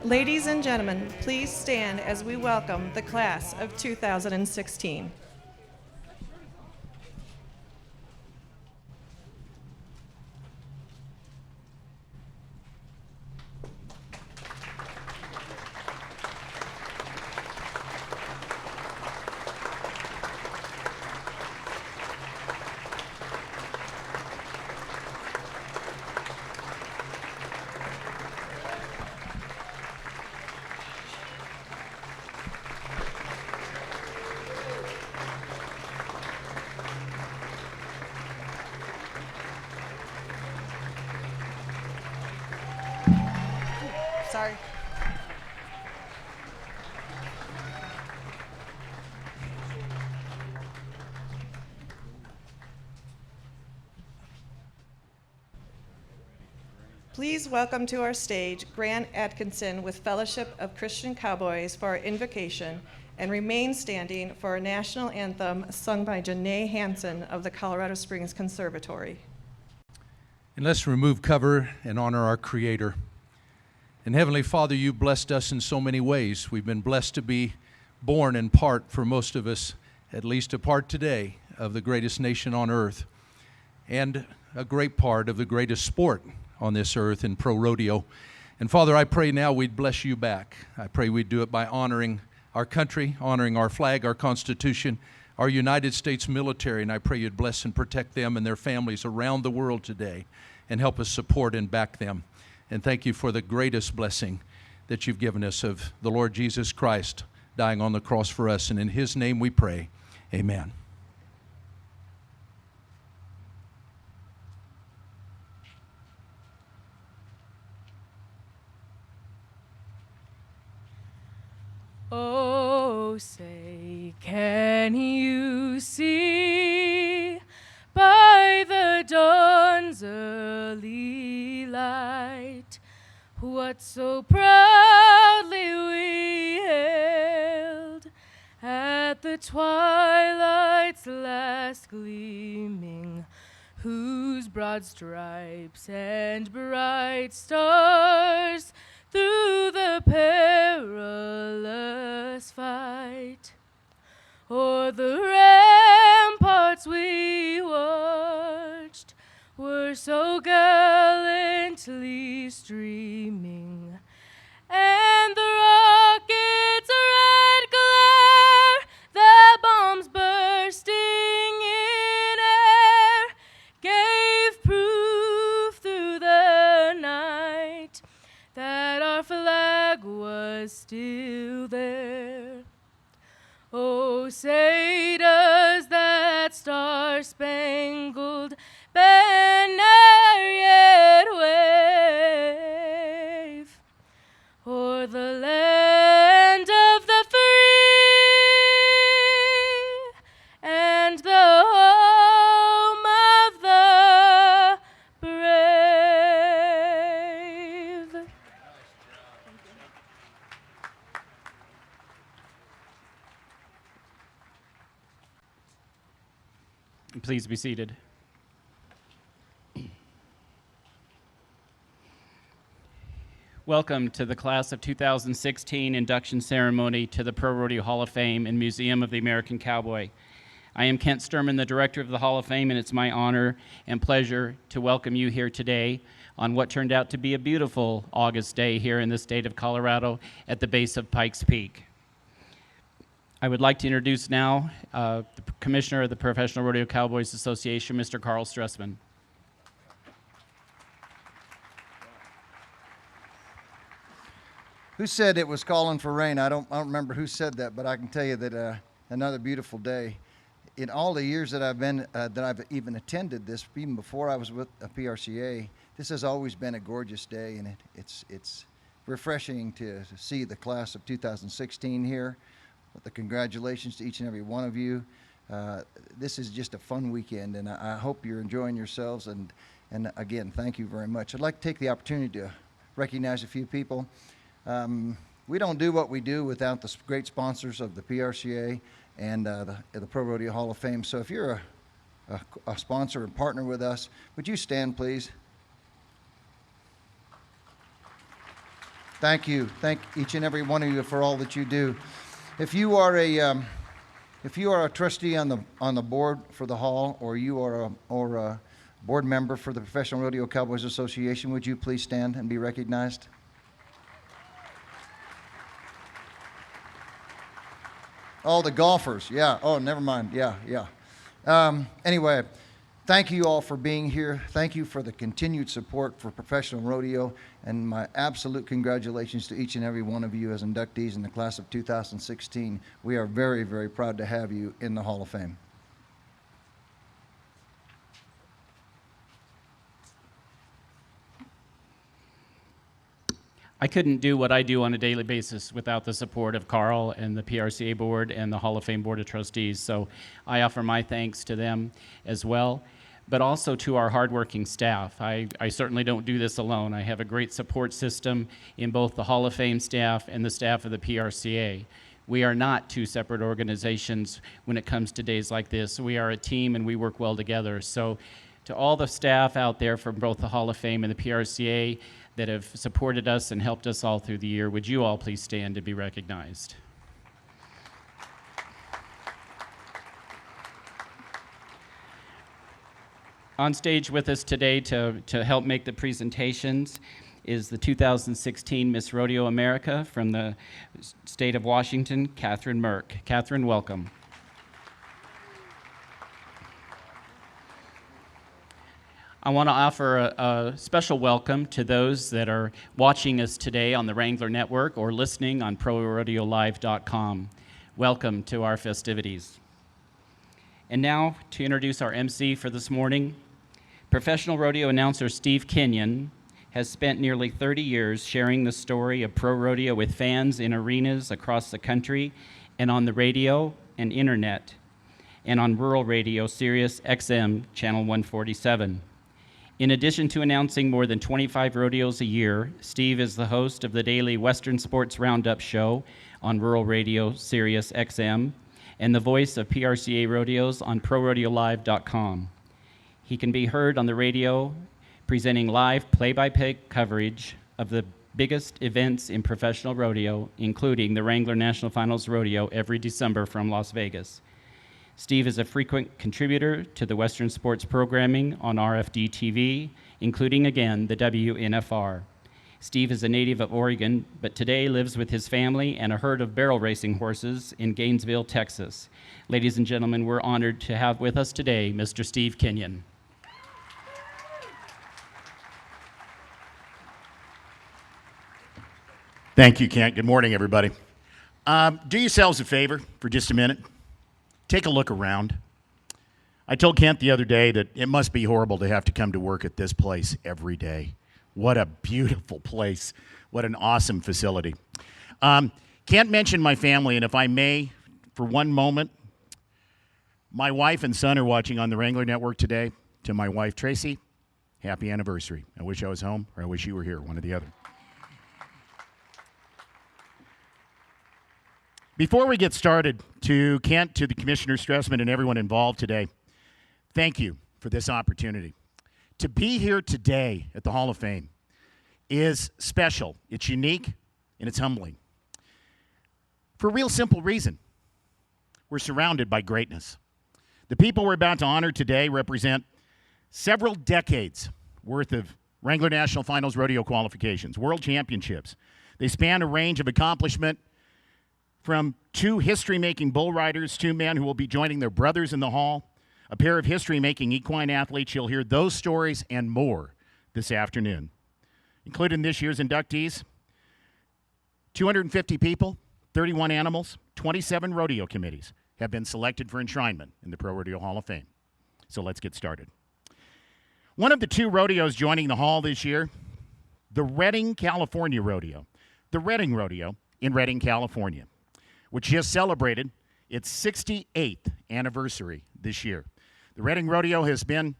Ladies and gentlemen, please stand as we welcome the class of 2016. Sorry. Please welcome to our stage Grant Atkinson with Fellowship of Christian Cowboys for our invocation, and remain standing for our national anthem sung by Janae Hansen of the Colorado Springs Conservatory. And let's remove cover and honor our Creator. And Heavenly Father, you blessed us in so many ways. We've been blessed to be born in part, for most of us, at least a part today, of the greatest nation on earth, and a great part of the greatest sport on this earth in ProRodeo. And Father, I pray now we'd bless you back. I pray we'd do it by honoring our country, honoring our flag, our Constitution, our United States military, and I pray you'd bless and protect them and their families around the world today, and help us support and back them. And thank you for the greatest blessing that you've given us of the Lord Jesus Christ dying on the cross for us. And in his name we pray, amen. Oh, say, can you see by the dawn's early light what so proudly we hailed at the twilight's last gleaming, whose broad stripes and bright stars through the perilous fight o'er the ramparts we watched were so gallantly streaming, and the rocket's red glare, the bombs bursting in air, gave proof through the night that our flag was still there. Oh, say does that star-spangled banner yet wave o'er the land of the free and the home of the brave? Please be seated. Welcome to the class of 2016 induction ceremony to the ProRodeo Hall of Fame and Museum of the American Cowboy. I am Kent Sturman, the director of the Hall of Fame, and it's my honor and pleasure to welcome you here today on what turned out to be a beautiful August day here in the state of Colorado at the base of Pikes Peak. I would like to introduce now the Commissioner of the Professional Rodeo Cowboys Association, Mr. Carl Stressman. Who said it was calling for rain? I don't remember who said that, but I can tell you that another beautiful day. In all the years that I've even attended this, even before I was with a PRCA, this has always been a gorgeous day, and it's refreshing to see the class of 2016 here. With the congratulations to each and every one of you. This is just a fun weekend, and I hope you're enjoying yourselves. And again, thank you very much. I'd like to take the opportunity to recognize a few people. We don't do what we do without the great sponsors of the PRCA and the ProRodeo Hall of Fame. So if you're a sponsor and partner with us, would you stand, please? Thank you. Thank each and every one of you for all that you do. If you are a trustee on the board for the hall, or you are a board member for the Professional Rodeo Cowboys Association, would you please stand and be recognized? Oh, the golfers. Yeah. Oh, never mind. Yeah. Anyway, thank you all for being here. Thank you for the continued support for professional rodeo, and my absolute congratulations to each and every one of you as inductees in the class of 2016. We are very, very proud to have you in the Hall of Fame. I couldn't do what I do on a daily basis without the support of Carl and the PRCA board and the Hall of Fame Board of Trustees. So I offer my thanks to them as well, but also to our hardworking staff. I certainly don't do this alone. I have a great support system in both the Hall of Fame staff and the staff of the PRCA. We are not two separate organizations when it comes to days like this. We are a team and we work well together. So to all the staff out there from both the Hall of Fame and the PRCA that have supported us and helped us all through the year, would you all please stand to be recognized? On stage with us today to help make the presentations is the 2016 Miss Rodeo America from the state of Washington, Catherine Merck. Catherine, welcome. I want to offer a special welcome to those that are watching us today on the Wrangler Network or listening on ProRodeoLive.com. Welcome to our festivities. And now to introduce our MC for this morning, professional rodeo announcer Steve Kenyon has spent nearly 30 years sharing the story of pro rodeo with fans in arenas across the country and on the radio and internet and on rural radio Sirius XM Channel 147. In addition to announcing more than 25 rodeos a year, Steve is the host of the daily Western Sports Roundup show on rural radio Sirius XM and the voice of PRCA rodeos on ProRodeoLive.com. He can be heard on the radio presenting live play-by-play coverage of the biggest events in professional rodeo, including the Wrangler National Finals Rodeo every December from Las Vegas. Steve is a frequent contributor to the Western sports programming on RFD TV, including, again, the WNFR. Steve is a native of Oregon, but today lives with his family and a herd of barrel racing horses in Gainesville, Texas. Ladies and gentlemen, we're honored to have with us today Mr. Steve Kenyon. Thank you, Kent. Good morning, everybody. Do yourselves a favor for just a minute. Take a look around. I told Kent the other day that it must be horrible to have to come to work at this place every day. What a beautiful place. What an awesome facility. Kent mentioned my family, and if I may, for one moment, my wife and son are watching on the Wrangler Network today. To my wife, Tracy, happy anniversary. I wish I was home, or I wish you were here, one or the other. Before we get started, to Kent, to the Commissioner Stressman, and everyone involved today, thank you for this opportunity. To be here today at the Hall of Fame is special. It's unique, and it's humbling. For a real simple reason. We're surrounded by greatness. The people we're about to honor today represent several decades worth of Wrangler National Finals Rodeo qualifications, world championships. They span a range of accomplishment from two history-making bull riders, two men who will be joining their brothers in the hall, a pair of history-making equine athletes. You'll hear those stories and more this afternoon. Included in this year's inductees, 250 people, 31 animals, 27 rodeo committees have been selected for enshrinement in the Pro Rodeo Hall of Fame. So let's get started. One of the two rodeos joining the hall this year, the Redding, California Rodeo. The Redding Rodeo in Redding, California, which just celebrated its 68th anniversary this year. The Redding Rodeo has been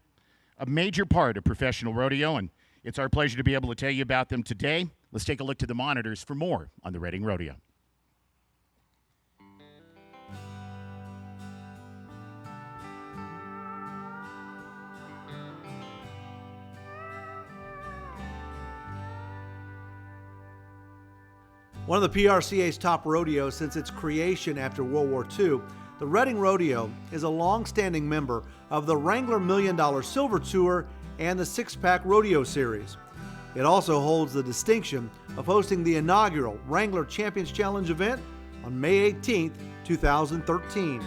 a major part of professional rodeo, and it's our pleasure to be able to tell you about them today. Let's take a look to the monitors for more on the Redding Rodeo. One of the PRCA's top rodeos since its creation after World War II, the Reading Rodeo is a long-standing member of the Wrangler $1 Million Silver Tour and the Six Pack Rodeo Series. It also holds the distinction of hosting the inaugural Wrangler Champions Challenge event on May 18, 2013.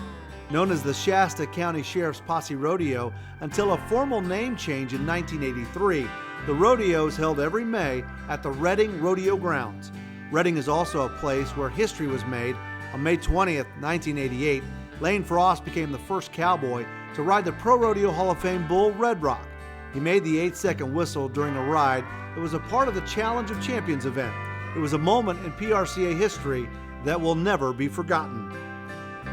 Known as the Shasta County Sheriff's Posse Rodeo until a formal name change in 1983, the rodeo is held every May at the Reading Rodeo Grounds. Reading is also a place where history was made. On May 20th, 1988, Lane Frost became the first cowboy to ride the ProRodeo Hall of Fame bull Red Rock. He made the 8-second whistle during a ride that was a part of the Challenge of Champions event. It was a moment in PRCA history that will never be forgotten.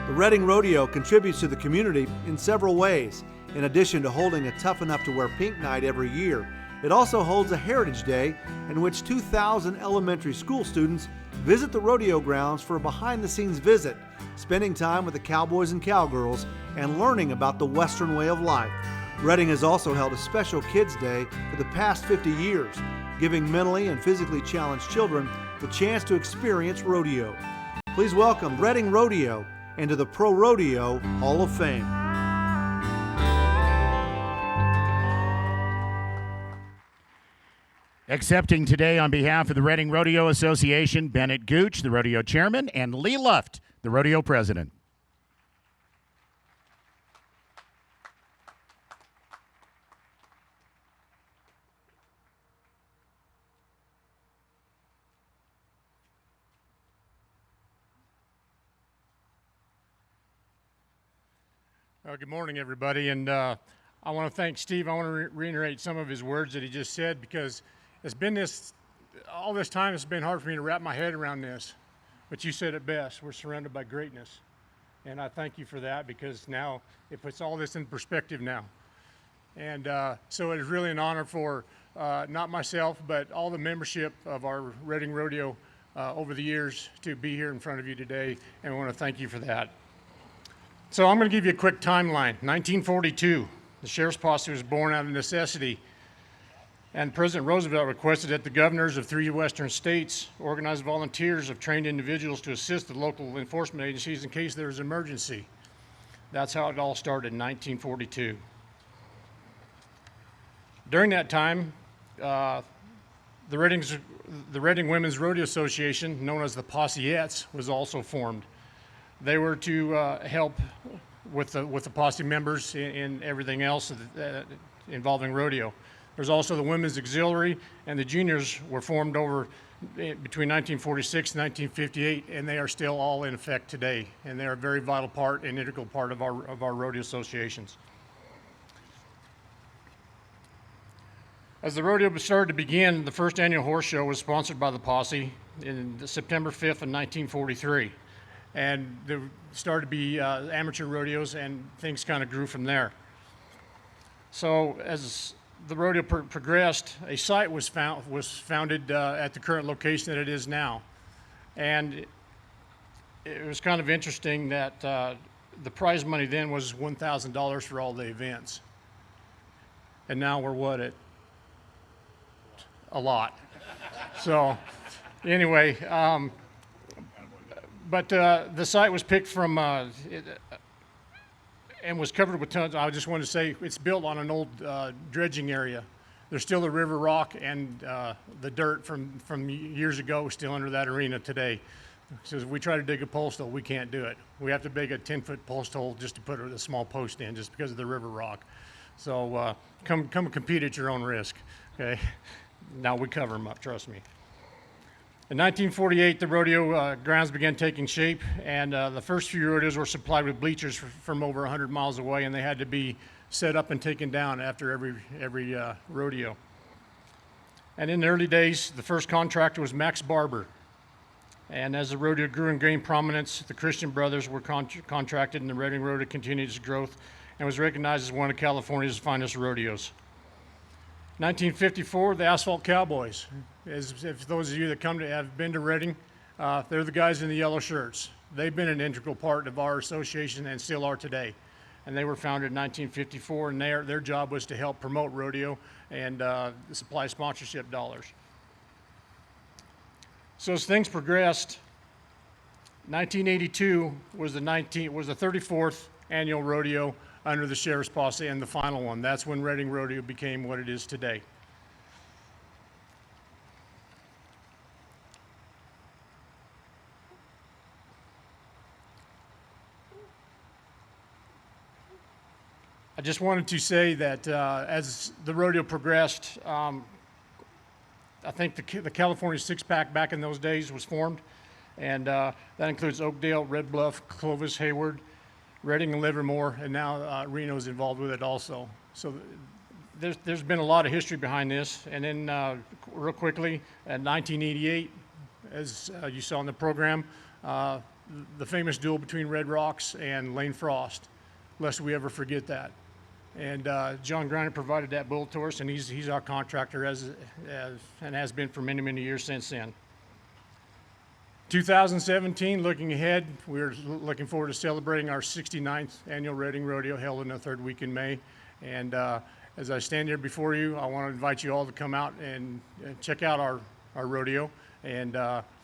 The Reading Rodeo contributes to the community in several ways. In addition to holding a Tough Enough to Wear Pink night every year, it also holds a Heritage Day in which 2,000 elementary school students visit the rodeo grounds for a behind-the-scenes visit, spending time with the cowboys and cowgirls and learning about the Western way of life. Reading has also held a special Kids Day for the past 50 years, giving mentally and physically challenged children the chance to experience rodeo. Please welcome Reading Rodeo into the ProRodeo Hall of Fame. Accepting today on behalf of the Reading Rodeo Association, Bennett Gooch, the rodeo chairman, and Lee Luft, the rodeo president. Good morning, everybody, and I want to thank Steve. I want to reiterate some of his words that he just said, because it's been all this time, it's been hard for me to wrap my head around this, but you said it best. We're surrounded by greatness, and I thank you for that, because now it puts all this in perspective now. And so it is really an honor for not myself, but all the membership of our Reading Rodeo over the years to be here in front of you today, and I want to thank you for that. So I'm going to give you a quick timeline. 1942, the Sheriff's Posse was born out of necessity, and President Roosevelt requested that the governors of 3 western states organize volunteers of trained individuals to assist the local enforcement agencies in case there was an emergency. That's how it all started in 1942. During that time, the Reading Women's Rodeo Association, known as the Possiettes, was also formed. They were to help with the posse members in everything else involving rodeo. There's also the Women's Auxiliary, and the juniors were formed over between 1946 and 1958, and they are still all in effect today. And they are a very vital part and integral part of our rodeo associations. As the rodeo started to begin, the first annual horse show was sponsored by the posse in September 5th of 1943. And there started to be amateur rodeos, and things kind of grew from there. So as the rodeo progressed, a site was founded at the current location that it is now. And it was kind of interesting that the prize money then was $1,000 for all the events. And now we're what, at a lot. So anyway, but the site was picked from and was covered with tons. I just wanted to say it's built on an old dredging area. There's still the river rock, and the dirt from years ago is still under that arena today. So if we try to dig a post hole, we can't do it. We have to dig a 10-foot post hole just to put a small post in, just because of the river rock. So come compete at your own risk, okay? Now we cover them up, trust me. In 1948, the rodeo grounds began taking shape, and the first few rodeos were supplied with bleachers from over 100 miles away, and they had to be set up and taken down after every rodeo. And in the early days, the first contractor was Max Barber. And as the rodeo grew and gained prominence, the Christian Brothers were contracted, and the Reading Rodeo continued its growth and was recognized as one of California's finest rodeos. 1954, the Asphalt Cowboys. If those of you that have been to Reading, they're the guys in the yellow shirts. They've been an integral part of our association and still are today. And they were founded in 1954, and their job was to help promote rodeo and supply sponsorship dollars. So as things progressed, 1982 was the 34th annual rodeo under the Sheriff's Posse, and the final one. That's when Reading Rodeo became what it is today. I just wanted to say that as the rodeo progressed, I think the California six-pack back in those days was formed, and that includes Oakdale, Red Bluff, Clovis, Hayward, Reading, and Livermore, and now Reno's involved with it also. So there's been a lot of history behind this. And then real quickly, in 1988, as you saw in the program, the famous duel between Red Rocks and Lane Frost, lest we ever forget that. And John Griner provided that bull to us, and he's our contractor and has been for many, many years since then. 2017, looking ahead, we're looking forward to celebrating our 69th annual Reading Rodeo held in the third week in May. And as I stand here before you, I want to invite you all to come out and check out our rodeo. And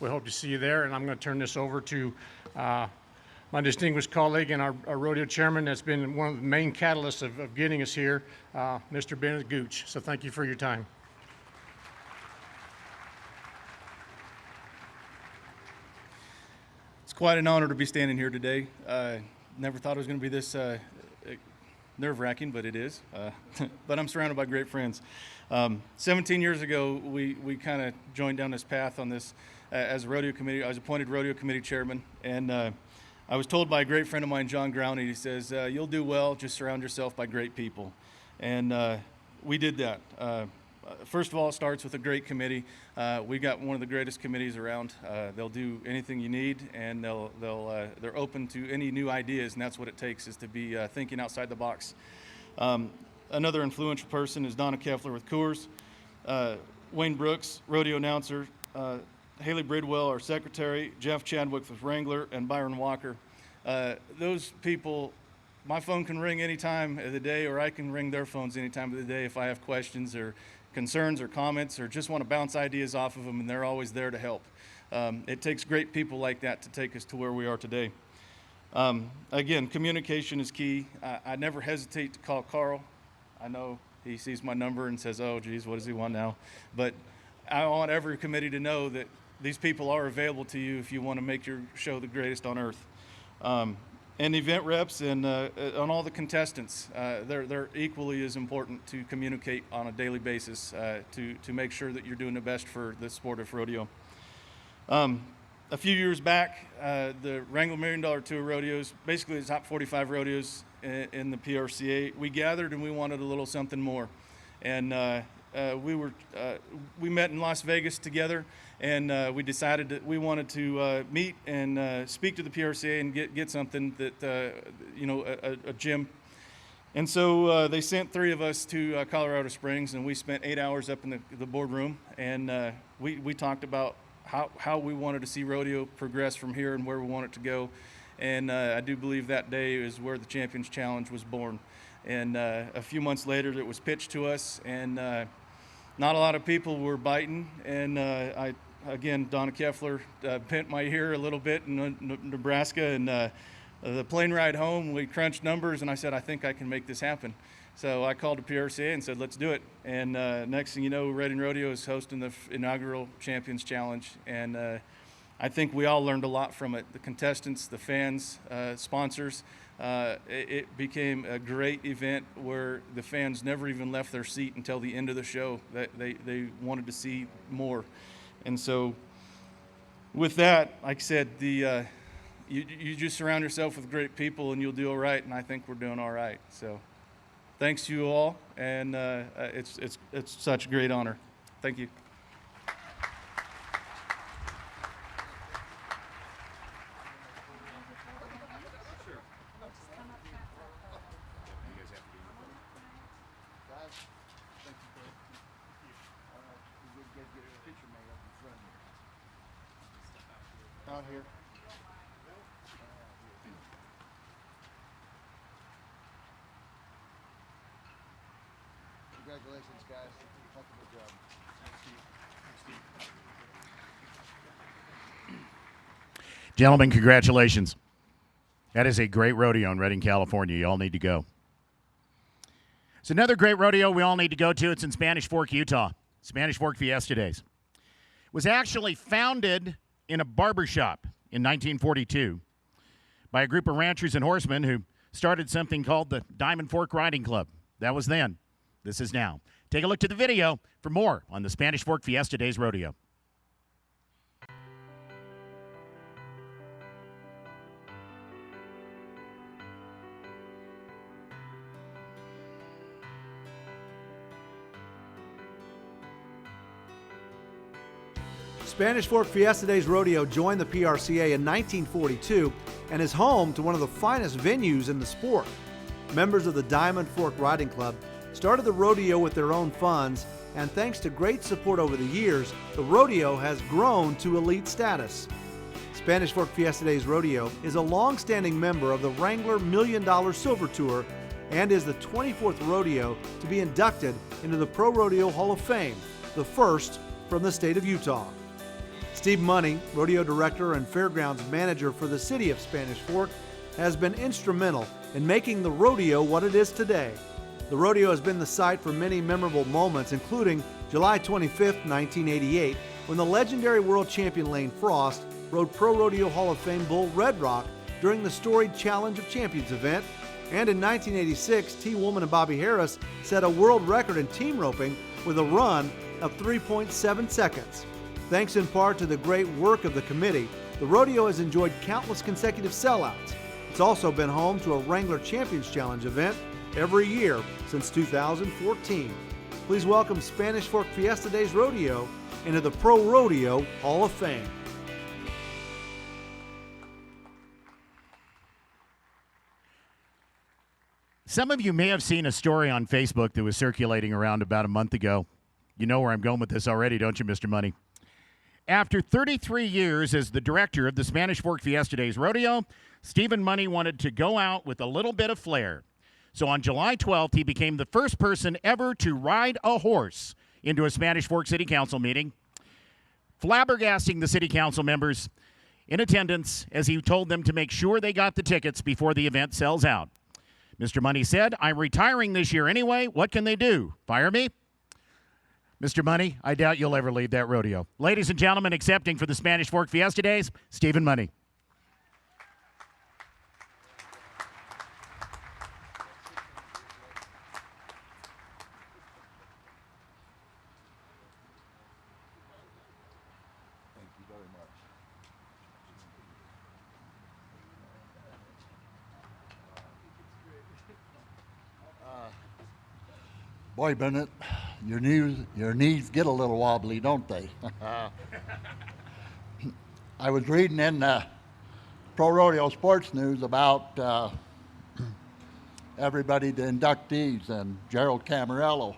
we hope to see you there. And I'm going to turn this over to my distinguished colleague and our rodeo chairman that's been one of the main catalysts of getting us here, Mr. Bennett Gooch. So thank you for your time. It's quite an honor to be standing here today. Never thought it was going to be this nerve-wracking, but it is. But I'm surrounded by great friends. 17 years ago, we kind of joined down this path on this as a rodeo committee. I was appointed rodeo committee chairman, and I was told by a great friend of mine, John Growney, he says, you'll do well, just surround yourself by great people. And we did that. First of all, it starts with a great committee. We got one of the greatest committees around. They'll do anything you need, and they're open to any new ideas, and that's what it takes, is to be thinking outside the box. Another influential person is Donna Keffler with Coors, Wayne Brooks, rodeo announcer, Haley Bridwell, our secretary, Jeff Chadwick with Wrangler, and Byron Walker. Those people, my phone can ring any time of the day, or I can ring their phones any time of the day if I have questions or concerns or comments or just want to bounce ideas off of them, and they're always there to help. It takes great people like that to take us to where we are today. Again, communication is key. I never hesitate to call Carl. I know he sees my number and says, oh, geez, what does he want now? But I want every committee to know that these people are available to you if you want to make your show the greatest on earth. And event reps and on all the contestants, they're equally as important to communicate on a daily basis to make sure that you're doing the best for the sport of rodeo. A few years back, the Wrangler $1 Million Tour rodeos, basically the top 45 rodeos in the PRCA, we gathered and we wanted a little something more. And we met in Las Vegas together, and we decided that we wanted to meet and speak to the PRCA and get something that, a gym. And so they sent 3 of us to Colorado Springs, and we spent 8 hours up in the boardroom, and we talked about how we wanted to see rodeo progress from here and where we want it to go. And I do believe that day is where the Champions Challenge was born. And a few months later, it was pitched to us, and not a lot of people were biting. And again, Donna Keffler bent my ear a little bit in Nebraska, and the plane ride home, we crunched numbers, and I said, I think I can make this happen. So I called the PRCA and said, let's do it. And next thing you know, Reading Rodeo is hosting the inaugural Champions Challenge. And I think we all learned a lot from it. The contestants, the fans, sponsors. It became a great event where the fans never even left their seat until the end of the show. They wanted to see more. And so with that, like I said, you just surround yourself with great people and you'll do all right, and I think we're doing all right. So thanks to you all, and it's such a great honor. Thank you. Out here. Congratulations, guys. Heck of a job. Gentlemen, congratulations. That is a great rodeo in Redding, California. You all need to go. It's another great rodeo we all need to go to. It's in Spanish Fork, Utah. Spanish Fork Fiesta Days. It was actually founded in a barbershop in 1942 by a group of ranchers and horsemen who started something called the Diamond Fork Riding Club. That was then. This is now. Take a look to the video for more on the Spanish Fork Fiesta Days Rodeo. Spanish Fork Fiesta Days Rodeo joined the PRCA in 1942 and is home to one of the finest venues in the sport. Members of the Diamond Fork Riding Club started the rodeo with their own funds, and thanks to great support over the years, the rodeo has grown to elite status. Spanish Fork Fiesta Days Rodeo is a long-standing member of the Wrangler $1 Million Silver Tour and is the 24th rodeo to be inducted into the ProRodeo Hall of Fame, the first from the state of Utah. Steve Money, rodeo director and fairgrounds manager for the city of Spanish Fork, has been instrumental in making the rodeo what it is today. The rodeo has been the site for many memorable moments, including July 25, 1988, when the legendary world champion Lane Frost rode ProRodeo Hall of Fame bull Red Rock during the storied Challenge of Champions event, and in 1986, T. Woolman and Bobby Harris set a world record in team roping with a run of 3.7 seconds. Thanks in part to the great work of the committee, the rodeo has enjoyed countless consecutive sellouts. It's also been home to a Wrangler Champions Challenge event every year since 2014. Please welcome Spanish Fork Fiesta Days Rodeo into the ProRodeo Hall of Fame. Some of you may have seen a story on Facebook that was circulating around about a month ago. You know where I'm going with this already, don't you, Mr. Money? After 33 years as the director of the Spanish Fork Fiesta Days Rodeo, Stephen Money wanted to go out with a little bit of flair. So on July 12th, he became the first person ever to ride a horse into a Spanish Fork City Council meeting, flabbergasting the City Council members in attendance as he told them to make sure they got the tickets before the event sells out. Mr. Money said, "I'm retiring this year anyway. What can they do? Fire me?" Mr. Money, I doubt you'll ever leave that rodeo. Ladies and gentlemen, accepting for the Spanish Fork Fiesta Days, Stephen Money. Thank you very much. Boy, Bennett, your knees get a little wobbly, don't they? I was reading in ProRodeo Sports News about everybody, the inductees, and Jerold Camarillo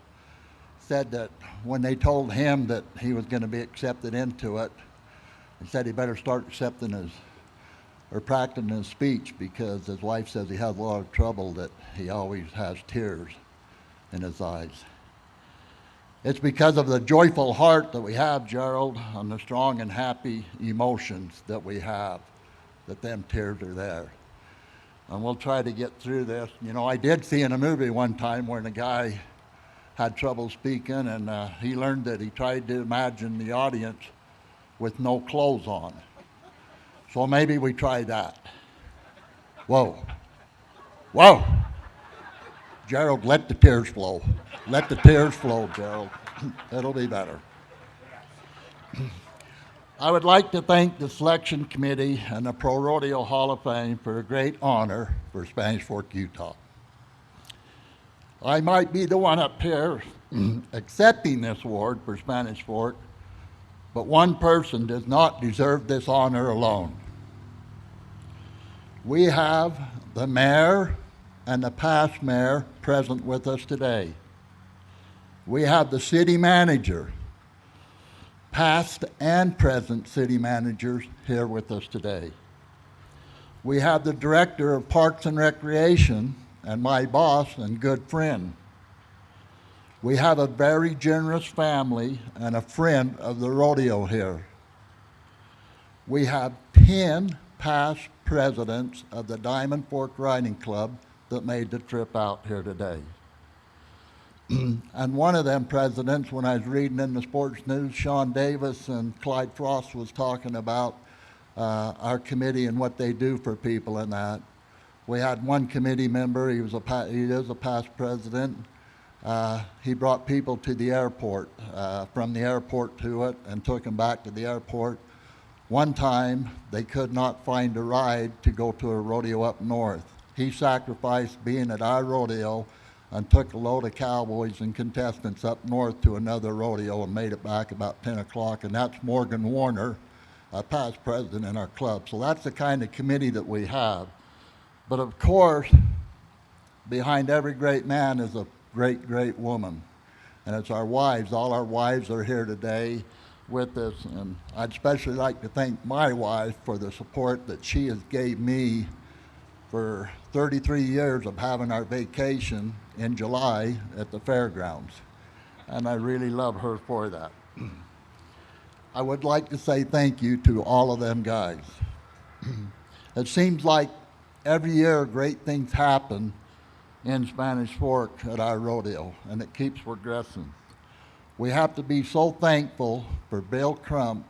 said that when they told him that he was going to be accepted into it, he said he better start accepting practicing his speech, because his wife says he has a lot of trouble, that he always has tears in his eyes. It's because of the joyful heart that we have, Jerold, and the strong and happy emotions that we have, that them tears are there. And we'll try to get through this. You know, I did see in a movie one time where the guy had trouble speaking, and he learned that he tried to imagine the audience with no clothes on. So maybe we try that. Whoa. Whoa. Jerold, let the tears flow. Let the tears flow, Jerold. It'll be better. I would like to thank the selection committee and the ProRodeo Hall of Fame for a great honor for Spanish Fork, Utah. I might be the one up here accepting this award for Spanish Fork, but one person does not deserve this honor alone. We have the mayor and the past mayor present with us today. We have the city manager, past and present city managers here with us today. We have the director of Parks and Recreation and my boss and good friend. We have a very generous family and a friend of the rodeo here. We have 10 past presidents of the Diamond Fork Riding Club that made the trip out here today. And one of them presidents, when I was reading in the sports news, Sean Davis and Clyde Frost was talking about our committee and what they do for people and that. We had one committee member, he is a past president. He brought people to the airport, from the airport to it, and took them back to the airport. One time, they could not find a ride to go to a rodeo up north. He sacrificed being at our rodeo and took a load of cowboys and contestants up north to another rodeo and made it back about 10 o'clock, and that's Morgan Warner, a past president in our club. So that's the kind of committee that we have. But of course, behind every great man is a great, great woman, and it's our wives. All our wives are here today with us, and I'd especially like to thank my wife for the support that she has gave me for 33 years of having our vacation in July at the fairgrounds, and I really love her for that. I would like to say thank you to all of them guys. It seems like every year great things happen in Spanish Fork at our rodeo, and it keeps progressing. We have to be so thankful for Bill Crump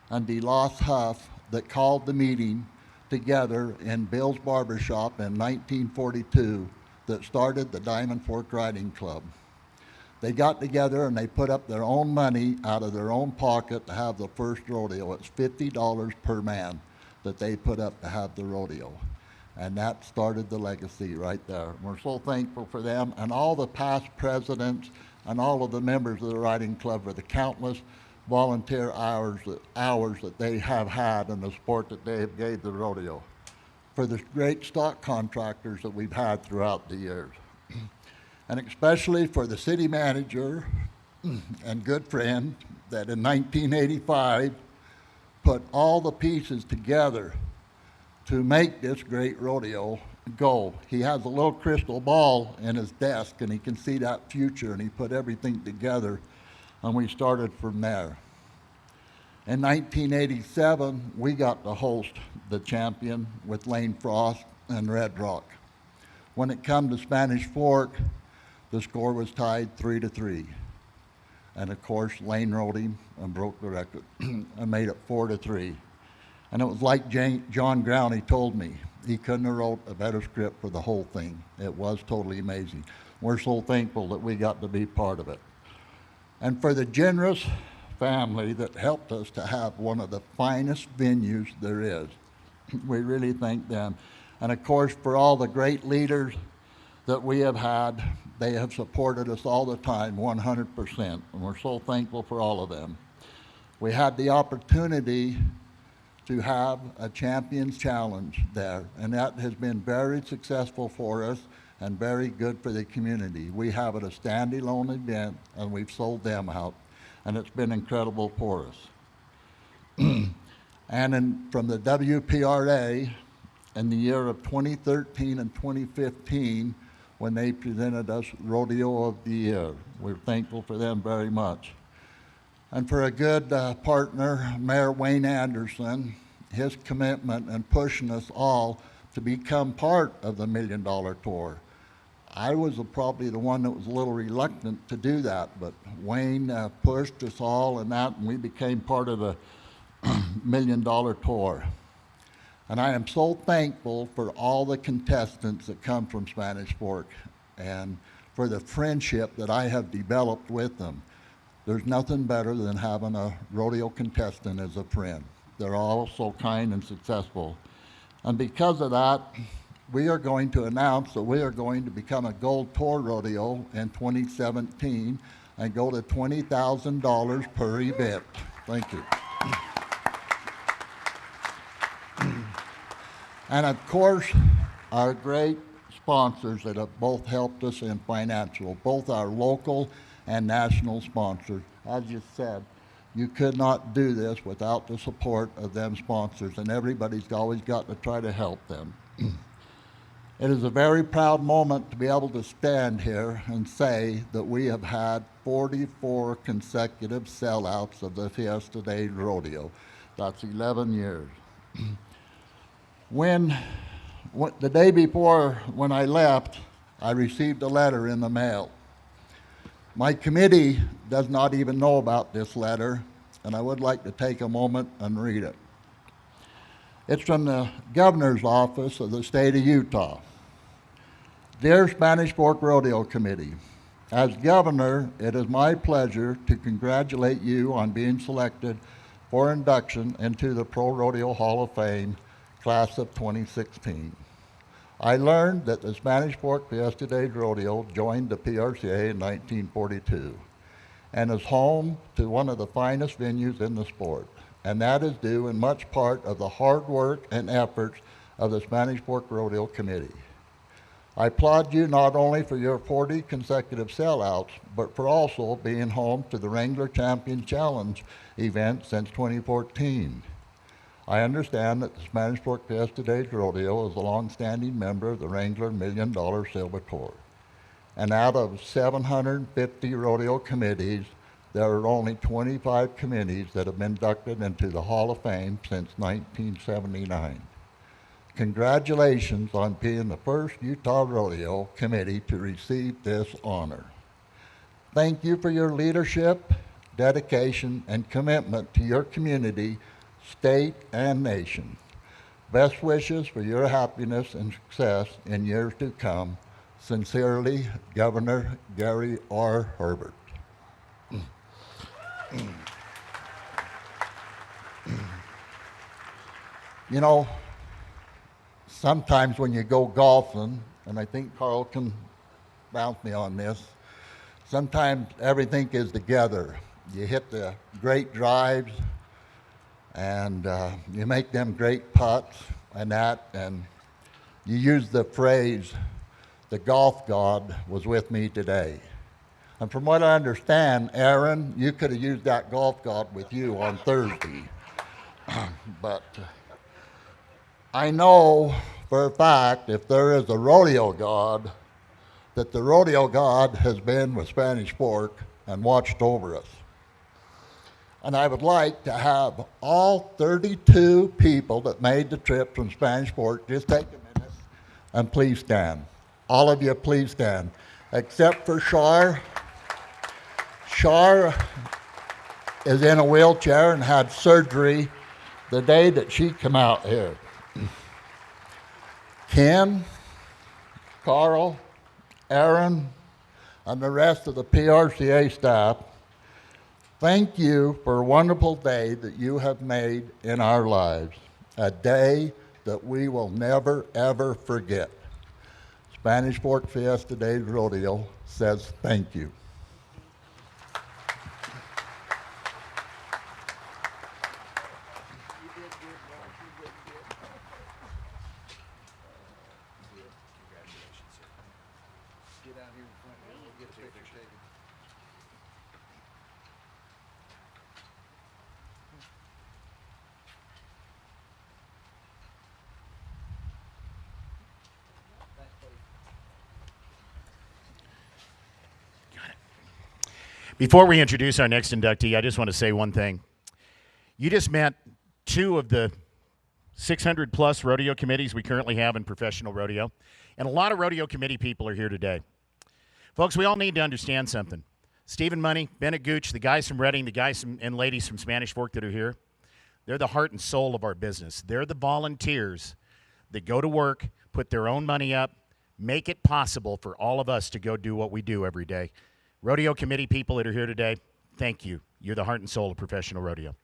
and DeLoss Huff that called the meeting together in Bill's barbershop in 1942 that started the Diamond Fork Riding Club. They got together and they put up their own money out of their own pocket to have the first rodeo. It's $50 per man that they put up to have the rodeo. And that started the legacy right there. We're so thankful for them and all the past presidents and all of the members of the riding club for the countless volunteer hours that they have had and the support that they have gave the rodeo. For the great stock contractors that we've had throughout the years. And especially for the city manager and good friend that in 1985 put all the pieces together to make this great rodeo go. He has a little crystal ball in his desk and he can see that future, and he put everything together and we started from there. In 1987, we got to host the champion with Lane Frost and Red Rock. When it come to Spanish Fork, the score was tied 3-3. And of course, Lane rode him and broke the record and made it 4-3. And it was like John Growney told me, he couldn't have wrote a better script for the whole thing. It was totally amazing. We're so thankful that we got to be part of it. And for the generous family that helped us to have one of the finest venues there is, we really thank them. And of course, for all the great leaders that we have had, they have supported us all the time, 100%, and we're so thankful for all of them. We had the opportunity to have a Champions Challenge there, and that has been very successful for us and very good for the community. We have it a standalone event, and we've sold them out, and it's been incredible for us. And from the WPRA, in the year of 2013 and 2015, when they presented us Rodeo of the Year. We're thankful for them very much. And for a good partner, Mayor Wayne Anderson, his commitment and pushing us all to become part of the $1 Million Tour. I was probably the one that was a little reluctant to do that, but Wayne pushed us all and that, and we became part of the $1 Million Tour. And I am so thankful for all the contestants that come from Spanish Fork and for the friendship that I have developed with them. There's nothing better than having a rodeo contestant as a friend. They're all so kind and successful. And because of that, we are going to announce that we are going to become a Gold Tour Rodeo in 2017 and go to $20,000 per event. Thank you. And of course, our great sponsors that have both helped us in financial, both our local and national sponsors. As you said, you could not do this without the support of them sponsors, and everybody's always got to try to help them. It is a very proud moment to be able to stand here and say that we have had 44 consecutive sellouts of the Fiesta Day Rodeo. That's 11 years. The day before when I left, I received a letter in the mail. My committee does not even know about this letter, and I would like to take a moment and read it. It's from the governor's office of the state of Utah. Dear Spanish Fork Rodeo Committee, as governor, it is my pleasure to congratulate you on being selected for induction into the ProRodeo Hall of Fame class of 2016. I learned that the Spanish Fork Fiesta Days Rodeo joined the PRCA in 1942 and is home to one of the finest venues in the sport, and that is due in much part of the hard work and efforts of the Spanish Fork Rodeo Committee. I applaud you not only for your 40 consecutive sellouts, but for also being home to the Wrangler Champion Challenge event since 2014. I understand that the Spanish Fork Fiesta Days Rodeo is a long-standing member of the Wrangler $1 Million Silver Tour. And out of 750 rodeo committees, there are only 25 committees that have been inducted into the Hall of Fame since 1979. Congratulations on being the first Utah Rodeo committee to receive this honor. Thank you for your leadership, dedication, and commitment to your community, state, and nation. Best wishes for your happiness and success in years to come. Sincerely, Governor Gary R. Herbert. You know, sometimes when you go golfing, and I think Carl can bounce me on this, sometimes everything is together. You hit the great drives, and you make them great putts and that, and you use the phrase, the golf god was with me today. And from what I understand, Aaron, you could have used that golf god with you on Thursday. But I know for a fact if there is a rodeo god, that the rodeo god has been with Spanish Fork and watched over us. And I would like to have all 32 people that made the trip from Spanish Fork just take a minute and please stand. All of you, please stand, except for Shar. Shar is in a wheelchair and had surgery the day that she came out here. Ken, Carl, Aaron, and the rest of the PRCA staff, thank you for a wonderful day that you have made in our lives, a day that we will never, ever forget. Spanish Fork Fiesta Days Rodeo says thank you. Before we introduce our next inductee, I just want to say one thing. You just met two of the 600 plus rodeo committees we currently have in professional rodeo, and a lot of rodeo committee people are here today. Folks, we all need to understand something. Stephen Money, Bennett Gooch, the guys from Reading, the guys and ladies from Spanish Fork that are here, they're the heart and soul of our business. They're the volunteers that go to work, put their own money up, make it possible for all of us to go do what we do every day. Rodeo committee people that are here today, thank you. You're the heart and soul of professional rodeo.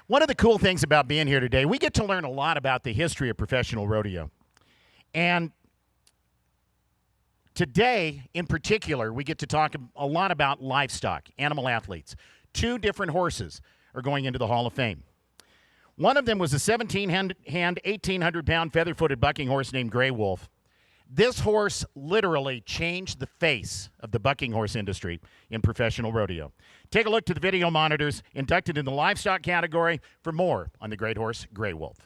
One of the cool things about being here today, we get to learn a lot about the history of professional rodeo. And today, in particular, we get to talk a lot about livestock, animal athletes. Two different horses are going into the Hall of Fame. One of them was a 17-hand, 1,800-pound feather-footed bucking horse named Gray Wolf. This horse literally changed the face of the bucking horse industry in professional rodeo. Take a look to the video monitors, inducted in the livestock category, for more on the great horse, Gray Wolf.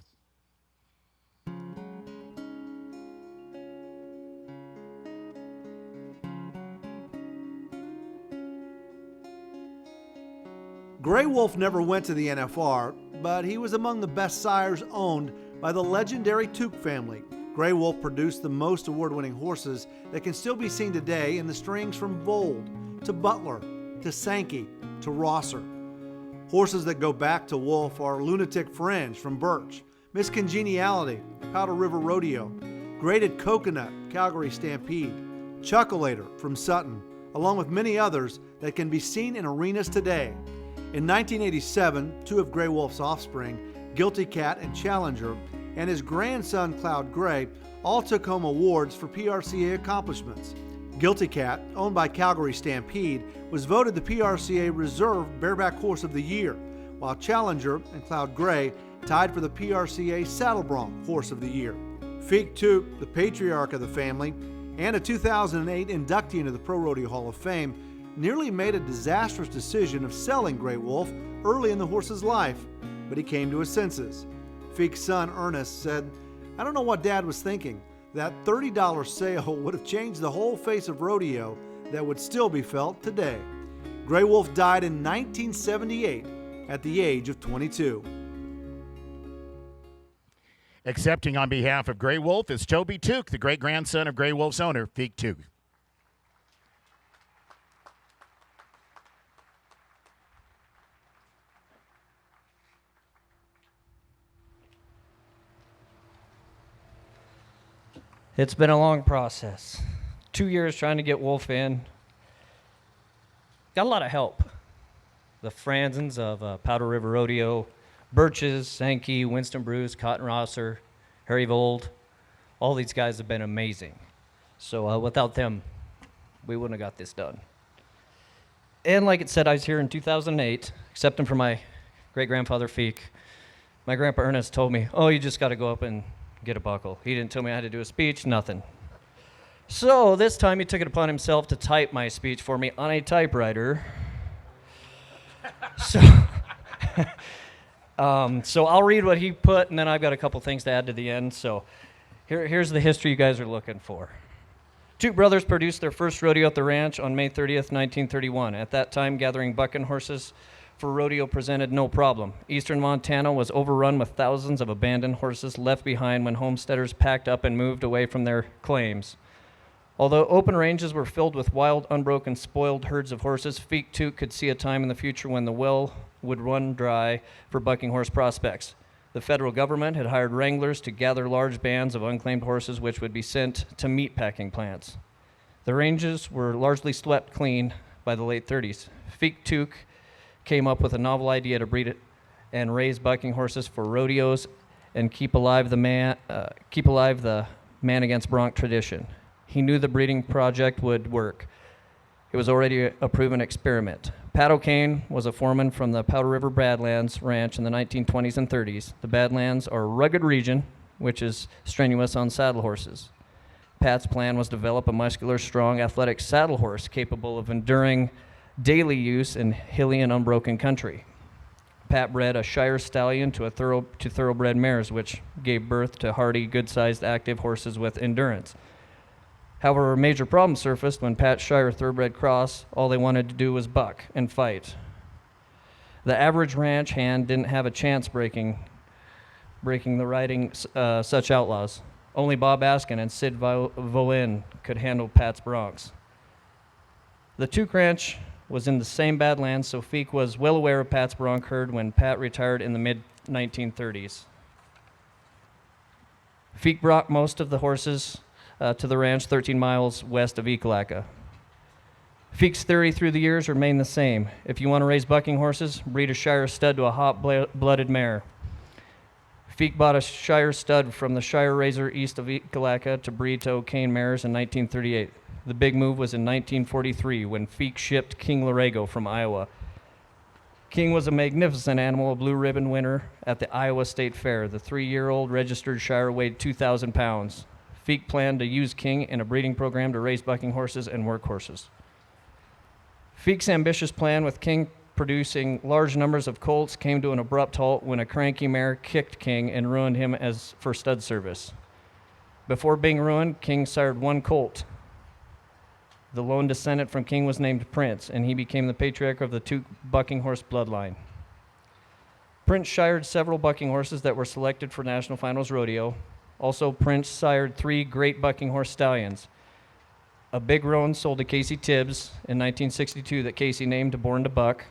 Gray Wolf never went to the NFR, but he was among the best sires owned by the legendary Tuke family. Gray Wolf produced the most award-winning horses that can still be seen today in the strings from Vold to Butler to Sankey to Rosser. Horses that go back to Wolf are Lunatic Fringe from Birch, Miss Congeniality, Powder River Rodeo, Grated Coconut, Calgary Stampede, Chuckleator from Sutton, along with many others that can be seen in arenas today. In 1987, two of Gray Wolf's offspring, Guilty Cat and Challenger, and his grandson Cloud Gray, all took home awards for PRCA accomplishments. Guilty Cat, owned by Calgary Stampede, was voted the PRCA Reserve Bareback Horse of the Year, while Challenger and Cloud Gray tied for the PRCA Saddle Bronc Horse of the Year. Feek Tuke, the patriarch of the family, and a 2008 inductee into the Pro Rodeo Hall of Fame, nearly made a disastrous decision of selling Gray Wolf early in the horse's life, but he came to his senses. Feek's son, Ernest, said, "I don't know what Dad was thinking. That $30 sale would have changed the whole face of rodeo that would still be felt today." Gray Wolf died in 1978 at the age of 22. Accepting on behalf of Gray Wolf is Toby Tuke, the great-grandson of Gray Wolf's owner, Feek Tuke. It's been a long process. 2 years trying to get Wolf in. Got a lot of help. The Franzens of Powder River Rodeo, Birches, Sankey, Winston Bruce, Cotton Rosser, Harry Vold. All these guys have been amazing. So without them, we wouldn't have got this done. And like it said, I was here in 2008, accepting for my great-grandfather Feek. My grandpa Ernest told me, "Oh, you just got to go up and get a buckle." He didn't tell me I had to do a speech, nothing. So this time he took it upon himself to type my speech for me on a typewriter. So, so I'll read what he put, and then I've got a couple things to add to the end. So here's the history you guys are looking for. Tuke brothers produced their first rodeo at the ranch on May 30th, 1931. At that time, gathering bucking horses for rodeo presented no problem. Eastern Montana was overrun with thousands of abandoned horses left behind when homesteaders packed up and moved away from their claims. Although open ranges were filled with wild, unbroken, spoiled herds of horses, Feek Tuke could see a time in the future when the well would run dry for bucking horse prospects. The federal government had hired wranglers to gather large bands of unclaimed horses which would be sent to meat packing plants. The ranges were largely swept clean by the late 30s. Feek Tuke came up with a novel idea to breed it and raise bucking horses for rodeos and keep alive the man against bronc tradition. He knew the breeding project would work. It was already a proven experiment. Pat O'Kane was a foreman from the Powder River Badlands Ranch in the 1920s and 30s. The Badlands are a rugged region, which is strenuous on saddle horses. Pat's plan was to develop a muscular, strong, athletic saddle horse capable of enduring daily use in hilly and unbroken country. Pat bred a Shire stallion to thoroughbred mares, which gave birth to hardy, good-sized, active horses with endurance. However, a major problem surfaced when Pat's Shire thoroughbred cross, all they wanted to do was buck and fight. The average ranch hand didn't have a chance breaking the riding such outlaws. Only Bob Askin and Sid Volin could handle Pat's broncs. The Tuke Ranch was in the same Badlands, so Feek was well aware of Pat's bronc herd when Pat retired in the mid-1930s. Feek brought most of the horses to the ranch 13 miles west of Ekalaka. Feek's theory through the years remained the same. If you want to raise bucking horses, breed a Shire stud to a hot-blooded mare. Feek bought a Shire stud from the Shire raiser east of Ekalaka to breed to O'Kane mares in 1938. The big move was in 1943 when Feek shipped King Larego from Iowa. King was a magnificent animal, a blue ribbon winner at the Iowa State Fair. The 3-year-old registered Shire weighed 2,000 pounds. Feek planned to use King in a breeding program to raise bucking horses and work horses. Feek's ambitious plan with King producing large numbers of colts came to an abrupt halt when a cranky mare kicked King and ruined him as for stud service. Before being ruined, King sired one colt. The lone descendant from King was named Prince, and he became the patriarch of the Tuke bucking horse bloodline. Prince shired several bucking horses that were selected for National Finals Rodeo. Also, Prince sired 3 great bucking horse stallions. A big roan sold to Casey Tibbs in 1962 that Casey named to Born to Buck,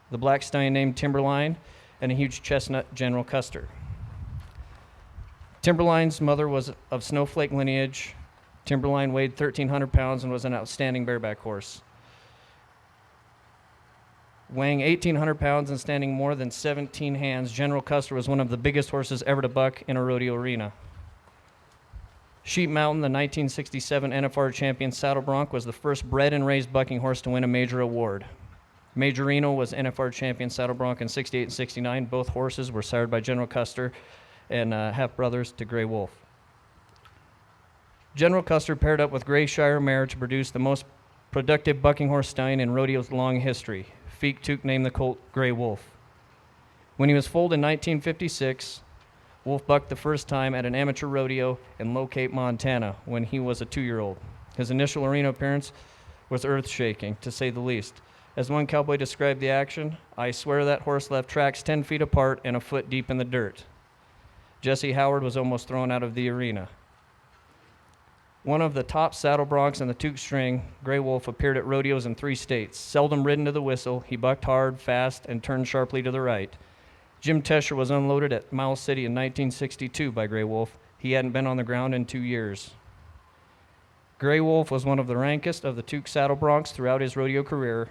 the black stallion named Timberline, and a huge chestnut, General Custer. Timberline's mother was of Snowflake lineage. Timberline weighed 1,300 pounds and was an outstanding bareback horse. Weighing 1,800 pounds and standing more than 17 hands, General Custer was one of the biggest horses ever to buck in a rodeo arena. Sheep Mountain, the 1967 NFR champion saddle bronc, was the first bred and raised bucking horse to win a major award. Majorino was NFR champion saddle bronc in 68 and 69. Both horses were sired by General Custer and half-brothers to Gray Wolf. General Custer paired up with Gray Shire mare to produce the most productive bucking horse stallion in rodeo's long history. Feek Tuke named the colt Gray Wolf. When he was foaled in 1956, Wolf bucked the first time at an amateur rodeo in Low Cape, Montana, when he was a 2-year-old. His initial arena appearance was earth-shaking, to say the least. As one cowboy described the action, "I swear that horse left tracks 10 feet apart and a foot deep in the dirt." Jesse Howard was almost thrown out of the arena. One of the top saddle broncs in the Tuke string, Gray Wolf appeared at rodeos in 3 states. Seldom ridden to the whistle, he bucked hard, fast, and turned sharply to the right. Jim Tesher was unloaded at Miles City in 1962 by Gray Wolf. He hadn't been on the ground in 2 years. Gray Wolf was one of the rankest of the Tuke saddle broncs throughout his rodeo career,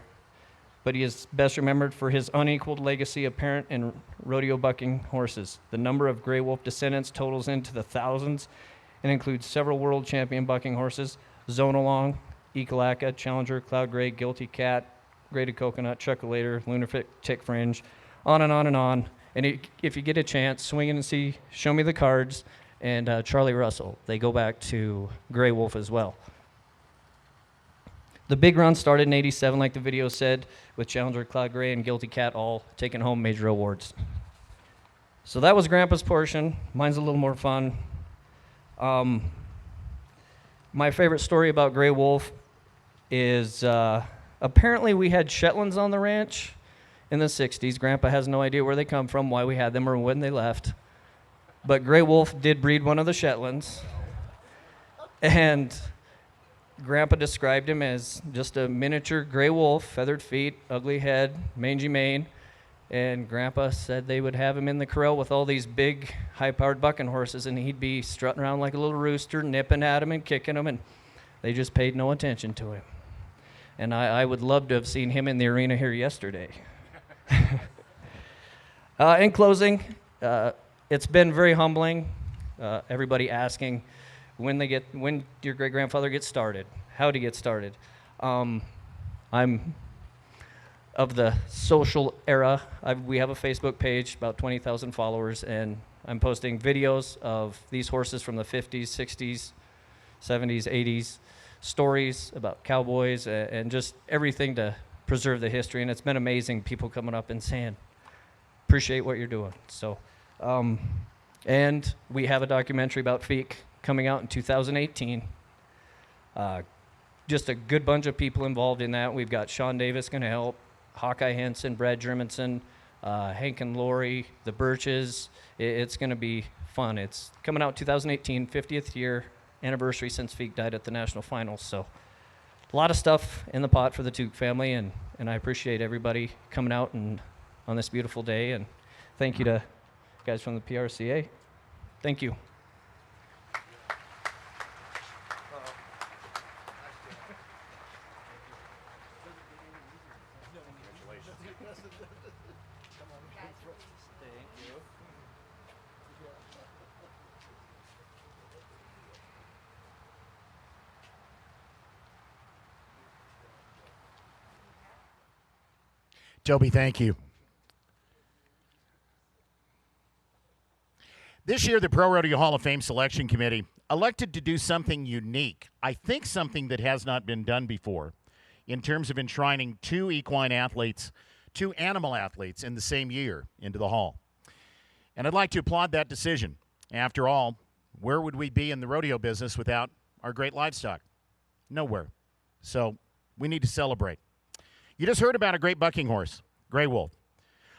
but he is best remembered for his unequaled legacy apparent in rodeo bucking horses. The number of Gray Wolf descendants totals into the thousands and includes several world champion bucking horses: Zonalong, Ekalaka, Challenger, Cloud Gray, Guilty Cat, Graded Coconut, Chuckulator, Lunatic Tick Fringe, on and on and on. And if you get a chance, swing in and see Show Me the Cards and Charlie Russell. They go back to Gray Wolf as well. The big run started in '87, like the video said, with Challenger, Cloud Gray, and Guilty Cat all taking home major awards. So that was Grandpa's portion. Mine's a little more fun. My favorite story about Gray Wolf is apparently we had Shetlands on the ranch in the 60s. Grandpa has no idea where they come from, why we had them, or when they left. But Gray Wolf did breed one of the Shetlands. And Grandpa described him as just a miniature gray wolf, feathered feet, ugly head, mangy mane. And Grandpa said they would have him in the corral with all these big, high-powered bucking horses, and he'd be strutting around like a little rooster, nipping at them and kicking them, and they just paid no attention to him. And I would love to have seen him in the arena here yesterday. In closing, it's been very humbling. Everybody asking when your great-grandfather gets started, how to get started. I'm of the social era. We have a Facebook page, about 20,000 followers, and I'm posting videos of these horses from the 50s, 60s, 70s, 80s, stories about cowboys, and just everything to preserve the history. And it's been amazing, people coming up and saying, appreciate what you're doing. So, and we have a documentary about Feek coming out in 2018. Just a good bunch of people involved in that. We've got Sean Davis going to help, Hawkeye Henson, Brad Germanson, Hank and Lori, the Birches. It's going to be fun. It's coming out 2018, 50th year anniversary since Feek died at the National Finals. So a lot of stuff in the pot for the Tuke family, and I appreciate everybody coming out and on this beautiful day. And thank you to guys from the PRCA. Thank you. Toby, thank you. This year, the Pro Rodeo Hall of Fame Selection Committee elected to do something unique. I think something that has not been done before in terms of enshrining 2 equine athletes, 2 animal athletes in the same year into the hall. And I'd like to applaud that decision. After all, where would we be in the rodeo business without our great livestock? Nowhere. So we need to celebrate. You just heard about a great bucking horse, Grey Wolf.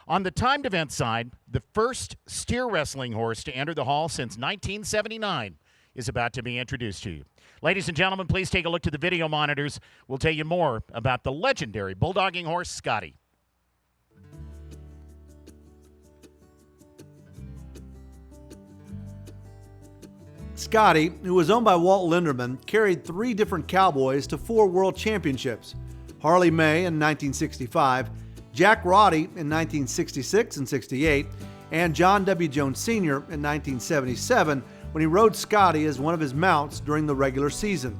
On the timed event side, the first steer wrestling horse to enter the hall since 1979 is about to be introduced to you. Ladies and gentlemen, please take a look to the video monitors. We'll tell you more about the legendary bulldogging horse, Scottie. Scottie, who was owned by Walt Linderman, carried 3 different cowboys to 4 world championships. Harley May in 1965, Jack Roddy in 1966 and 68, and John W. Jones Sr. in 1977 when he rode Scottie as one of his mounts during the regular season.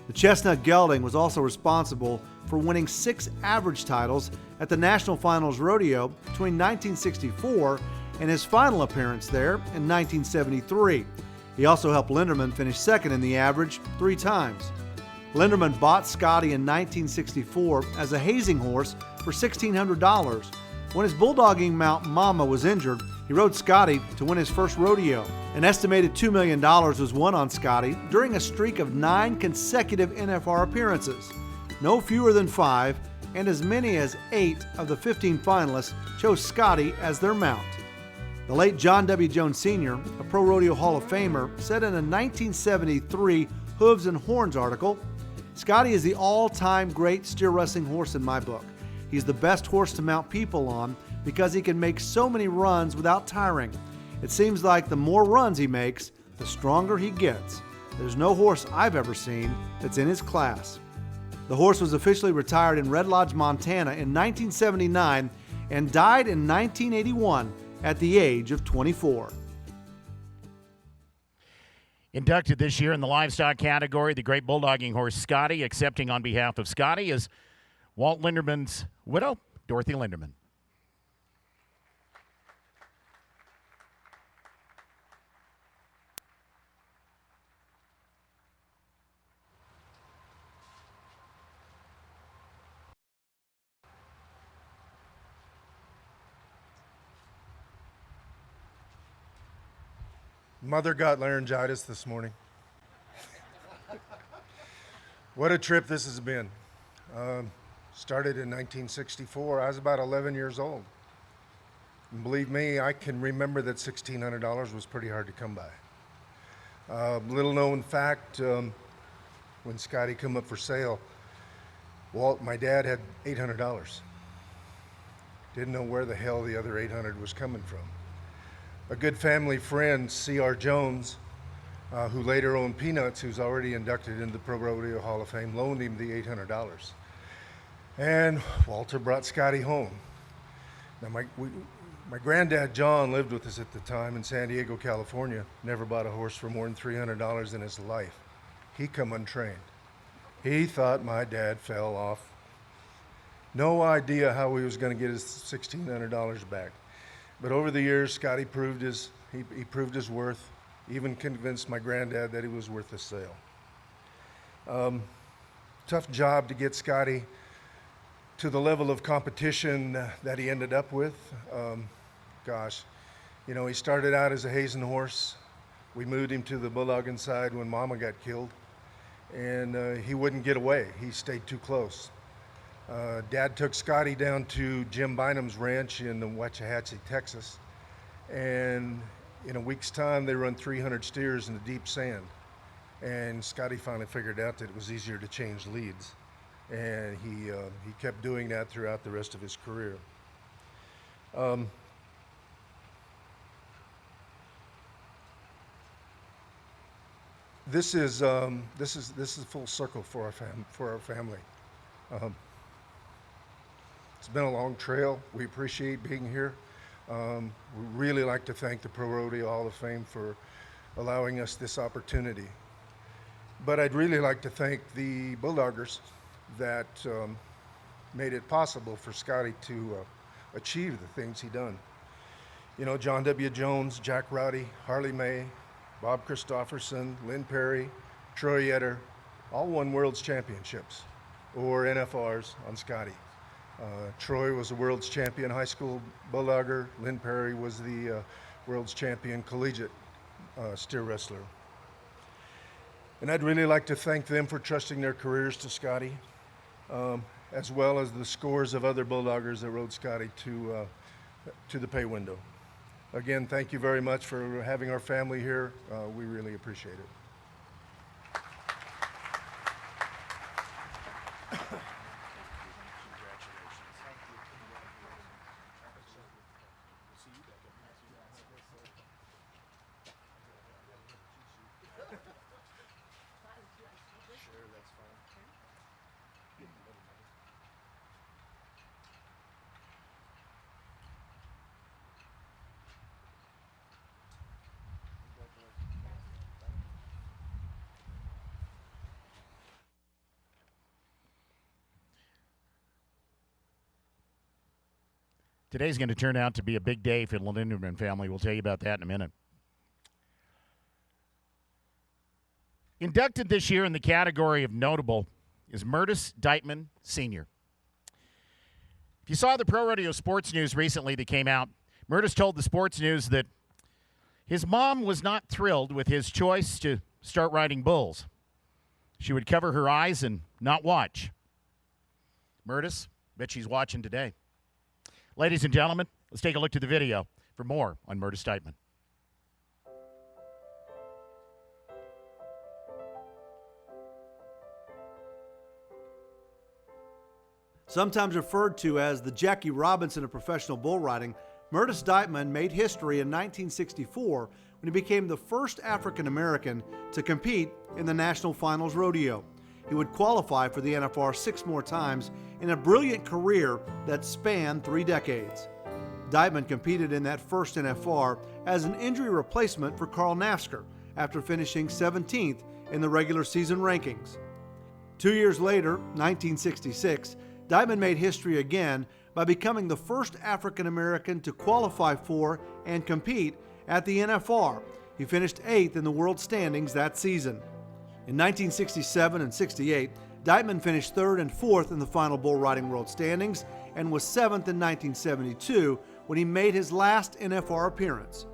The chestnut gelding was also responsible for winning 6 average titles at the National Finals Rodeo between 1964 and his final appearance there in 1973. He also helped Linderman finish second in the average 3 times. Linderman bought Scottie in 1964 as a hazing horse for $1,600. When his bulldogging mount Mama was injured, he rode Scottie to win his first rodeo. An estimated $2 million was won on Scottie during a streak of 9 consecutive NFR appearances. No fewer than 5, and as many as 8 of the 15 finalists chose Scottie as their mount. The late John W. Jones Sr., a Pro Rodeo Hall of Famer, said in a 1973 Hooves and Horns article, "Scottie is the all-time great steer wrestling horse in my book. He's the best horse to mount people on because he can make so many runs without tiring. It seems like the more runs he makes, the stronger he gets. There's no horse I've ever seen that's in his class." The horse was officially retired in Red Lodge, Montana in 1979 and died in 1981 at the age of 24. Inducted this year in the livestock category, the great bulldogging horse Scottie. Accepting on behalf of Scottie is Walt Linderman's widow, Dorothy Linderman. Mother got laryngitis this morning. What a trip this has been. Started in 1964. I was about 11 years old. And believe me, I can remember that $1,600 was pretty hard to come by. Little known fact, when Scottie come up for sale, Walt, my dad, had $800. Didn't know where the hell the other 800 was coming from. A good family friend, C.R. Jones, who later owned Peanuts, who's already inducted into the Pro Rodeo Hall of Fame, loaned him the $800. And Walter brought Scottie home. Now, my granddad, John, lived with us at the time in San Diego, California. Never bought a horse for more than $300 in his life. He come untrained. He thought my dad fell off. No idea how he was going to get his $1,600 back. But over the years, Scottie proved his worth, even convinced my granddad that he was worth the sale. Tough job to get Scottie to the level of competition that he ended up with. Gosh, you know, he started out as a hazing horse. We moved him to the bulldogging side when Mama got killed, and he wouldn't get away. He stayed too close. Dad took Scottie down to Jim Bynum's ranch in Waxahachie, Texas, and in a week's time they run 300 steers in the deep sand. And Scottie finally figured out that it was easier to change leads, and he kept doing that throughout the rest of his career. This is full circle for our family. It's been a long trail. We appreciate being here. We really like to thank the Pro Rodeo Hall of Fame for allowing us this opportunity. But I'd really like to thank the bulldoggers that made it possible for Scottie to achieve the things he done. You know, John W. Jones, Jack Rowdy, Harley May, Bob Christofferson, Lynn Perry, Troy Yetter, all won World's Championships or NFRs on Scottie. Troy was a world's champion high school bulldogger. Lynn Perry was the world's champion collegiate steer wrestler. And I'd really like to thank them for trusting their careers to Scottie, as well as the scores of other Bulldoggers that rode Scottie to the pay window. Again, thank you very much for having our family here. We really appreciate it. Today's going to turn out to be a big day for the Linderman family. We'll tell you about that in a minute. Inducted this year in the category of notable is Myrtis Dightman Sr. If you saw the ProRodeo sports news recently that came out, Myrtis told the sports news that his mom was not thrilled with his choice to start riding bulls. She would cover her eyes and not watch. Myrtis, bet she's watching today. Ladies and gentlemen, let's take a look to the video for more on Myrtis Dightman. Sometimes referred to as the Jackie Robinson of professional bull riding, Myrtis Dightman made history in 1964 when he became the first African American to compete in the National Finals Rodeo. He would qualify for the NFR 6 more times in a brilliant career that spanned 3 decades. Dightman competed in that first NFR as an injury replacement for Carl Nafsker after finishing 17th in the regular season rankings. 2 years later, 1966, Dightman made history again by becoming the first African American to qualify for and compete at the NFR. He finished 8th in the world standings that season. In 1967 and 68, Dightman finished 3rd and 4th in the final bull riding world standings and was 7th in 1972 when he made his last NFR appearance.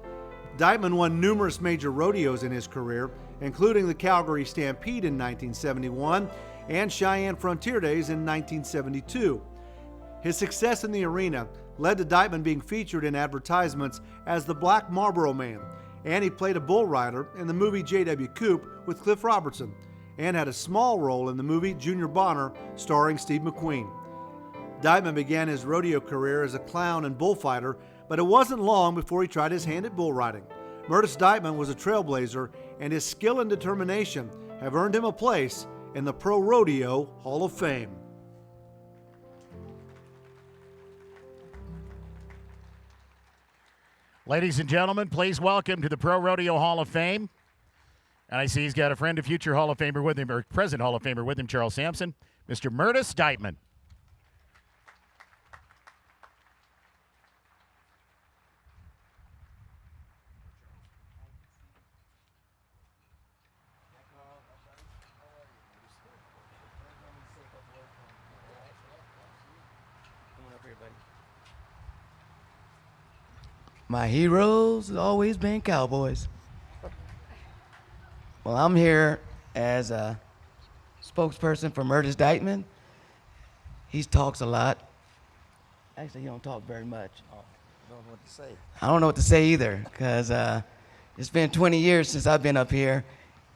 Dightman won numerous major rodeos in his career, including the Calgary Stampede in 1971 and Cheyenne Frontier Days in 1972. His success in the arena led to Dightman being featured in advertisements as the Black Marlboro Man, and he played a bull rider in the movie J.W. Coop with Cliff Robertson, and had a small role in the movie Junior Bonner starring Steve McQueen. Dightman began his rodeo career as a clown and bullfighter, but it wasn't long before he tried his hand at bull riding. Myrtis Dightman was a trailblazer, and his skill and determination have earned him a place in the ProRodeo Hall of Fame. Ladies and gentlemen, please welcome to the ProRodeo Hall of Fame. And I see he's got a friend of future Hall of Famer with him, or present Hall of Famer with him, Charles Sampson, Mr. Myrtis Dightman. My heroes have always been cowboys. Well, I'm here as a spokesperson for Myrtis Dightman. He talks a lot. Actually, he don't talk very much. I don't know what to say. I don't know what to say either, because it's been 20 years since I've been up here.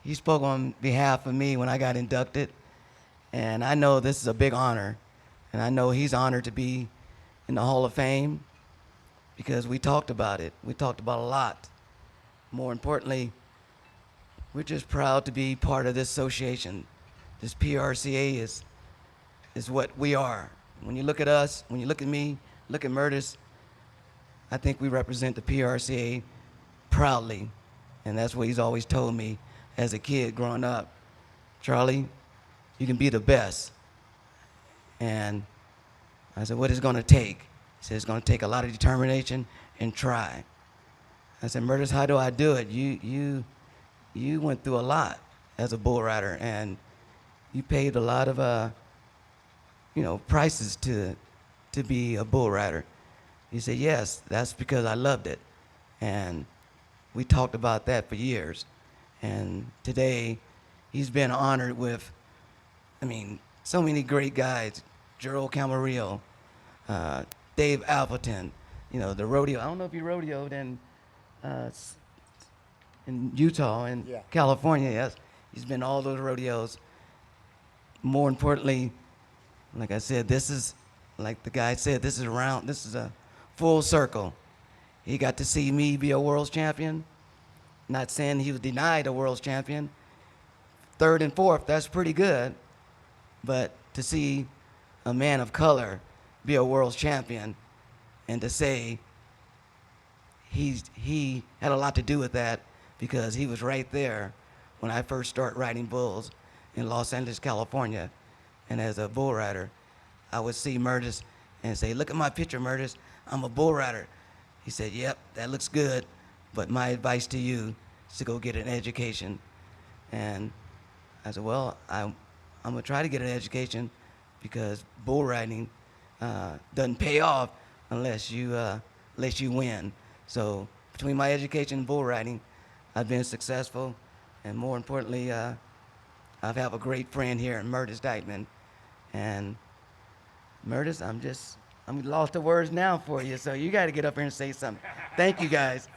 He spoke on behalf of me when I got inducted, and I know this is a big honor, and I know he's honored to be in the Hall of Fame, because we talked about it. We talked about a lot. More importantly, we're just proud to be part of this association. This PRCA is what we are. When you look at us, when you look at me, look at Myrtis, I think we represent the PRCA proudly. And that's what he's always told me as a kid growing up. Charlie, you can be the best. And I said, what is it going to take? He said, it's going to take a lot of determination and try. I said, Myrtis, how do I do it? You went through a lot as a bull rider, and you paid a lot of, prices to be a bull rider. He said, yes, that's because I loved it. And we talked about that for years. And today, he's been honored with, I mean, so many great guys. Jerold Camarillo, Dave Appleton, the rodeo. I don't know if you rodeoed in Utah and California. Yes, he's been all those rodeos. More importantly, like I said, this is, like the guy said, this is a full circle. He got to see me be a world's champion. Not saying he was denied a world's champion. 3rd and 4th, that's pretty good. But to see a man of color be a world's champion, and to say he had a lot to do with that, because he was right there when I first started riding bulls in Los Angeles, California. And as a bull rider, I would see Myrtis and say, "Look at my picture, Myrtis. I'm a bull rider." He said, "Yep, that looks good, but my advice to you is to go get an education." And I said, "Well, I'm gonna try to get an education, because bull riding doesn't pay off unless you win." So between my education and bull riding, I've been successful, and more importantly, I have a great friend here in Myrtis Dightman. And Myrtis, I'm lost of words now for you, so you got to get up here and say something. Thank you, guys.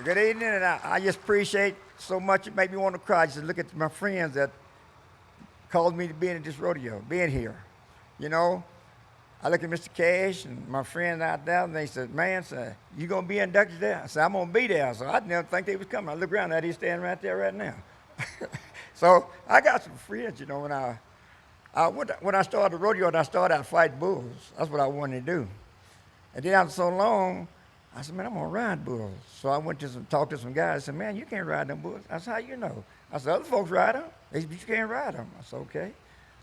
Good evening, and I just appreciate so much. It made me want to cry just to look at my friends that called me to be in this rodeo, being here. I look at Mr. Cash and my friend out there, and they said, "Man, you going to be inducted there?" I said, "I'm going to be there." So I didn't think they was coming. I look around at he's standing right there right now. So I got some friends, when I started the rodeo, and I started out fighting bulls. That's what I wanted to do. And then after so long, I said, "Man, I'm going to ride bulls." So I went to talk to some guys. I said, "Man, you can't ride them bulls." I said, "How you know?" I said, "Other folks ride them." They said, "You can't ride them." I said, "Okay."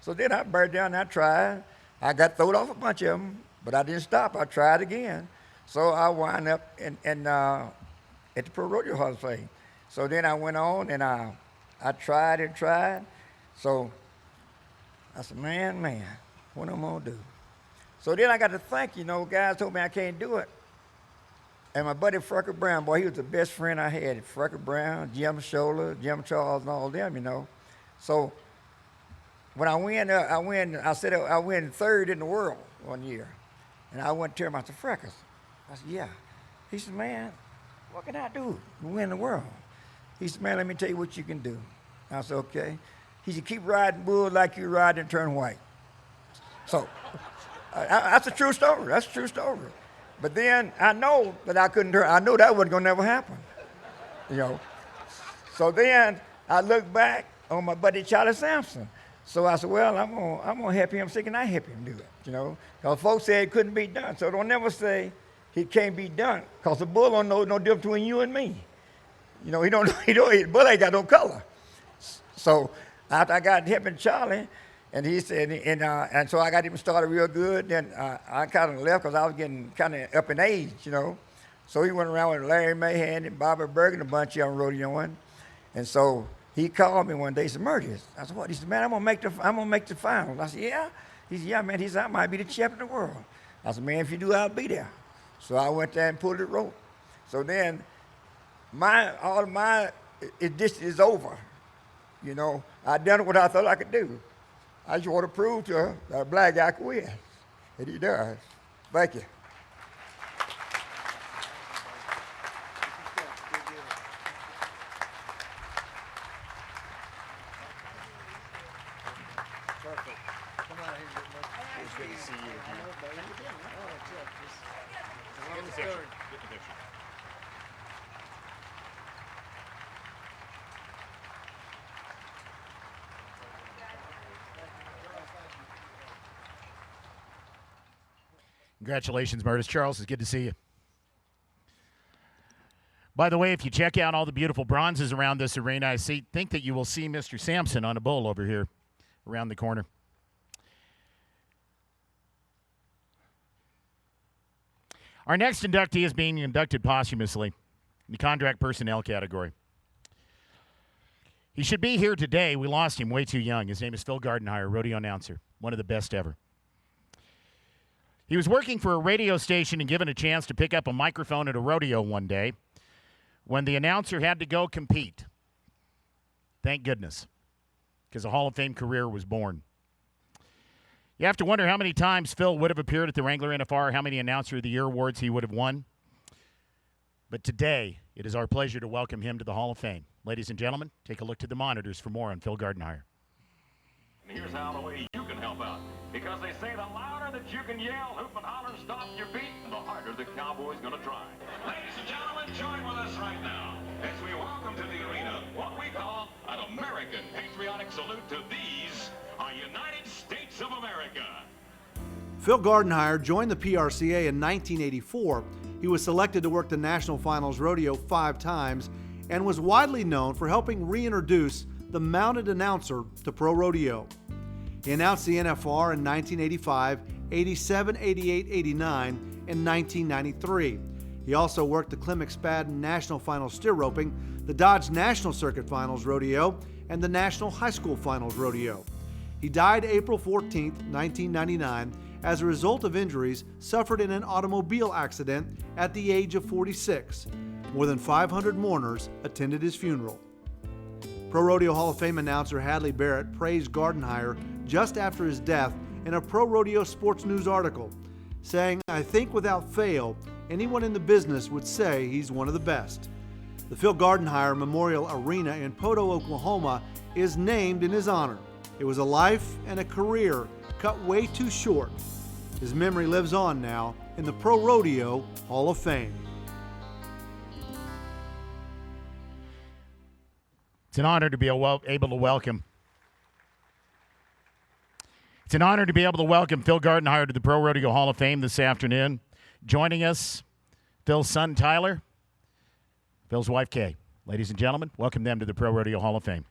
So then I burned down and I tried. I got thrown off a bunch of them, but I didn't stop. I tried again. So I wound up at the ProRodeo Hall of Fame. So then I went on and I tried and tried. So I said, man, what am I going to do? So then I got to think, guys told me I can't do it. And my buddy Freckle Brown, boy, he was the best friend I had. Freckle Brown, Jim Scholler, Jim Charles, and all of them, So when I win 3rd in the world one year. And I went to him, I said, "Freckles." I said, "Yeah." He said, "Man, what can I do to win the world?" He said, "Man, let me tell you what you can do." I said, "Okay." He said, "Keep riding bulls like you ride and turn white." So that's a true story. That's a true story. But then I know that I couldn't turn. I knew that wasn't going to never happen. So then I looked back on my buddy Charlie Sampson. So I said, well, I'm gonna help him. So can I help him do it? Because folks said it couldn't be done. So don't never say it can't be done. Because the bull don't know no difference between you and me. He don't. The bull ain't got no color. So after I got helping Charlie, and he said, and so I got him started real good. Then I kind of left because I was getting kind of up in age, So he went around with Larry Mahan and Bobby Bergen, a bunch of them rodeoing, and so. He called me one day. He said, "Myrtis." I said, "What?" He said, "Man, I'm gonna make the finals." I said, "Yeah." He said, "Yeah, man." He said, "I might be the champion of the world." I said, "Man, if you do, I'll be there." So I went there and pulled the rope. So then, this is over. I done what I thought I could do. I just want to prove to her that a black guy can win, and he does. Thank you. Congratulations, Myrtis. Charles, it's good to see you. By the way, if you check out all the beautiful bronzes around this arena, I think that you will see Mr. Sampson on a bull over here around the corner. Our next inductee is being inducted posthumously in the contract personnel category. He should be here today. We lost him way too young. His name is Phil Gardenhire, rodeo announcer, one of the best ever. He was working for a radio station and given a chance to pick up a microphone at a rodeo one day when the announcer had to go compete. Thank goodness, because a Hall of Fame career was born. You have to wonder how many times Phil would have appeared at the Wrangler NFR, how many Announcer of the Year awards he would have won. But today, it is our pleasure to welcome him to the Hall of Fame. Ladies and gentlemen, take a look to the monitors for more on Phil Gardenhire. Here's how the way you can help out. Because they say the louder that you can yell, hoop and holler, stomp your feet, the harder the Cowboy's going to try. Ladies and gentlemen, join with us right now as we welcome to the arena what we call an American patriotic salute to these are United States of America. Phil Gardenhire joined the PRCA in 1984. He was selected to work the National Finals Rodeo 5 times and was widely known for helping reintroduce the mounted announcer to pro rodeo. He announced the NFR in 1985, 87, 88, 89, and 1993. He also worked the Clem McSpadden National Finals Steer Roping, the Dodge National Circuit Finals Rodeo, and the National High School Finals Rodeo. He died April 14, 1999, as a result of injuries suffered in an automobile accident at the age of 46. More than 500 mourners attended his funeral. Pro Rodeo Hall of Fame announcer Hadley Barrett praised Gardenhire just after his death in a Pro Rodeo Sports News article, saying, "I think without fail, anyone in the business would say he's one of the best." The Phil Gardenhire Memorial Arena in Poto, Oklahoma is named in his honor. It was a life and a career cut way too short. His memory lives on now in the Pro Rodeo Hall of Fame. It's an honor to be able to welcome. It's an honor to be able to welcome Phil Gardenhire to the Pro Rodeo Hall of Fame this afternoon. Joining us, Phil's son Tyler, Phil's wife Kay. Ladies and gentlemen, welcome them to the Pro Rodeo Hall of Fame.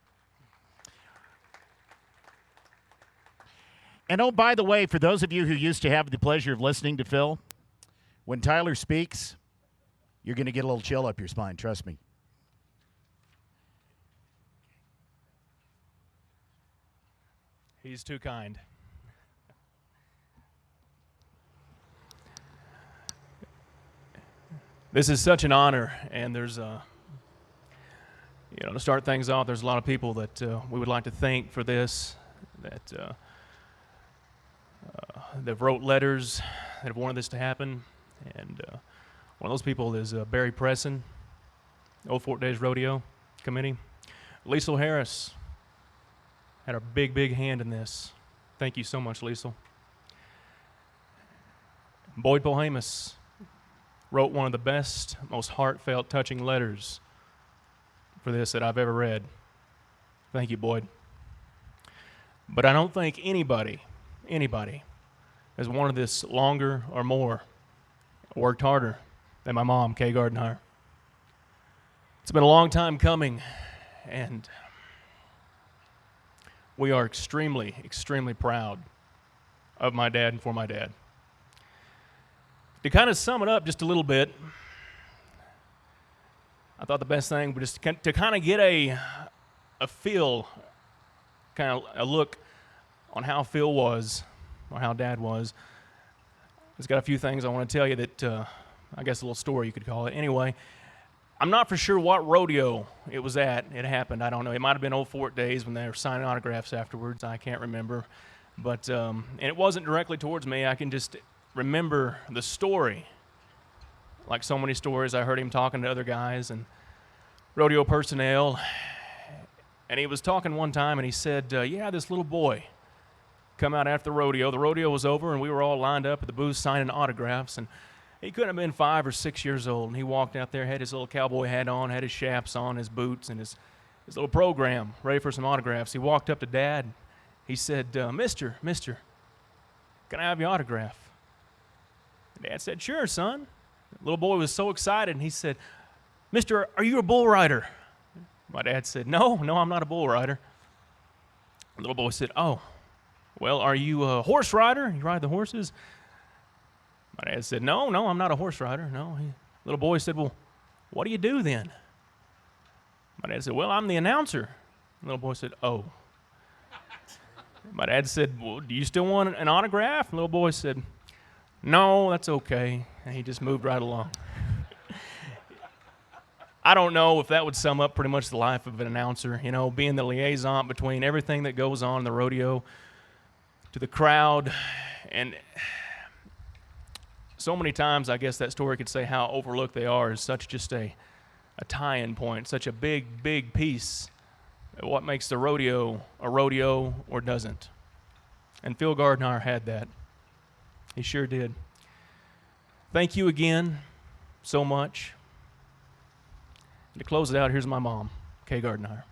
And oh, by the way, for those of you who used to have the pleasure of listening to Phil, when Tyler speaks, you're going to get a little chill up your spine, trust me. He's too kind. This is such an honor, and there's to start things off, there's a lot of people that we would like to thank for this, that they've wrote letters that have wanted this to happen, and one of those people is Barry Presson, Old Fort Days Rodeo Committee. Liesl Harris had a big hand in this. Thank you so much, Liesl. Boyd Polhamus wrote one of the best, most heartfelt, touching letters for this that I've ever read. Thank you, Boyd. But I don't think anybody has wanted this longer or more, worked harder than my mom, Kay Gardenhire. It's been a long time coming, and we are extremely proud of my dad and for my dad. To kind of sum it up just a little bit, I thought the best thing was just to kind of get a feel, kind of a look on how Phil was, or how Dad was. It's got a few things I want to tell you that, I guess a little story you could call it. Anyway, I'm not for sure what rodeo it was at. It happened. I don't know. It might have been Old Fort Days when they were signing autographs afterwards. I can't remember. But, and it wasn't directly towards me. I can just remember the story. Like so many stories, I heard him talking to other guys and rodeo personnel. And he was talking one time and he said, yeah, this little boy come out after the rodeo. The rodeo was over and we were all lined up at the booth signing autographs. And he couldn't have been 5 or 6 years old, and he walked out there, had his little cowboy hat on, had his chaps on, his boots, and his little program, ready for some autographs. He walked up to Dad. He said, Mister, can I have your autograph? And Dad said, sure, son. The little boy was so excited, and he said, Mister, are you a bull rider? My dad said, no, I'm not a bull rider. The little boy said, oh, well, are you a horse rider? You ride the horses? My dad said, no, I'm not a horse rider. No. Little boy said, well, what do you do then? My dad said, well, I'm the announcer. The little boy said, oh. My dad said, well, do you still want an autograph? The little boy said, no, that's okay. And he just moved right along. I don't know if that would sum up pretty much the life of an announcer, you know, being the liaison between everything that goes on in the rodeo to the crowd. And so many times, I guess that story could say how overlooked they are as such just a tie-in point, such a big, big piece of what makes the rodeo a rodeo or doesn't. And Phil Gardenhire had that. He sure did. Thank you again so much. And to close it out, here's my mom, Kay Gardenhire.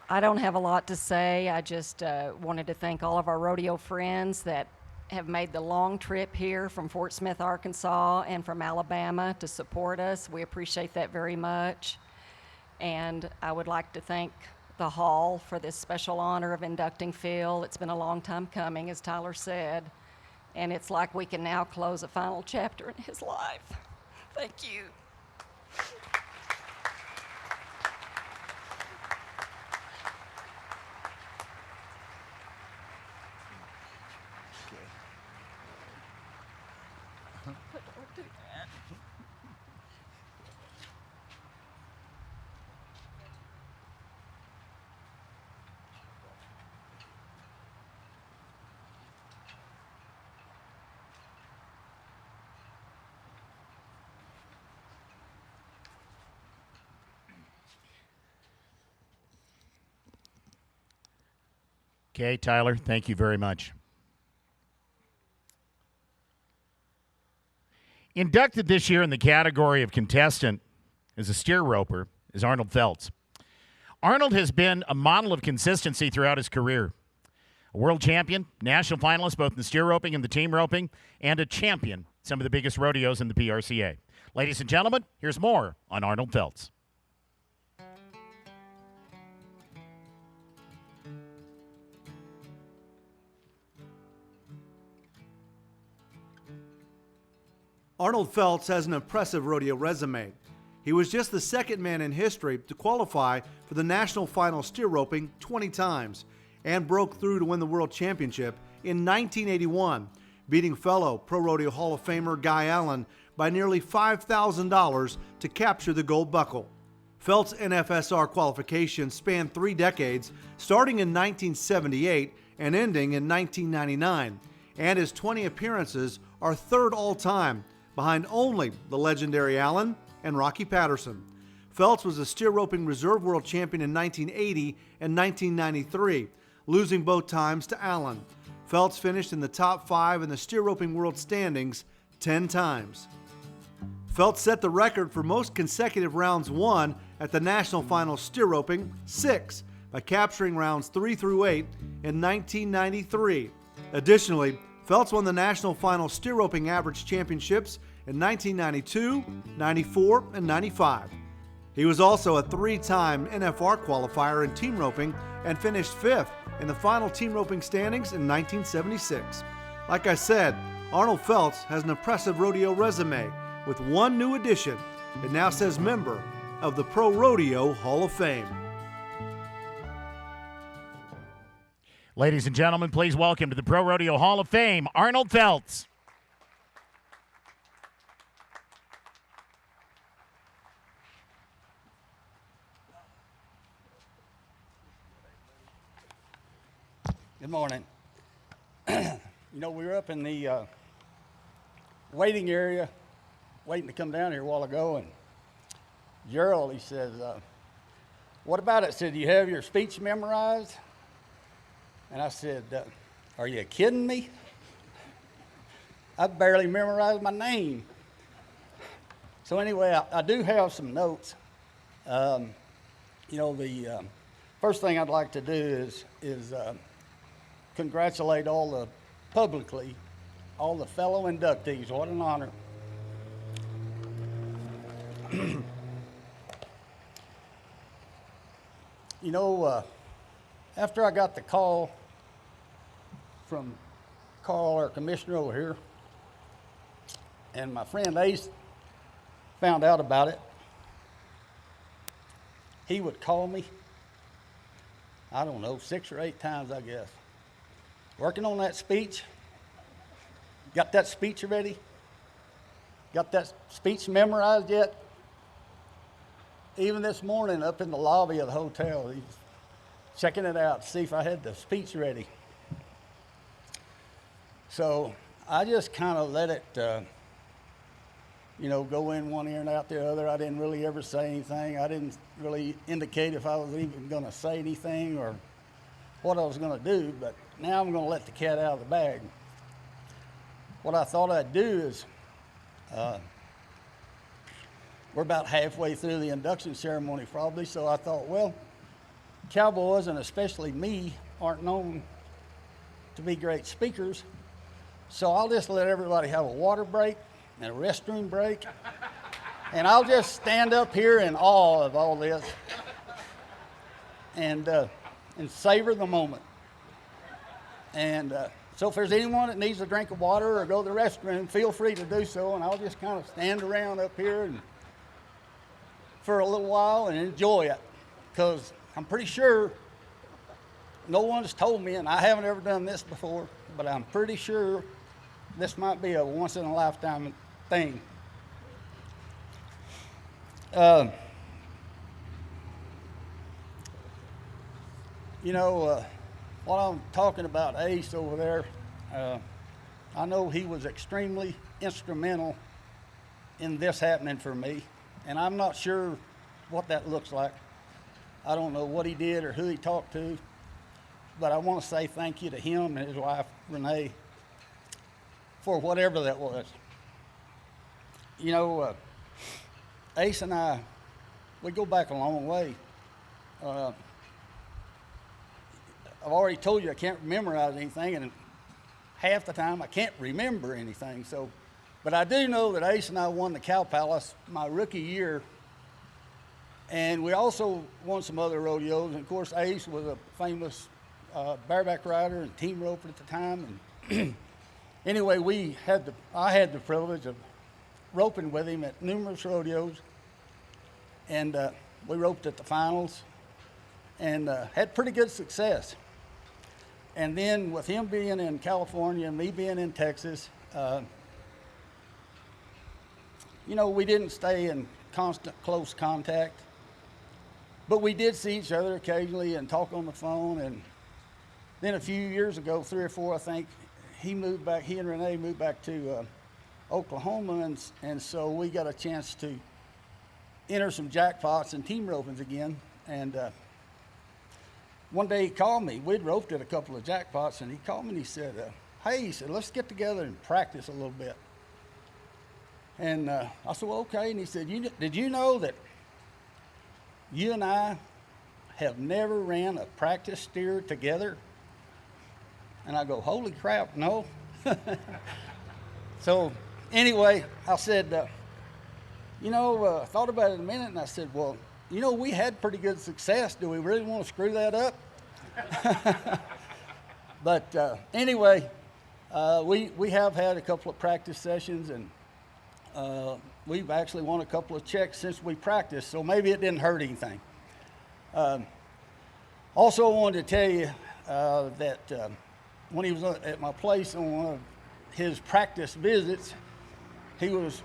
I don't have a lot to say. I just wanted to thank all of our rodeo friends that have made the long trip here from Fort Smith, Arkansas, and from Alabama to support us. We appreciate that very much. And I would like to thank the Hall for this special honor of inducting Phil. It's been a long time coming, as Tyler said, and it's like we can now close a final chapter in his life. Thank you. Okay, Tyler, thank you very much. Inducted this year in the category of contestant as a steer roper is Arnold Feltz. Arnold has been a model of consistency throughout his career. A world champion, national finalist both in the steer roping and the team roping, and a champion at some of the biggest rodeos in the PRCA. Ladies and gentlemen, here's more on Arnold Feltz. Arnold Feltz has an impressive rodeo resume. He was just the second man in history to qualify for the national final steer roping 20 times and broke through to win the world championship in 1981, beating fellow ProRodeo Hall of Famer Guy Allen by nearly $5,000 to capture the gold buckle. Feltz' NFSR qualification spanned 3 decades, starting in 1978 and ending in 1999, and his 20 appearances are third all-time, behind only the legendary Allen and Rocky Patterson. Feltz was a steer roping reserve world champion in 1980 and 1993, losing both times to Allen. Feltz finished in the top 5 in the steer roping world standings 10 times. Feltz set the record for most consecutive rounds won at the national final steer roping, 6, by capturing rounds 3 through 8 in 1993. Additionally, Feltz won the national final steer roping average championships in 1992, 94, and 95. He was also a 3-time NFR qualifier in team roping and finished 5th in the final team roping standings in 1976. Like I said, Arnold Feltz has an impressive rodeo resume with one new addition. It now says member of the ProRodeo Hall of Fame. Ladies and gentlemen, please welcome to the ProRodeo Hall of Fame, Arnold Feltz. Good morning. You know, we were up in the waiting area, waiting to come down here a while ago, and Jerold, he says, what about it? Said, do you have your speech memorized? And I said, are you kidding me? I barely memorized my name. So anyway, I do have some notes. You know, the first thing I'd like to do is congratulate publicly all the fellow inductees. What an honor. You know, after I got the call from Carl, our commissioner over here, and my friend Ace found out about it, he would call me, I don't know, 6 or 8 times, I guess. Working on that speech, Got that speech ready? Got that speech memorized yet? Even this morning up in the lobby of the hotel, he's checking it out to see if I had the speech ready. So I just kind of let it, go in one ear and out the other. I didn't really ever say anything. I didn't really indicate if I was even going to say anything or what I was going to do, but now I'm going to let the cat out of the bag. What I thought I'd do is, we're about halfway through the induction ceremony probably, so I thought, well, cowboys, and especially me, aren't known to be great speakers, so I'll just let everybody have a water break and a restroom break, and I'll just stand up here in awe of all this and savor the moment. And so if there's anyone that needs a drink of water or go to the restroom, feel free to do so, and I'll just kind of stand around up here and for a little while and enjoy it, because I'm pretty sure no one's told me, and I haven't ever done this before, but I'm pretty sure this might be a once-in-a-lifetime thing. While I'm talking about Ace over there, I know he was extremely instrumental in this happening for me, and I'm not sure what that looks like. I don't know what he did or who he talked to, but I want to say thank you to him and his wife, Renee, for whatever that was. Ace and I, we go back a long way. I've already told you I can't memorize anything, and half the time I can't remember anything. But I do know that Ace and I won the Cow Palace my rookie year, and we also won some other rodeos. And of course, Ace was a famous bareback rider and team roper at the time. And anyway, I had the privilege of roping with him at numerous rodeos, and we roped at the finals and had pretty good success. And then with him being in California and me being in Texas, we didn't stay in constant close contact, but we did see each other occasionally and talk on the phone. And then a few years ago, 3 or 4, I think, he and Renee moved back to Oklahoma, and so we got a chance to enter some jackpots and team ropings again. And one day he called me. We'd roped at a couple of jackpots, and he called me and he said, hey, he said, let's get together and practice a little bit. And I said, well, okay. And he said, did you know that you and I have never ran a practice steer together? And I go, holy crap, no. So anyway, I said, thought about it a minute, and I said, well, we had pretty good success. Do we really want to screw that up? But anyway, we have had a couple of practice sessions, and we've actually won a couple of checks since we practiced, so maybe it didn't hurt anything. Also, I wanted to tell you that when he was at my place on one of his practice visits, he was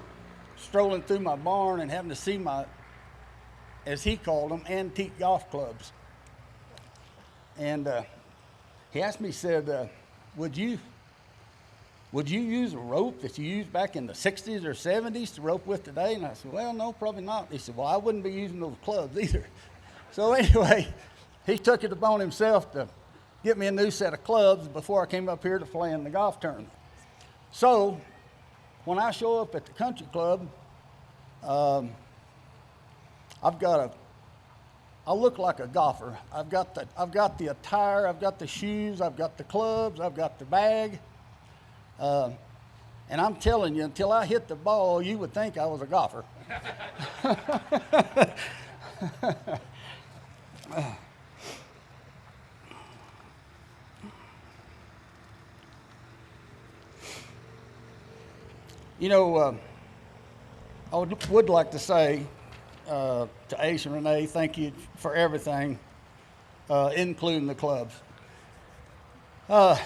strolling through my barn and happened to see my, as he called them, antique golf clubs. And he asked me, he said, would you use a rope that you used back in the 60s or 70s to rope with today? And I said, well, no, probably not. He said, well, I wouldn't be using those clubs either. So anyway, he took it upon himself to get me a new set of clubs before I came up here to play in the golf tournament. So when I show up at the country club, I look like a golfer. I've got the attire, I've got the shoes, I've got the clubs, I've got the bag. And I'm telling you, until I hit the ball, you would think I was a golfer. I would like to say to Ace and Renee, thank you for everything, including the clubs. I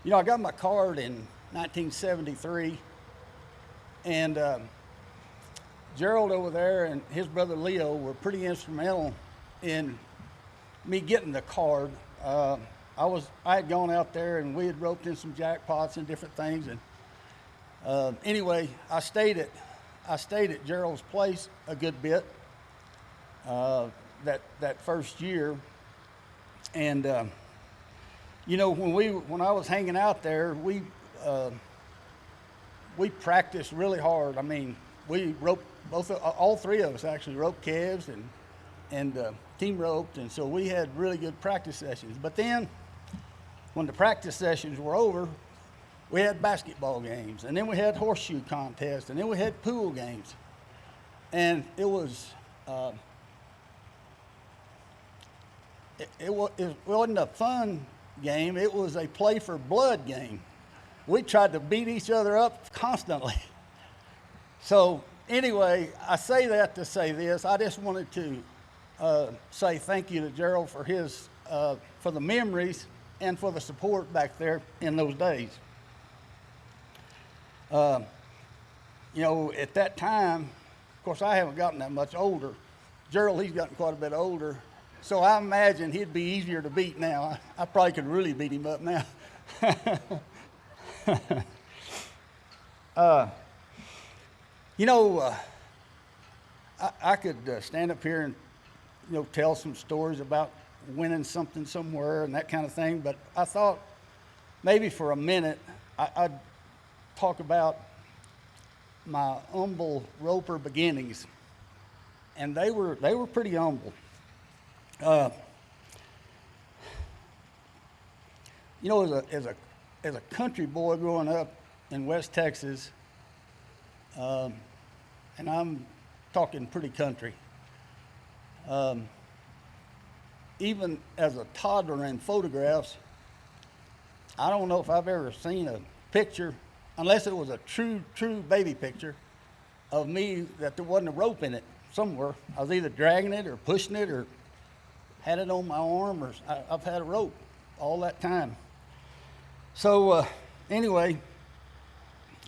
got my card in 1973. And Jerold over there and his brother Leo were pretty instrumental in me getting the card. I had gone out there and we had roped in some jackpots and different things. And anyway, I stayed at Jerold's place a good bit that first year. And you know, when I was hanging out there, we practiced really hard. I mean, we roped all three of us actually roped calves and team roped, and so we had really good practice sessions. But then, when the practice sessions were over, we had basketball games, and then we had horseshoe contests, and then we had pool games, and it wasn't a fun game. It was a play for blood game. We tried to beat each other up constantly. So anyway, I say that to say this. I just wanted to say thank you to Jerold for for the memories and for the support back there in those days. You know, at that time, of course, I haven't gotten that much older. Jerold, he's gotten quite a bit older. So I imagine he'd be easier to beat now. I probably could really beat him up now. You know, I could stand up here and, you know, tell some stories about winning something somewhere and that kind of thing, but I thought maybe for a minute I'd talk about my humble roper beginnings, and they were pretty humble. You know, as a country boy growing up in West Texas, and I'm talking pretty country, even as a toddler in photographs, I don't know if I've ever seen a picture, unless it was a true baby picture, of me that there wasn't a rope in it somewhere. I was either dragging it or pushing it or had it on my arm, or I've had a rope all that time. So anyway,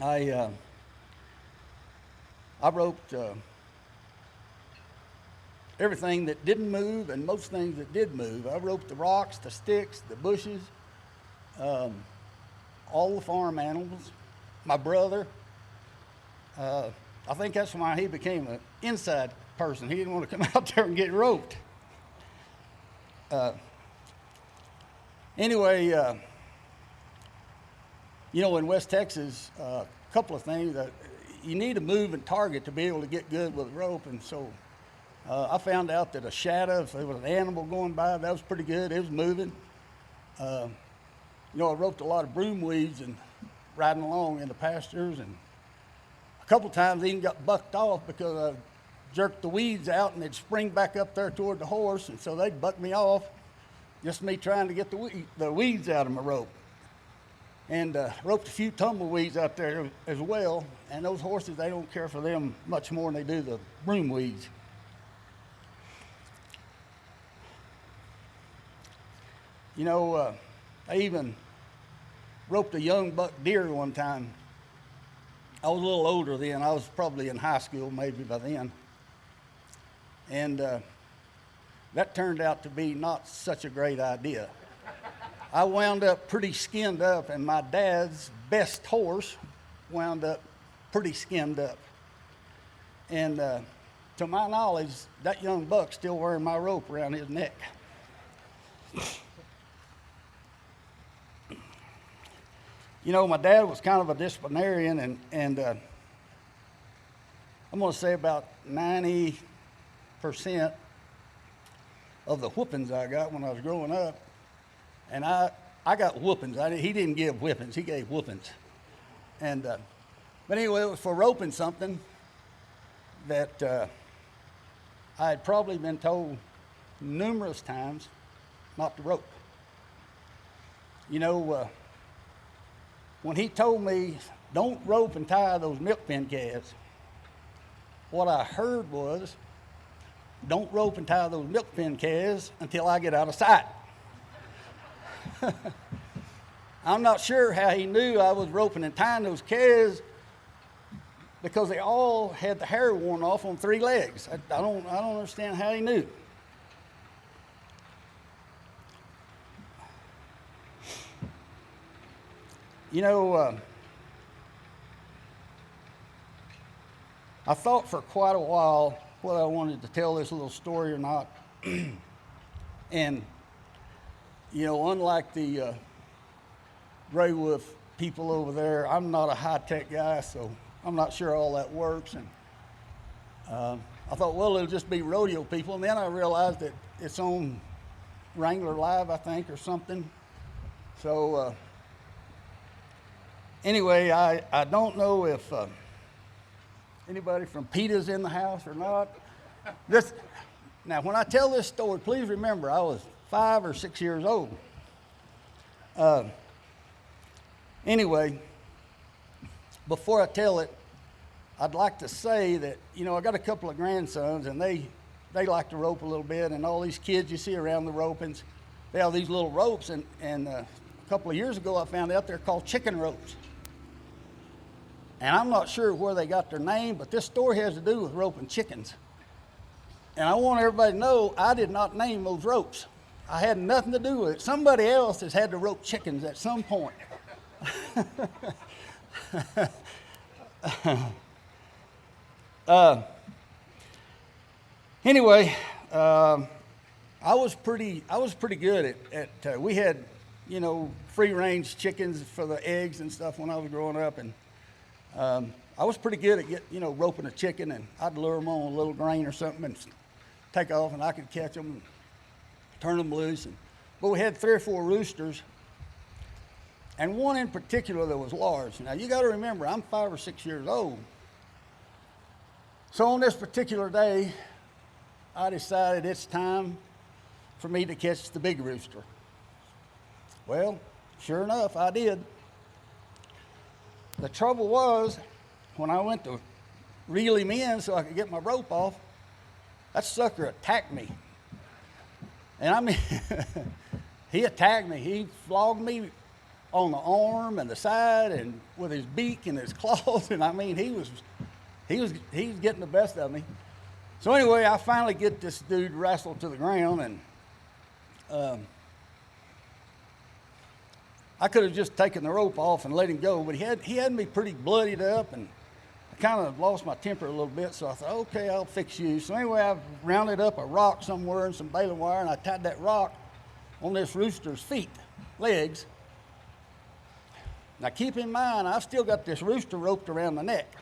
I roped everything that didn't move and most things that did move. I roped the rocks, the sticks, the bushes, all the farm animals. My brother, I think that's why he became an inside person. He didn't want to come out there and get roped. Anyway, you know, in West Texas, a couple of things that you need a moving target to be able to get good with a rope, and so I found out that a shadow, if there was an animal going by, that was pretty good. It was moving. You know, I roped a lot of broom weeds and riding along in the pastures, and a couple times I even got bucked off because I jerked the weeds out and they'd spring back up there toward the horse, and so they'd buck me off. Just me trying to get the weeds out of my rope. And roped a few tumbleweeds out there as well, and those horses, they don't care for them much more than they do the broom weeds. You know, I even roped a young buck deer one time. I was a little older then. I was probably in high school maybe by then. And that turned out to be not such a great idea. I wound up pretty skinned up, and my dad's best horse wound up pretty skinned up. And to my knowledge, that young buck's still wearing my rope around his neck. You know, my dad was kind of a disciplinarian, and I'm going to say about 90% of the whoopings I got when I was growing up, and I got whoopings. He didn't give whippings, he gave whoopings. And but anyway, it was for roping something that I had probably been told numerous times not to rope. You know, when he told me, don't rope and tie those milk pen calves, what I heard was, don't rope and tie those milk pen calves until I get out of sight. I'm not sure how he knew I was roping and tying those calves because they all had the hair worn off on 3 legs. I don't understand how he knew. You know, I thought for quite a while whether I wanted to tell this little story or not. And, you know, unlike the Gray Wolf people over there, I'm not a high-tech guy, so I'm not sure all that works. And I thought, well, it'll just be rodeo people. And then I realized that it's on Wrangler Live, I think, or something. So anyway, I don't know if anybody from PETA's in the house or not. Now, when I tell this story, please remember I was 5 or 6 years old. Anyway, before I tell it, I'd like to say that, you know, I got a couple of grandsons, and they like to rope a little bit, and all these kids you see around the ropings, they have these little ropes, and a couple of years ago I found out they're called chicken ropes. And I'm not sure where they got their name, but this story has to do with roping chickens. And I want everybody to know I did not name those ropes. I had nothing to do with it. Somebody else has had to rope chickens at some point. Anyway, I was pretty good at we had, you know, free range chickens for the eggs and stuff when I was growing up, and I was pretty good at roping a chicken, and I'd lure them on a little grain or something and take off, and I could catch them and turn them loose. But we had 3 or 4 roosters, and one in particular that was large. Now you got to remember, I'm 5 or 6 years old. So on this particular day, I decided it's time for me to catch the big rooster. Well, sure enough, I did. The trouble was, when I went to reel him in so I could get my rope off, that sucker attacked me. And I mean, he attacked me. He flogged me on the arm and the side and with his beak and his claws. And I mean, he was getting the best of me. So anyway, I finally get this dude wrestled to the ground, and I could have just taken the rope off and let him go, but he had me pretty bloodied up, and I kind of lost my temper a little bit, so I thought, okay, I'll fix you. So anyway, I rounded up a rock somewhere and some baling wire, and I tied that rock on this rooster's legs. Now keep in mind, I've still got this rooster roped around the neck.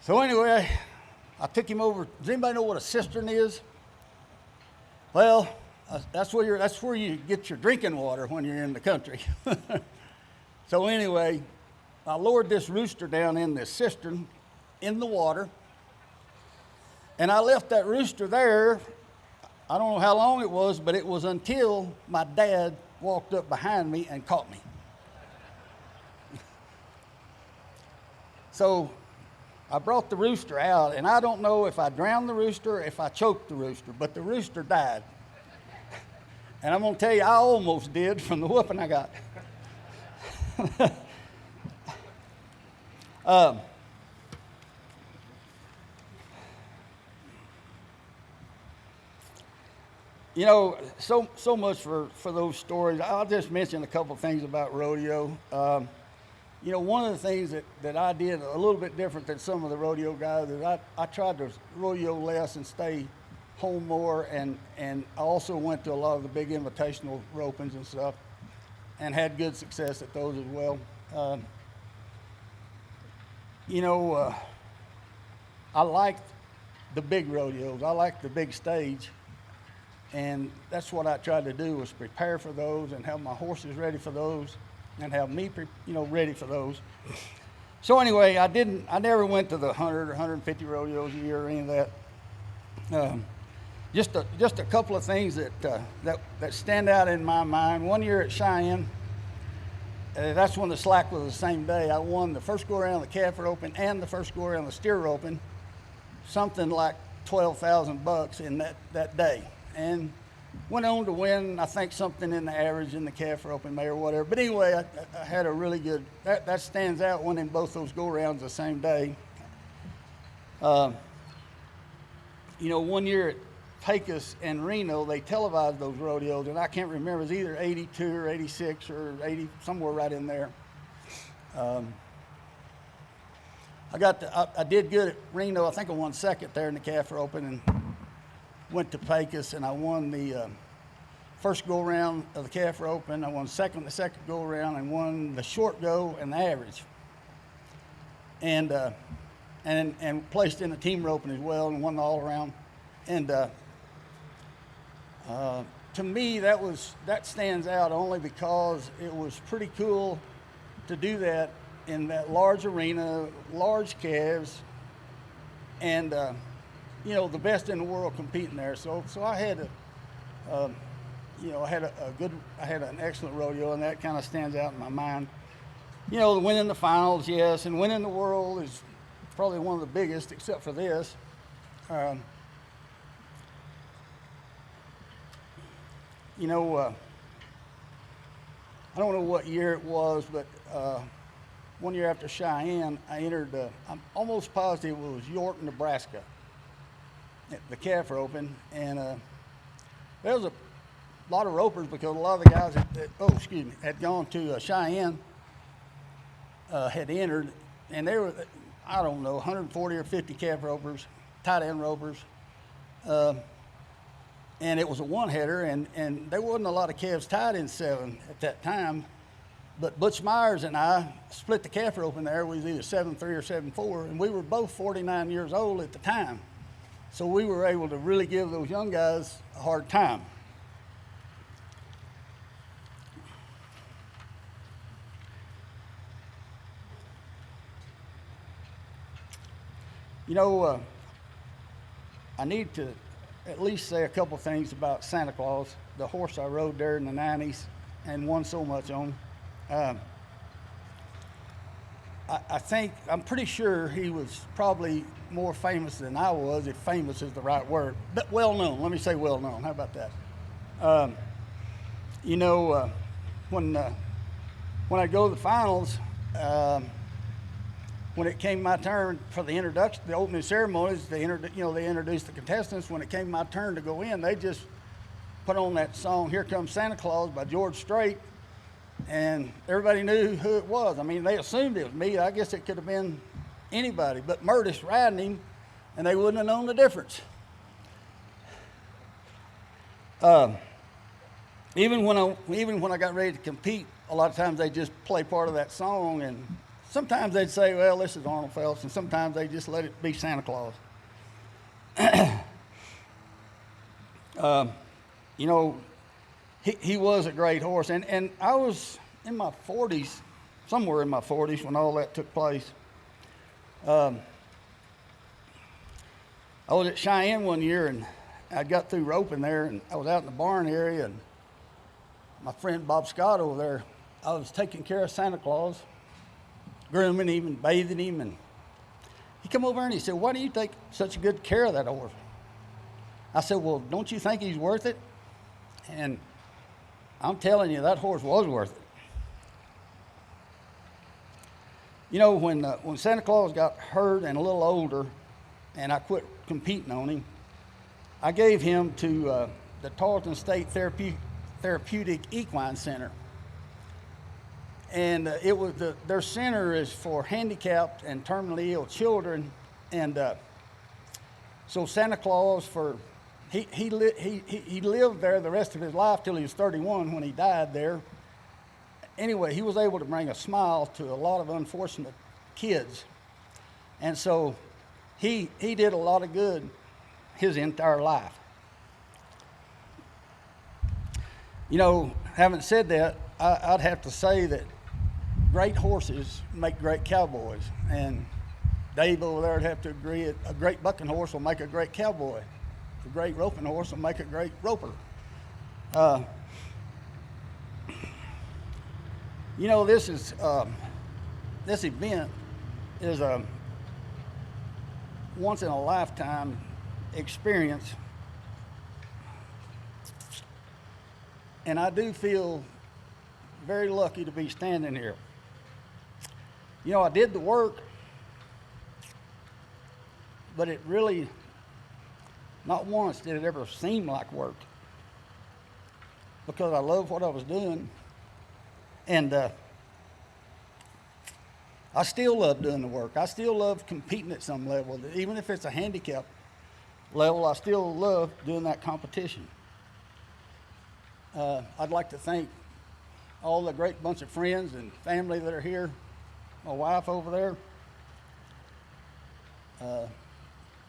So anyway, I took him over. Does anybody know what a cistern is? Well, that's where you get your drinking water when you're in the country. So anyway, I lowered this rooster down in this cistern in the water, and I left that rooster there. I don't know how long it was, but it was until my dad walked up behind me and caught me. So I brought the rooster out, and I don't know if I drowned the rooster or if I choked the rooster, but the rooster died. And I'm going to tell you, I almost did from the whooping I got. You know, so much for those stories. I'll just mention a couple of things about rodeo. You know, one of the things that I did a little bit different than some of the rodeo guys is I tried to rodeo less and stay home more, and I also went to a lot of the big invitational ropings and stuff and had good success at those as well. You know, I liked the big rodeos. I liked the big stage, and that's what I tried to do, was prepare for those and have my horses ready for those and have me, ready for those. So anyway, I never went to the 100 or 150 rodeos a year or any of that. Just a couple of things that stand out in my mind. One year at Cheyenne, that's when the slack was the same day. I won the first go around the calf roping and the first go around the steer roping, something like $12,000 in that day. And went on to win, I think, something in the average in the calf roping may or whatever. But anyway, I had a really good, that stands out, winning both those go-rounds the same day. You know, one year at Pecos and Reno, they televised those rodeos, and I can't remember, it was either 82 or 86 or 80, somewhere right in there. I did good at Reno. I think I won second there in the calf roping, and went to Pecos, and I won the first go-around of the calf roping. I won second the second go-around, and won the short go and the average. And placed in the team roping as well, and won the all-around. And to me, that stands out only because it was pretty cool to do that in that large arena, large calves, and you know, the best in the world competing there. So I had you know, I had an excellent rodeo, and that kind of stands out in my mind. You know, winning the finals, yes, and winning the world is probably one of the biggest, except for this. You know, I don't know what year it was, but one year after Cheyenne, I entered, I'm almost positive it was York, Nebraska, at the calf roping. And there was a lot of ropers because a lot of the guys had gone to Cheyenne, had entered, and they were, I don't know, 140 or 50 calf ropers, tight end ropers. And it was a one-header, and there wasn't a lot of calves tied in 7 at that time. But Butch Myers and I split the calf rope in there. We was either 7'3" or 7'4", and we were both 49 years old at the time. So we were able to really give those young guys a hard time. You know, I need to at least say a couple things about Santa Claus, the horse I rode there in the 90s and won so much on. I'm pretty sure he was probably more famous than I was, if famous is the right word, but well known. Let me say well known. How about that? You know, when I go to the finals, when it came my turn for the introduction, the opening ceremonies, they introduced the contestants. When it came my turn to go in, they just put on that song, "Here Comes Santa Claus" by George Strait, and everybody knew who it was. I mean, they assumed it was me. I guess it could have been anybody, but Myrtis riding him, and they wouldn't have known the difference. Even when I got ready to compete, a lot of times they just play part of that song, and sometimes they'd say, "Well, this is Arnold Phelps," and sometimes they just let it be Santa Claus. You know, he was a great horse, and I was in my 40s, somewhere in my 40s when all that took place. I was at Cheyenne one year, and I got through roping there, and I was out in the barn area, and my friend Bob Scott over there, I was taking care of Santa Claus, grooming him and bathing him, and he come over and he said, "Why do you take such good care of that horse?" I said, "Well, don't you think he's worth it?" And I'm telling you, that horse was worth it. You know, when Santa Claus got hurt and a little older, and I quit competing on him, I gave him to the Tarleton State Therapeutic Equine Center. And it was their center is for handicapped and terminally ill children, and so Santa Claus he lived there the rest of his life till he was 31 when he died there. Anyway, he was able to bring a smile to a lot of unfortunate kids, and so he did a lot of good his entire life. You know, having said that, I'd have to say that great horses make great cowboys, and Dave over there would have to agree that a great bucking horse will make a great cowboy. A great roping horse will make a great roper. You know, this event is a once in a lifetime experience. And I do feel very lucky to be standing here. You know, I did the work, but it really, not once did it ever seem like work, because I love what I was doing, and I still love doing the work. I still love competing at some level. Even if it's a handicap level, I still love doing that competition. I'd like to thank all the great bunch of friends and family that are here, my wife over there.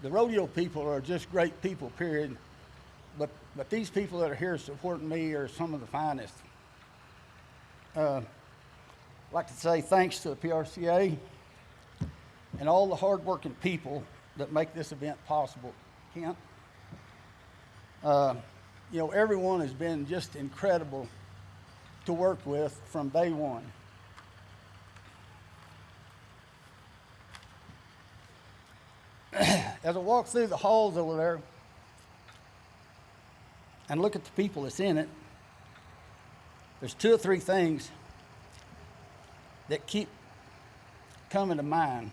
The rodeo people are just great people, period. But these people that are here supporting me are some of the finest. I'd like to say thanks to the PRCA and all the hardworking people that make this event possible. Kent? You know, everyone has been just incredible to work with from day one. As I walk through the halls over there and look at the people that's in it, there's 2 or 3 things that keep coming to mind.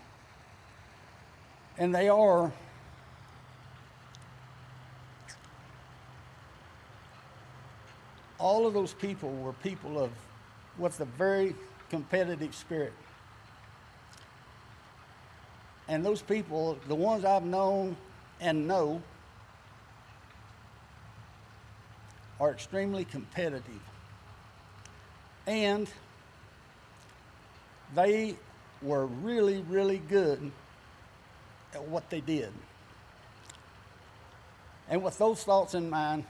And they are all of those people were people with a very competitive spirit. And those people, the ones I've known and know, are extremely competitive. And they were really, really good at what they did. And with those thoughts in mind,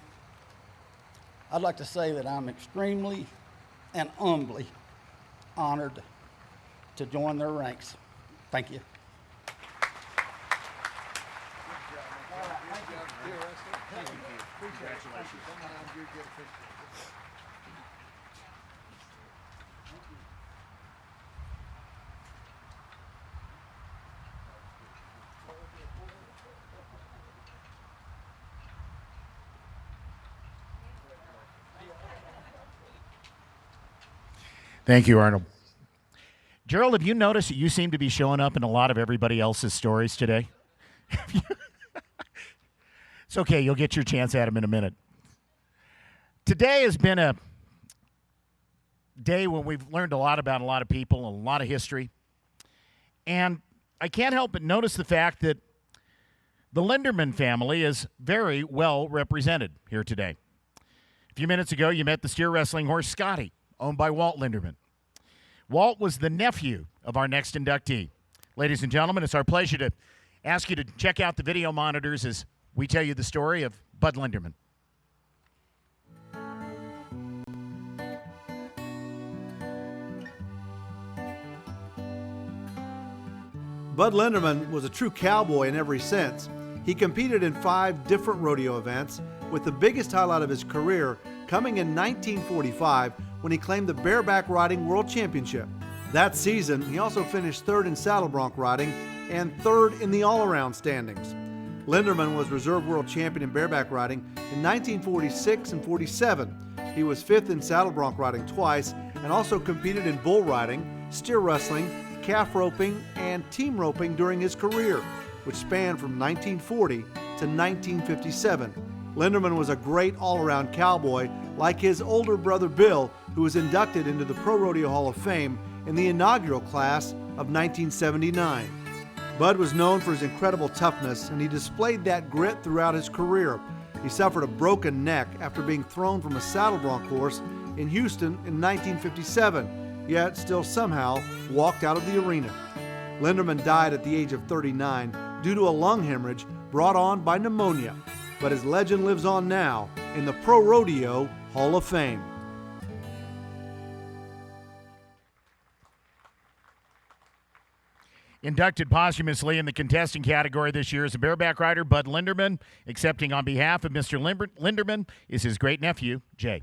I'd like to say that I'm extremely and humbly honored to join their ranks. Thank you. Thank you, Arnold. Jerold, have you noticed that you seem to be showing up in a lot of everybody else's stories today? It's okay. You'll get your chance at them in a minute. Today has been a day when we've learned a lot about a lot of people and a lot of history. And I can't help but notice the fact that the Linderman family is very well represented here today. A few minutes ago, you met the steer wrestling horse Scottie, owned by Walt Linderman. Walt was the nephew of our next inductee. Ladies and gentlemen, it's our pleasure to ask you to check out the video monitors as we tell you the story of Bud Linderman. Bud Linderman was a true cowboy in every sense. He competed in 5 different rodeo events, with the biggest highlight of his career coming in 1945 when he claimed the bareback riding world championship. That season, he also finished 3rd in saddle bronc riding and 3rd in the all-around standings. Linderman was reserve world champion in bareback riding in 1946 and 47. He was 5th in saddle bronc riding twice and also competed in bull riding, steer wrestling, calf roping, and team roping during his career, which spanned from 1940 to 1957. Linderman was a great all-around cowboy, like his older brother Bill, who was inducted into the ProRodeo Hall of Fame in the inaugural class of 1979. Bud was known for his incredible toughness, and he displayed that grit throughout his career. He suffered a broken neck after being thrown from a saddle bronc horse in Houston in 1957, yet still somehow walked out of the arena. Linderman died at the age of 39 due to a lung hemorrhage brought on by pneumonia, but his legend lives on now in the ProRodeo Hall of Fame. Inducted posthumously in the contesting category this year is a bareback rider, Bud Linderman. Accepting on behalf of Mr. Linderman is his great nephew, Jay.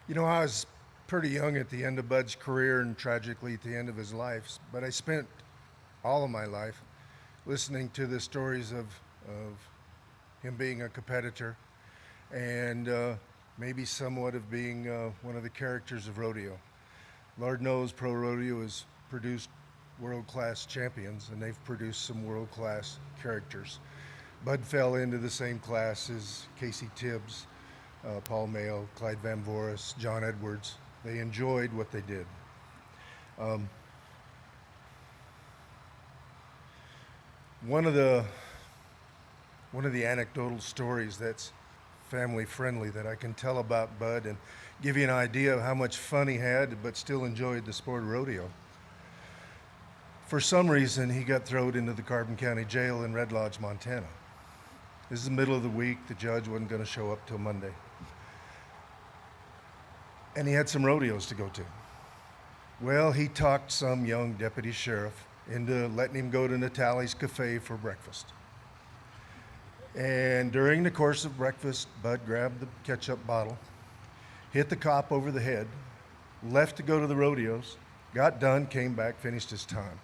You know, I was pretty young at the end of Bud's career and tragically at the end of his life, but I spent all of my life listening to the stories of him being a competitor and maybe somewhat of being one of the characters of rodeo. Lord knows ProRodeo has produced world-class champions, and they've produced some world-class characters. Bud fell into the same class as Casey Tibbs, Paul Mayo, Clyde Van Voris, John Edwards. They enjoyed what they did. One of the anecdotal stories that's family friendly that I can tell about Bud and give you an idea of how much fun he had but still enjoyed the sport of rodeo. For some reason, he got thrown into the Carbon County Jail in Red Lodge, Montana. This is the middle of the week. The judge wasn't going to show up till Monday. And he had some rodeos to go to. Well, he talked some young deputy sheriff into letting him go to Natalie's Cafe for breakfast. And during the course of breakfast, Bud grabbed the ketchup bottle, hit the cop over the head, left to go to the rodeos, got done, came back, finished his time.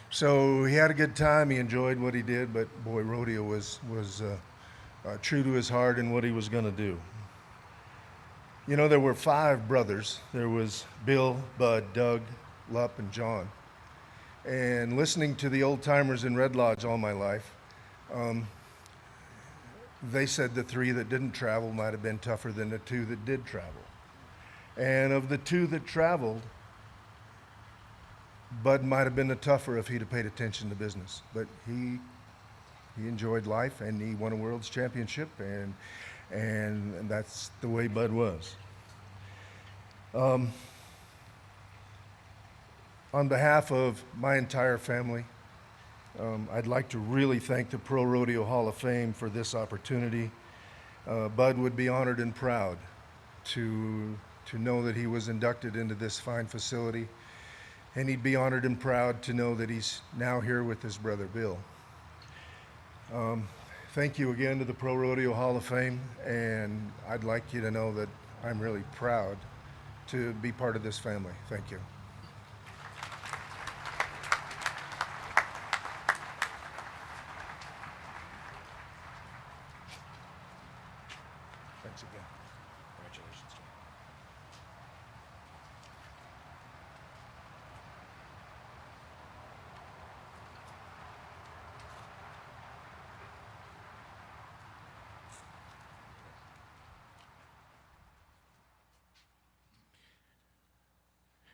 So he had a good time. He enjoyed what he did, but boy, rodeo was true to his heart and what he was going to do. You know, there were 5 brothers. There was Bill, Bud, Doug, Lupp, and John. And listening to the old timers in Red Lodge all my life, they said the 3 that didn't travel might have been tougher than the 2 that did travel. And of the 2 that traveled, Bud might have been the tougher if he'd have paid attention to business. But he enjoyed life, and he won a world's championship, and that's the way Bud was. On behalf of my entire family, I'd like to really thank the Pro Rodeo Hall of Fame for this opportunity. Bud would be honored and proud to know that he was inducted into this fine facility, and he'd be honored and proud to know that he's now here with his brother Bill. Thank you again to the Pro Rodeo Hall of Fame, and I'd like you to know that I'm really proud to be part of this family. Thank you. Thanks again. Congratulations.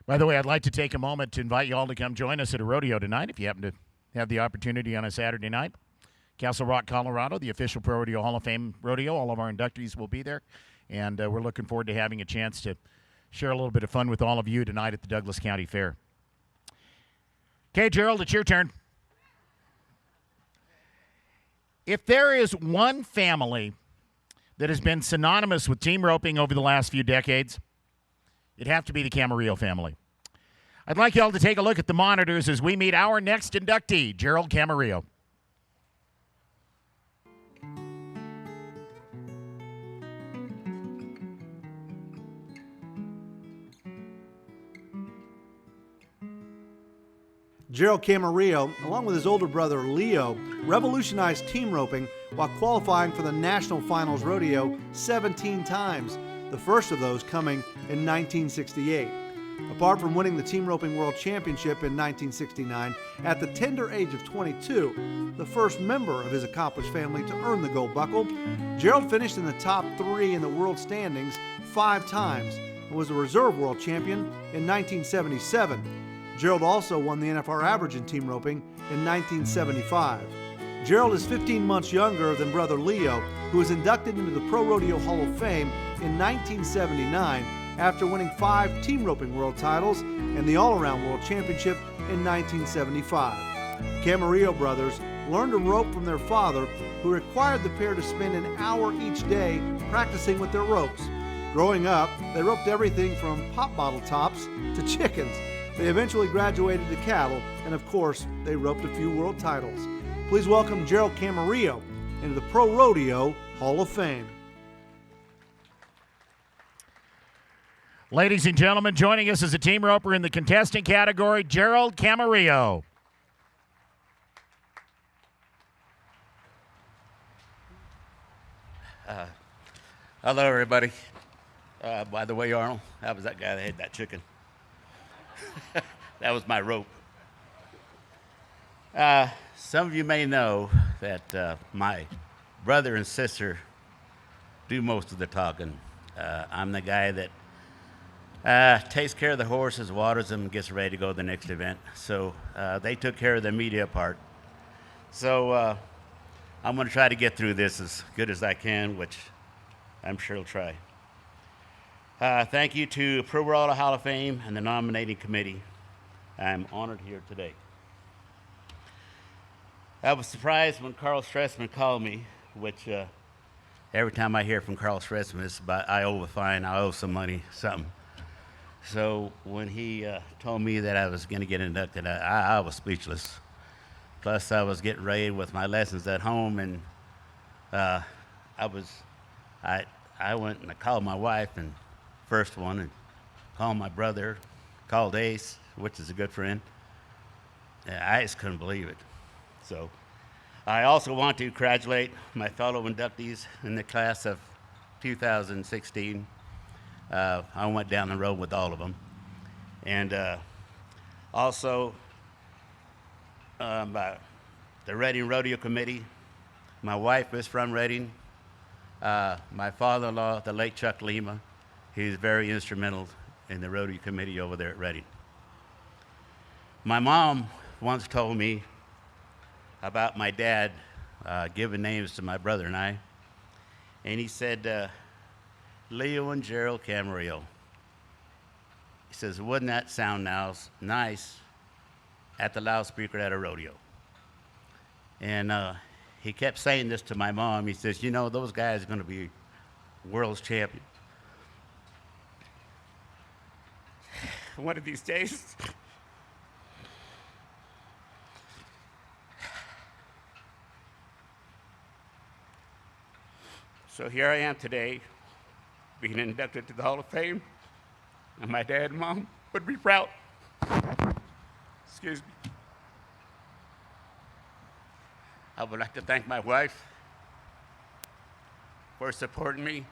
By the way, I'd like to take a moment to invite you all to come join us at a rodeo tonight if you happen to have the opportunity on a Saturday night. Castle Rock, Colorado, the official Pro Rodeo Hall of Fame rodeo. All of our inductees will be there, and we're looking forward to having a chance to share a little bit of fun with all of you tonight at the Douglas County Fair. Okay, Jerold, it's your turn. If there is one family that has been synonymous with team roping over the last few decades, it'd have to be the Camarillo family. I'd like you all to take a look at the monitors as we meet our next inductee, Jerold Camarillo. Jerold Camarillo, along with his older brother Leo, revolutionized team roping while qualifying for the National Finals Rodeo 17 times, the first of those coming in 1968. Apart from winning the Team Roping World Championship in 1969, at the tender age of 22, the first member of his accomplished family to earn the gold buckle, Jerold finished in the top 3 in the world standings 5 times and was a reserve world champion in 1977. Jerold also won the NFR average in team roping in 1975. Jerold is 15 months younger than brother Leo, who was inducted into the Pro Rodeo Hall of Fame in 1979 after winning 5 team roping world titles and the all-around world championship in 1975. Camarillo brothers learned to rope from their father, who required the pair to spend an hour each day practicing with their ropes. Growing up, they roped everything from pop bottle tops to chickens. They eventually graduated to cattle, and of course, they roped a few world titles. Please welcome Jerold Camarillo into the Pro Rodeo Hall of Fame. Ladies and gentlemen, joining us as a team roper in the contestant category, Jerold Camarillo. Hello, everybody. By the way, Arnold, that was that guy that had that chicken. That was my rope. Some of you may know that my brother and sister do most of the talking. I'm the guy that takes care of the horses, waters them, and gets ready to go to the next event. So they took care of the media part. So I'm going to try to get through this as good as I can, which I'm sure I'll try. Thank you to ProRodeo Hall of Fame and the nominating committee. I'm honored here today. I was surprised when Carl Stressman called me, which every time I hear from Carl Stressman, it's about I owe a fine, I owe some money, something. So when he told me that I was going to get inducted, I was speechless. Plus, I was getting ready with my lessons at home, and I went and I called my wife, and first one, and called my brother, called Ace, which is a good friend. I just couldn't believe it. So I also want to congratulate my fellow inductees in the class of 2016. I went down the road with all of them. And also the Reading Rodeo Committee. My wife is from Reading. My father-in-law, the late Chuck Lima, he's very instrumental in the Rodeo Committee over there at Reading. My mom once told me about my dad giving names to my brother and I, and he said, Leo and Jerold Camarillo. He says, wouldn't that sound nice at the loudspeaker at a rodeo? And he kept saying this to my mom. He says, you know, those guys are going to be world's champions. One of these days. So here I am today, being inducted to the Hall of Fame, and my dad and mom would be proud. Excuse me. I would like to thank my wife for supporting me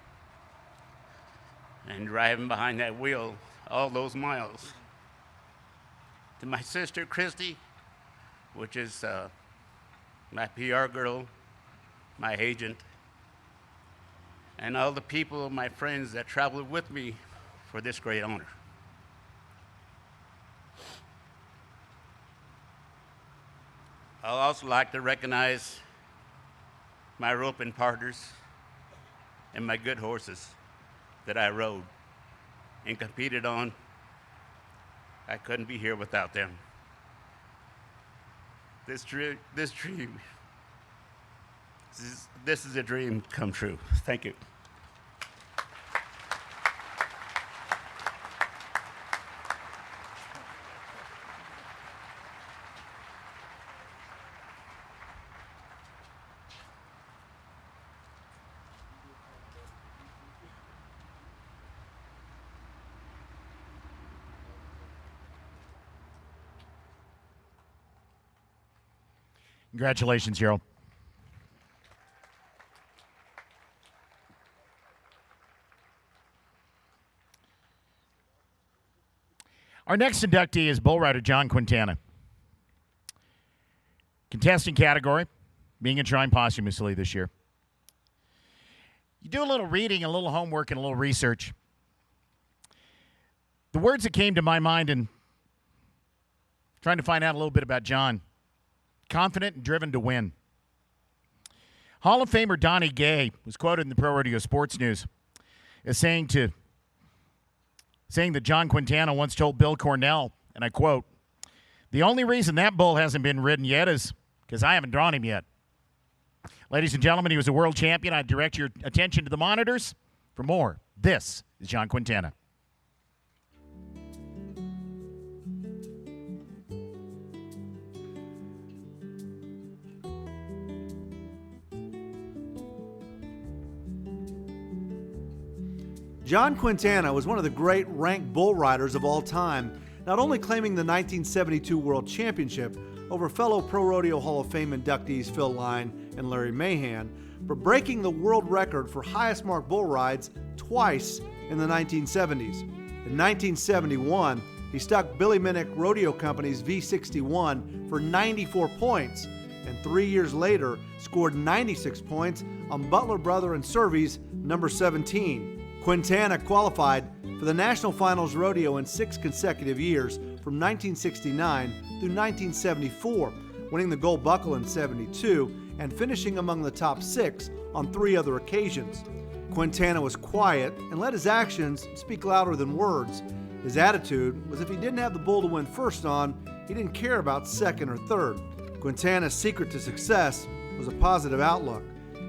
and driving behind that wheel all those miles. To my sister, Christy, which is my PR girl, my agent, and all the people, my friends that traveled with me for this great honor. I'd also like to recognize my roping partners and my good horses that I rode and competed on. I couldn't be here without them. This is a dream come true. Thank you. Congratulations, Jerold. Our next inductee is bull rider John Quintana. Contestant category, being enshrined posthumously this year. You do a little reading, a little homework, and a little research. The words that came to my mind in trying to find out a little bit about John: confident and driven to win. Hall of Famer Donnie Gay was quoted in the ProRodeo Sports News as saying that John Quintana once told Bill Cornell, and I quote, "The only reason that bull hasn't been ridden yet is because I haven't drawn him yet." Ladies and gentlemen, he was a world champion. I direct your attention to the monitors for more. This is John Quintana. John Quintana was one of the great ranked bull riders of all time, not only claiming the 1972 World Championship over fellow Pro Rodeo Hall of Fame inductees Phil Line and Larry Mahan, but breaking the world record for highest mark bull rides twice in the 1970s. In 1971, he stuck Billy Minnick Rodeo Company's V61 for 94 points, and 3 years later scored 96 points on Butler Brother and Survey's number 17. Quintana qualified for the National Finals Rodeo in 6 consecutive years from 1969 through 1974, winning the gold buckle in 72 and finishing among the top 6 on 3 other occasions. Quintana was quiet and let his actions speak louder than words. His attitude was if he didn't have the bull to win first on, he didn't care about second or third. Quintana's secret to success was a positive outlook.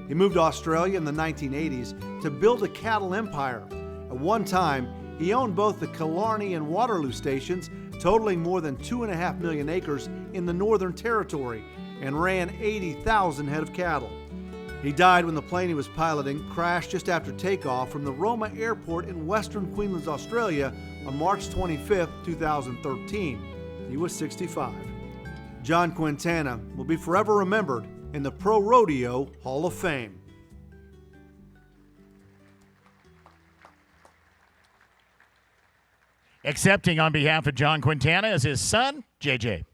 He moved to Australia in the 1980s to build a cattle empire. At one time, he owned both the Killarney and Waterloo stations, totaling more than 2.5 million acres in the Northern Territory, and ran 80,000 head of cattle. He died when the plane he was piloting crashed just after takeoff from the Roma Airport in Western Queensland, Australia on March 25, 2013. He was 65. John Quintana will be forever remembered in the Pro Rodeo Hall of Fame. Accepting on behalf of John Quintana is his son, JJ.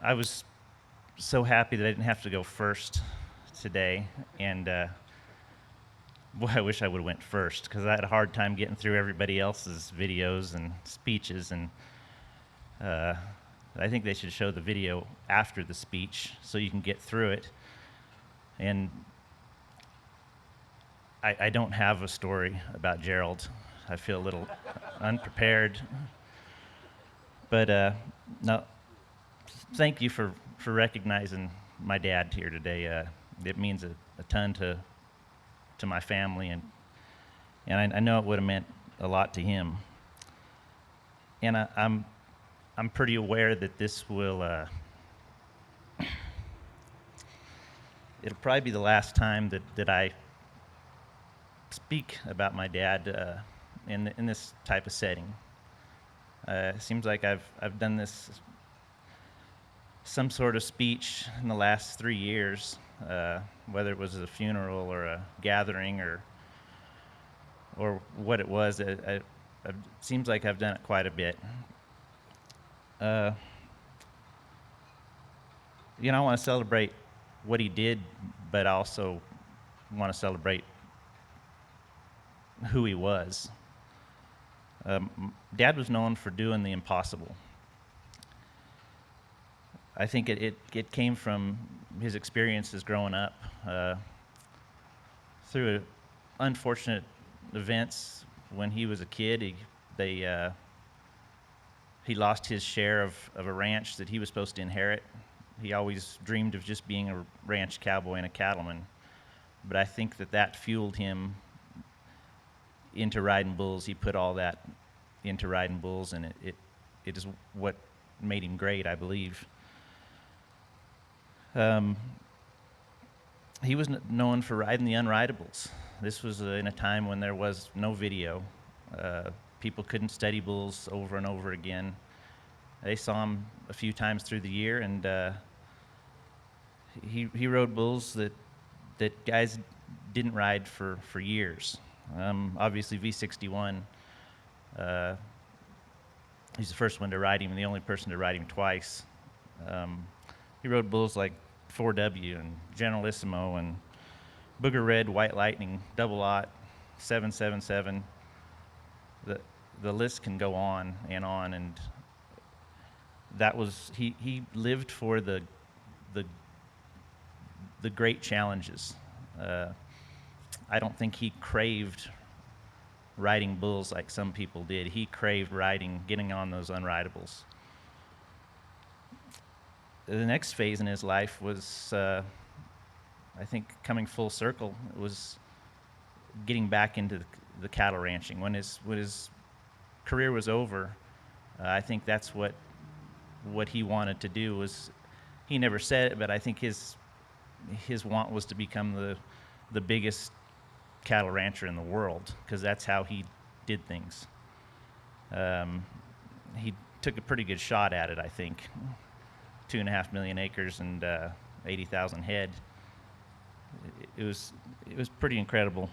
I was so happy that I didn't have to go first today, and boy, I wish I would have went first, because I had a hard time getting through everybody else's videos and speeches, and I think they should show the video after the speech so you can get through it. And I don't have a story about Jerold. I feel a little unprepared, but no. Thank you for recognizing my dad here today. It means a ton to my family, and I know it would have meant a lot to him. And I'm pretty aware that this will it'll probably be the last time that I speak about my dad in this type of setting. It seems like I've done this some sort of speech in the last 3 years, whether it was a funeral or a gathering or what it was. It seems like I've done it quite a bit. I want to celebrate what he did, but I also want to celebrate who he was. Dad was known for doing the impossible. I think it came from his experiences growing up, through unfortunate events. When he was a kid, he lost his share of a ranch that he was supposed to inherit. He always dreamed of just being a ranch cowboy and a cattleman, but I think that fueled him into riding bulls. He put all that into riding bulls, and it is what made him great, I believe. He was known for riding the unridables. This was in a time when there was no video. People couldn't study bulls over and over again. They saw him a few times through the year, and he rode bulls that guys didn't ride for years. Obviously, V61, he's the first one to ride him and the only person to ride him twice. He rode bulls like 4W and Generalissimo and Booger Red, White Lightning, Double Aught, 777. The list can go on, and that was he lived for the great challenges. I don't think he craved riding bulls like some people did. He craved getting on those unridables. The next phase in his life was, I think, coming full circle. It getting back into the cattle ranching. When his career was over, I think that's what he wanted to do. Was, he never said it, but I think his want was to become the biggest cattle rancher in the world, because that's how he did things. He took a pretty good shot at it, I think. 2.5 million acres and 80,000 head. It was pretty incredible.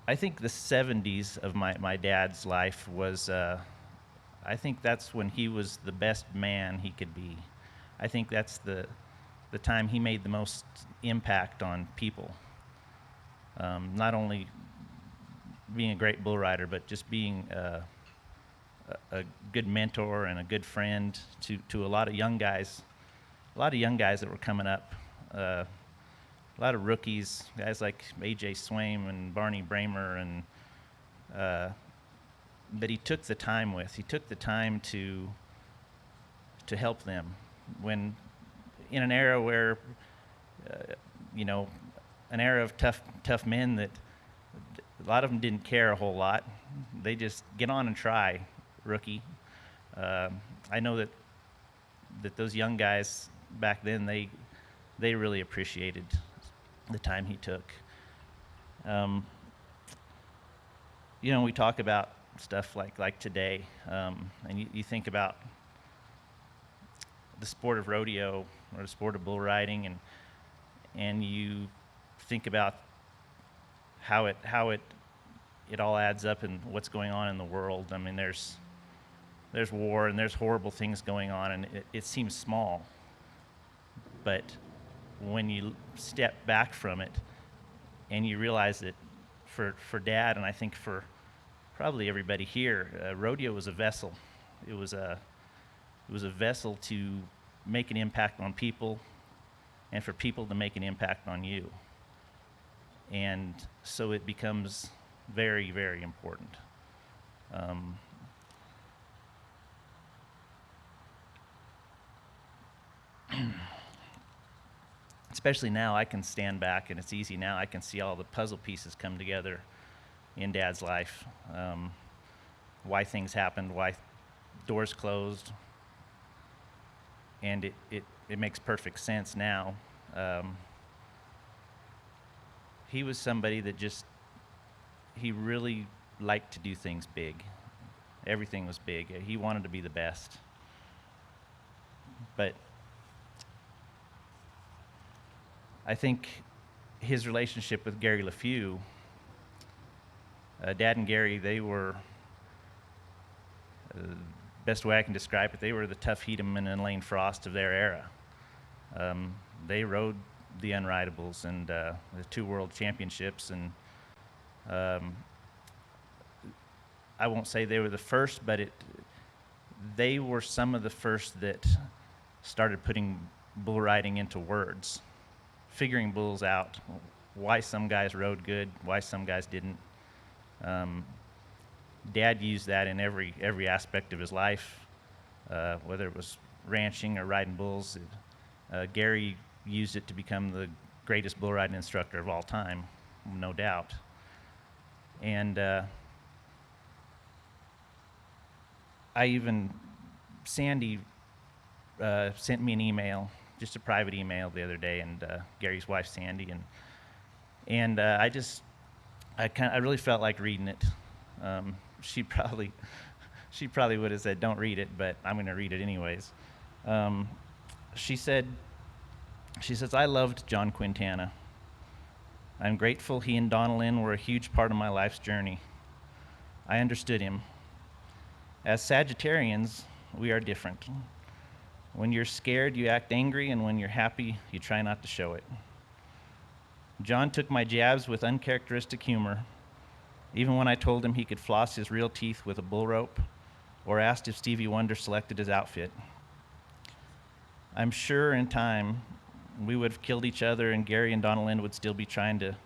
I think the 70s of my dad's life was, I think that's when he was the best man he could be. I think that's the time he made the most impact on people. Not only being a great bull rider, but just being a good mentor and a good friend to a lot of young guys. A lot of young guys that were coming up. A lot of rookies, guys like A.J. Swaim and Barney Bramer, and but he took the time to help them. When in an era where an era of tough men, that a lot of them didn't care a whole lot. They just get on and try, rookie. I know that those young guys back then, they really appreciated the time he took. We talk about stuff like today, and you think about the sport of rodeo or the sport of bull riding, and you think about how it all adds up and what's going on in the world. I mean, there's war and there's horrible things going on, and it seems small. But when you step back from it and you realize that for Dad, and I think for probably everybody here, rodeo was a vessel. It was a vessel to make an impact on people, and for people to make an impact on you. And so it becomes very, very important. Especially now, I can stand back, and it's easy now. I can see all the puzzle pieces come together in Dad's life. Why things happened, why doors closed, and it makes perfect sense now. He was somebody that he really liked to do things big. Everything was big. He wanted to be the best. But I think his relationship with Gary LeFew, Dad and Gary, they were, best way I can describe it, they were the Tuff Hedeman and Lane Frost of their era. They rode the Unridables and the 2 world championships, and I won't say they were the first, but they were some of the first that started putting bull riding into words, figuring bulls out, why some guys rode good, why some guys didn't. Dad used that in every aspect of his life, whether it was ranching or riding bulls. Gary used it to become the greatest bull riding instructor of all time, no doubt. And Sandy sent me an email, just a private email the other day, and Gary's wife Sandy, and I really felt like reading it. She probably would have said, "Don't read it," but I'm going to read it anyways. She says, "I loved John Quintana. I'm grateful he and Donna Lynn were a huge part of my life's journey. I understood him. As Sagittarians, we are different. When you're scared, you act angry, and when you're happy, you try not to show it. John took my jabs with uncharacteristic humor, even when I told him he could floss his real teeth with a bull rope, or asked if Stevie Wonder selected his outfit. I'm sure in time we would have killed each other, and Gary and Donna Lynn would still be trying to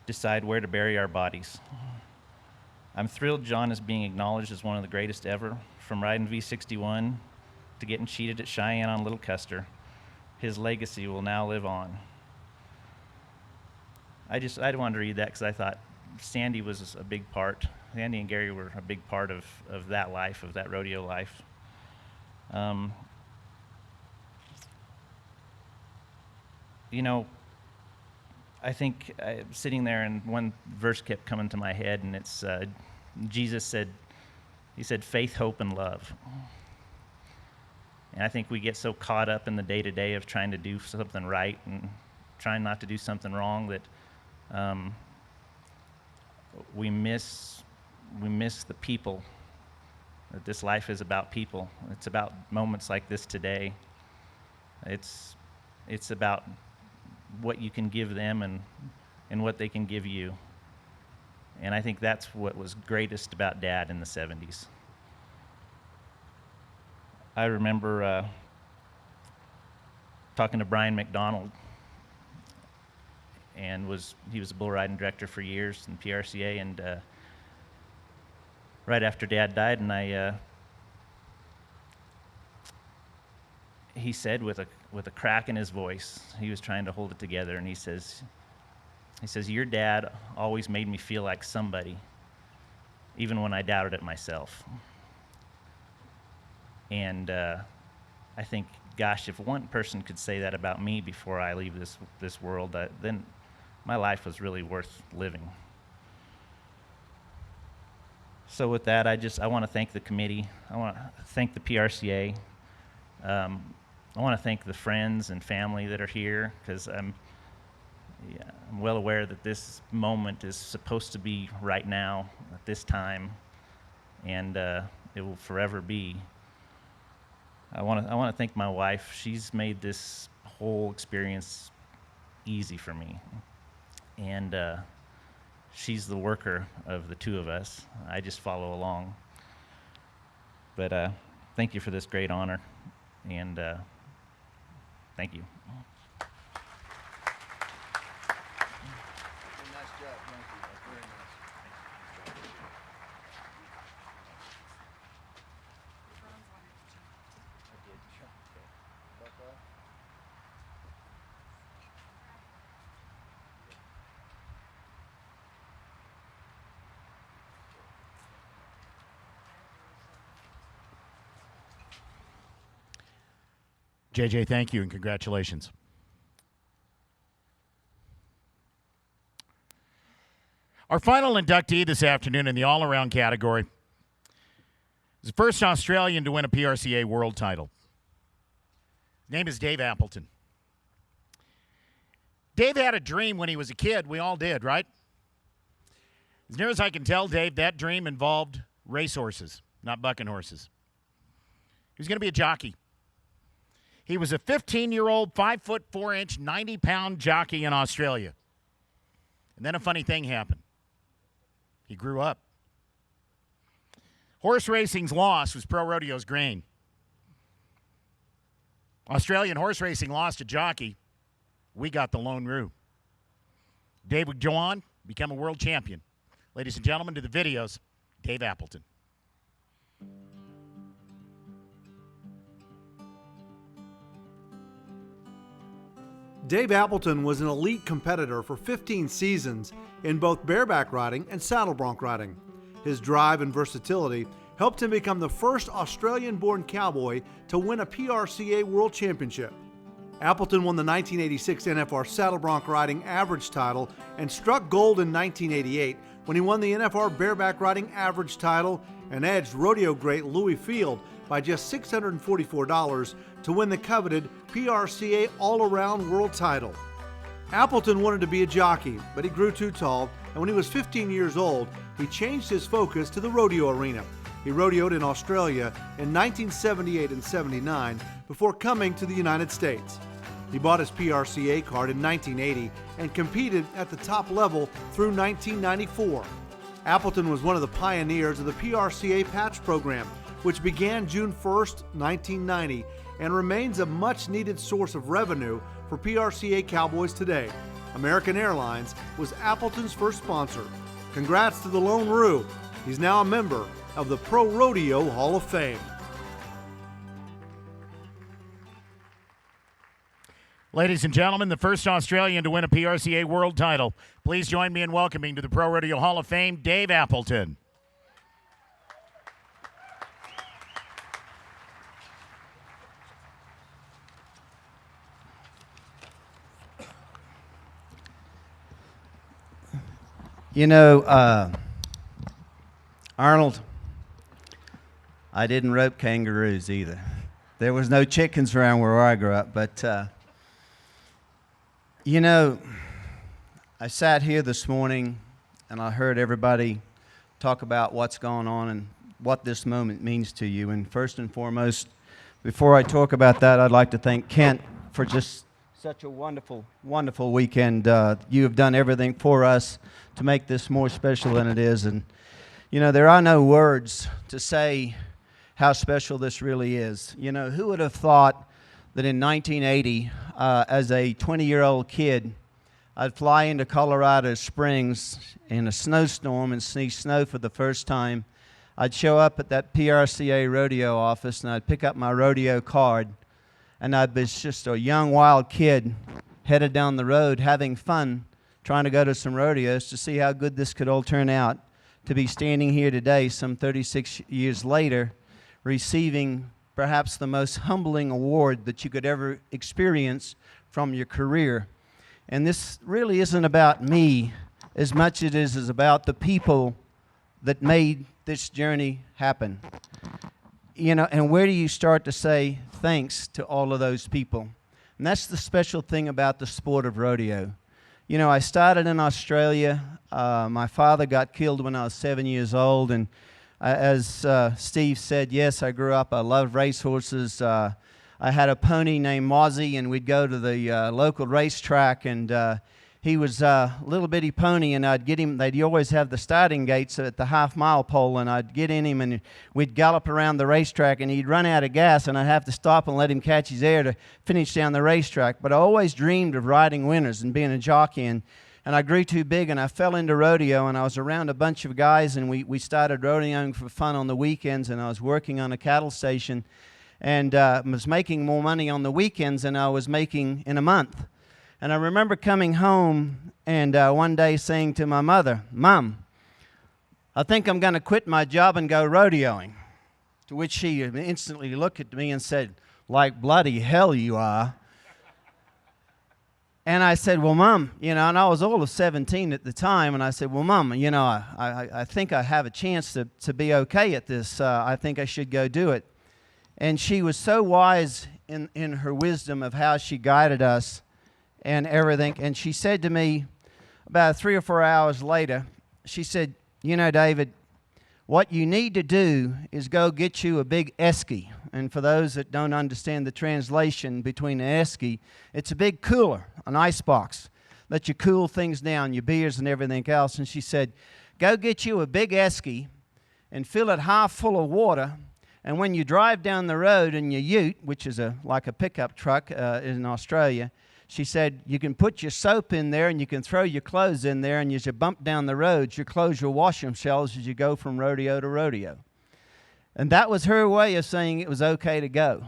decide where to bury our bodies. I'm thrilled John is being acknowledged as one of the greatest ever, from riding V61 to getting cheated at Cheyenne on Little Custer. His legacy will now live on." I wanted to read that because I thought Sandy was a big part. Sandy and Gary were a big part of that life, of that rodeo life. You know, I think sitting there and one verse kept coming to my head, and it's Jesus said, he said, faith, hope, and love. And I think we get so caught up in the day-to-day of trying to do something right and trying not to do something wrong that we miss the people. That this life is about people. It's about moments like this today. It's about what you can give them and what they can give you. And I think that's what was greatest about Dad in the 70s. I remember talking to Brian McDonald, and he was a bull riding director for years in PRCA, and right after Dad died, and he said with a crack in his voice, he was trying to hold it together, and he says, your dad always made me feel like somebody, even when I doubted it myself. And I think, gosh, if one person could say that about me before I leave this world, then my life was really worth living. So with that, I want to thank the committee. I want to thank the PRCA. I want to thank the friends and family that are here, because I'm well aware that this moment is supposed to be right now, at this time, and it will forever be. I want to thank my wife. She's made this whole experience easy for me, and she's the worker of the two of us. I just follow along. But thank you for this great honor, and thank you. JJ, thank you and congratulations. Our final inductee this afternoon in the all-around category is the first Australian to win a PRCA world title. His name is Dave Appleton. Dave had a dream when he was a kid. We all did, right? As near as I can tell, Dave, that dream involved racehorses, not bucking horses. He was going to be a jockey. He was a 15-year-old, 5'4", 90-pound jockey in Australia. And then a funny thing happened. He grew up. Horse racing's loss was ProRodeo's grain. Australian horse racing lost a jockey. We got the Lone Roo. Dave would go on, become a world champion. Ladies and gentlemen, to the videos, Dave Appleton. Dave Appleton was an elite competitor for 15 seasons in both bareback riding and saddle bronc riding. His drive and versatility helped him become the first Australian-born cowboy to win a PRCA World Championship. Appleton won the 1986 NFR saddle bronc riding average title and struck gold in 1988 when he won the NFR bareback riding average title and edged rodeo great Louis Field by just $644 to win the coveted PRCA all-around world title. Appleton wanted to be a jockey, but he grew too tall, and when he was 15 years old, he changed his focus to the rodeo arena. He rodeoed in Australia in 1978 and 79 before coming to the United States. He bought his PRCA card in 1980 and competed at the top level through 1994. Appleton was one of the pioneers of the PRCA patch program, which began June 1st, 1990, and remains a much-needed source of revenue for PRCA cowboys today. American Airlines was Appleton's first sponsor. Congrats to the Lone Roo. He's now a member of the ProRodeo Hall of Fame. Ladies and gentlemen, the first Australian to win a PRCA world title. Please join me in welcoming to the Pro Rodeo Hall of Fame, Dave Appleton. You know, Arnold, I didn't rope kangaroos either. There was no chickens around where I grew up, but, you know, I sat here this morning and I heard everybody talk about what's going on and what this moment means to you. And first and foremost, before I talk about that, I'd like to thank Kent for just such a wonderful, wonderful weekend. You have done everything for us to make this more special than it is. And, you know, there are no words to say how special this really is. You know, who would have thought that in 1980, as a 20-year-old kid, I'd fly into Colorado Springs in a snowstorm and see snow for the first time. I'd show up at that PRCA rodeo office and I'd pick up my rodeo card, and I'd be just a young, wild kid headed down the road having fun, trying to go to some rodeos to see how good this could all turn out, to be standing here today, some 36 years later, receiving perhaps the most humbling award that you could ever experience from your career. And this really isn't about me as much as it is about the people that made this journey happen. You know, and where do you start to say thanks to all of those people? And that's the special thing about the sport of rodeo. You know, I started in Australia. My father got killed when I was 7 years old, and as Steve said, yes, I grew up. I loved racehorses. I had a pony named Mozzie, and we'd go to the local racetrack, and he was a little bitty pony, and I'd get him. They'd always have the starting gates at the half-mile pole, and I'd get in him, and we'd gallop around the racetrack, and he'd run out of gas, and I'd have to stop and let him catch his air to finish down the racetrack. But I always dreamed of riding winners and being a jockey, and I grew too big, and I fell into rodeo, and I was around a bunch of guys, and we started rodeoing for fun on the weekends, and I was working on a cattle station, and was making more money on the weekends than I was making in a month. And I remember coming home and one day saying to my mother, "Mom, I think I'm going to quit my job and go rodeoing." To which she instantly looked at me and said, "Like bloody hell you are." And I said, "Well, Mom," you know, and I was all of 17 at the time, and I said, "Well, Mom, you know, I think I have a chance to be okay at this. I think I should go do it." And she was so wise in her wisdom of how she guided us and everything. And she said to me about 3 or 4 hours later, she said, "You know, David, what you need to do is go get you a big esky." And for those that don't understand the translation between an esky, it's a big cooler, an ice box, that you cool things down, your beers and everything else. And she said, "Go get you a big esky and fill it half full of water. And when you drive down the road in your ute," which is like a pickup truck in Australia, she said, "you can put your soap in there and you can throw your clothes in there, and as you bump down the road, your clothes will wash themselves as you go from rodeo to rodeo." And that was her way of saying it was okay to go.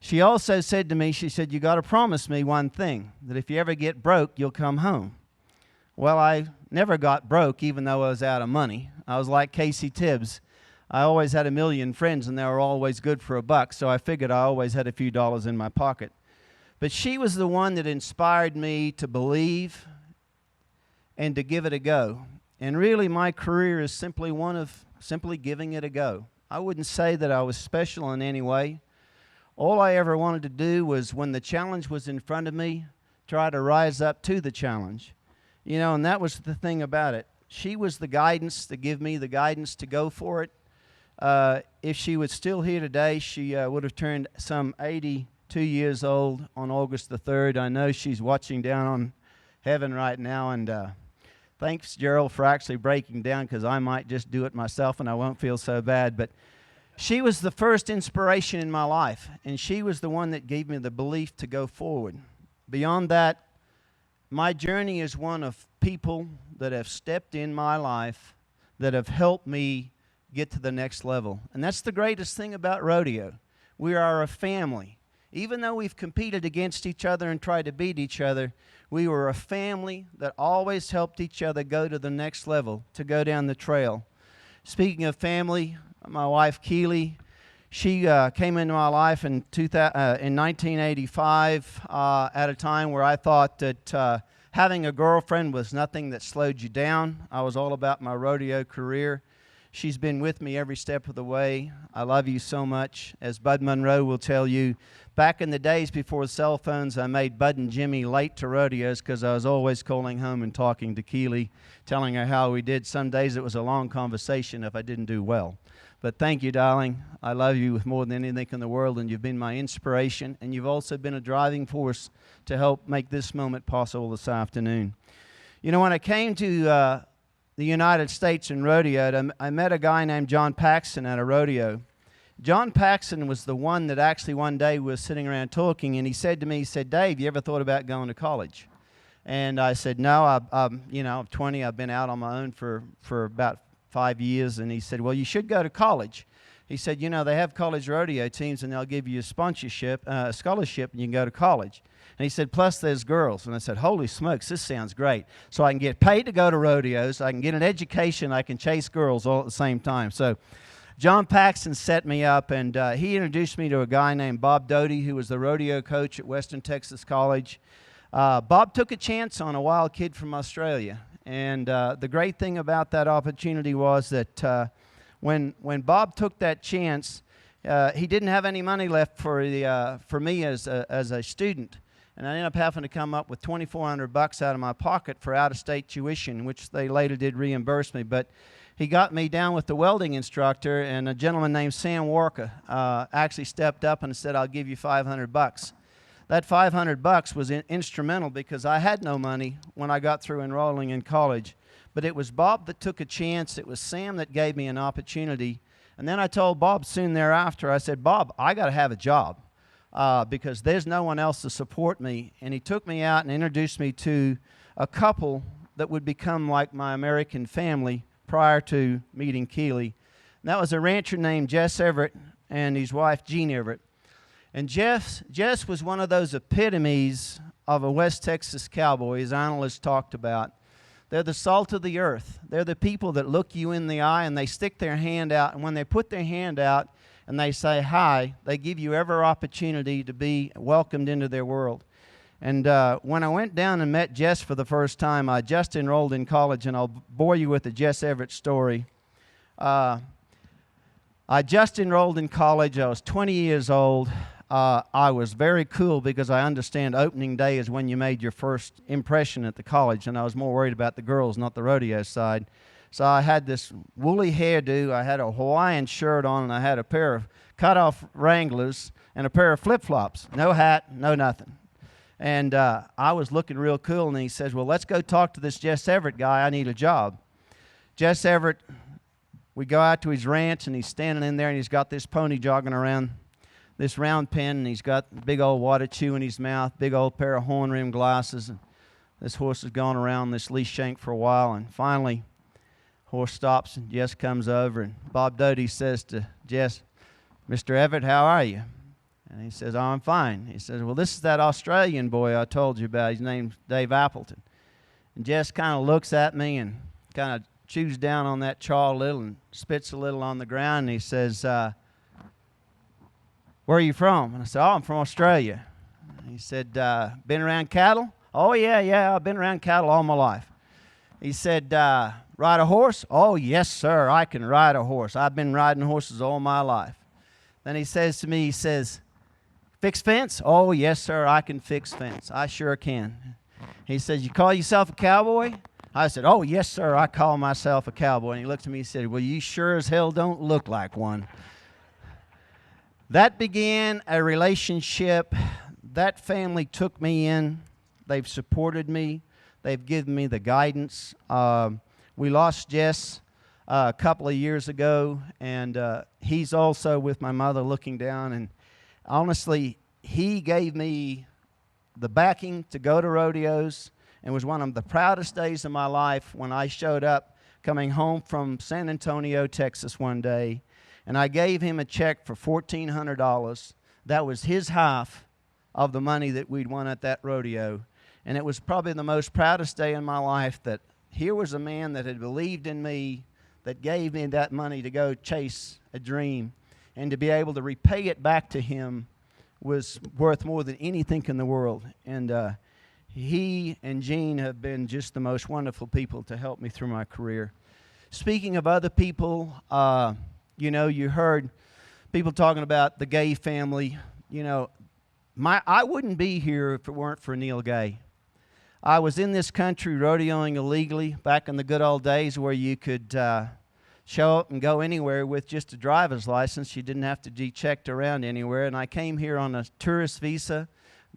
She also said to me, she said, "You got to promise me one thing, that if you ever get broke, you'll come home." Well, I never got broke, even though I was out of money. I was like Casey Tibbs. I always had a million friends, and they were always good for a buck, so I figured I always had a few dollars in my pocket. But she was the one that inspired me to believe and to give it a go. And really, my career is simply one of simply giving it a go. I wouldn't say that I was special in any way. All I ever wanted to do was, when the challenge was in front of me, try to rise up to the challenge. You know, and that was the thing about it. She was the guidance to give me the guidance to go for it. If she was still here today, she would have turned some 82 years old on August the 3rd. I know she's watching down on heaven right now, and thanks, Jerold, for actually breaking down, because I might just do it myself and I won't feel so bad. But she was the first inspiration in my life, and she was the one that gave me the belief to go forward. Beyond that, my journey is one of people that have stepped in my life that have helped me get to the next level. And that's the greatest thing about rodeo. We are a family. Even though we've competed against each other and tried to beat each other, we were a family that always helped each other go to the next level, to go down the trail. Speaking of family, my wife Keely, she came into my life in 1985 at a time where I thought that having a girlfriend was nothing that slowed you down. I was all about my rodeo career. She's been with me every step of the way. I love you so much. As Bud Monroe will tell you, back in the days before cell phones, I made Bud and Jimmy late to rodeos because I was always calling home and talking to Keely, telling her how we did. Some days it was a long conversation if I didn't do well. But thank you, darling. I love you with more than anything in the world, and you've been my inspiration, and you've also been a driving force to help make this moment possible this afternoon. You know, when I came to the United States and rodeoed, I met a guy named John Paxson at a rodeo. John Paxson was the one that actually one day was sitting around talking, and he said to me, he said, "Dave, you ever thought about going to college?" And I said, "No, I'm 20. I've been out on my own for about 5 years." And he said, "Well, you should go to college." He said, "You know, they have college rodeo teams, and they'll give you a sponsorship, a scholarship, and you can go to college." And he said, "Plus there's girls." And I said, "Holy smokes, this sounds great." So I can get paid to go to rodeos, I can get an education, I can chase girls all at the same time. So John Paxson set me up, and he introduced me to a guy named Bob Doty, who was the rodeo coach at Western Texas College. Bob took a chance on a wild kid from Australia. And the great thing about that opportunity was that when Bob took that chance, he didn't have any money left for me as a student. And I ended up having to come up with $2,400 out of my pocket for out-of-state tuition, which they later did reimburse me. But he got me down with the welding instructor, and a gentleman named Sam Walker actually stepped up and said, "I'll give you $500. That $500 was instrumental because I had no money when I got through enrolling in college. But it was Bob that took a chance. It was Sam that gave me an opportunity. And then I told Bob soon thereafter, I said, "Bob, I got to have a job because there's no one else to support me." And he took me out and introduced me to a couple that would become like my American family prior to meeting Keely. And that was a rancher named Jess Everett and his wife, Jean Everett. And Jess was one of those epitomes of a West Texas cowboy, as Arnold has talked about. They're the salt of the earth. They're the people that look you in the eye and they stick their hand out. And when they put their hand out and they say hi, they give you every opportunity to be welcomed into their world. And when I went down and met Jess for the first time, I just enrolled in college, and I'll bore you with the Jess Everett story. I just enrolled in college. I was 20 years old. I was very cool because I understand opening day is when you made your first impression at the college, and I was more worried about the girls, not the rodeo side. So I had this woolly hairdo, I had a Hawaiian shirt on, and I had a pair of cut-off Wranglers and a pair of flip-flops. No hat, no nothing. And I was looking real cool, and he says, "Well, let's go talk to this Jess Everett guy. I need a job." Jess Everett, we go out to his ranch, and he's standing in there, and he's got this pony jogging around this round pen, and he's got big old water chew in his mouth, big old pair of horn rim glasses. And this horse has gone around this leash shank for a while, and finally, horse stops, and Jess comes over, and Bob Doty says to Jess, "Mr. Everett, how are you?" And he says, "Oh, I'm fine." He says, "Well, this is that Australian boy I told you about. His name's Dave Appleton." And Jess kind of looks at me and kind of chews down on that chaw a little and spits a little on the ground, and he says, "Where are you from?" And I said, "Oh, I'm from Australia." And he said, "Been around cattle?" "Oh, yeah, I've been around cattle all my life." He said, "Ride a horse?" "Oh, yes, sir, I can ride a horse. I've been riding horses all my life." Then he says to me, he says, "Fix fence?" "Oh, yes, sir, I can fix fence. I sure can." He says, "You call yourself a cowboy?" I said, "Oh, yes, sir, I call myself a cowboy." And he looked at me and said, "Well, you sure as hell don't look like one." That began a relationship. That family took me in. They've supported me. They've given me the guidance. We lost Jess a couple of years ago, and he's also with my mother looking down. And honestly, he gave me the backing to go to rodeos, and was one of the proudest days of my life when I showed up coming home from San Antonio, Texas one day, and I gave him a check for $1,400 that was his half of the money that we'd won at that rodeo. And it was probably the most proudest day in my life that here was a man that had believed in me, that gave me that money to go chase a dream, and to be able to repay it back to him was worth more than anything in the world. And he and Gene have been just the most wonderful people to help me through my career. Speaking of other people, you know, you heard people talking about the Gay family. You know, I wouldn't be here if it weren't for Neil Gay. I was in this country rodeoing illegally back in the good old days where you could show up and go anywhere with just a driver's license. You didn't have to be checked around anywhere. And I came here on a tourist visa,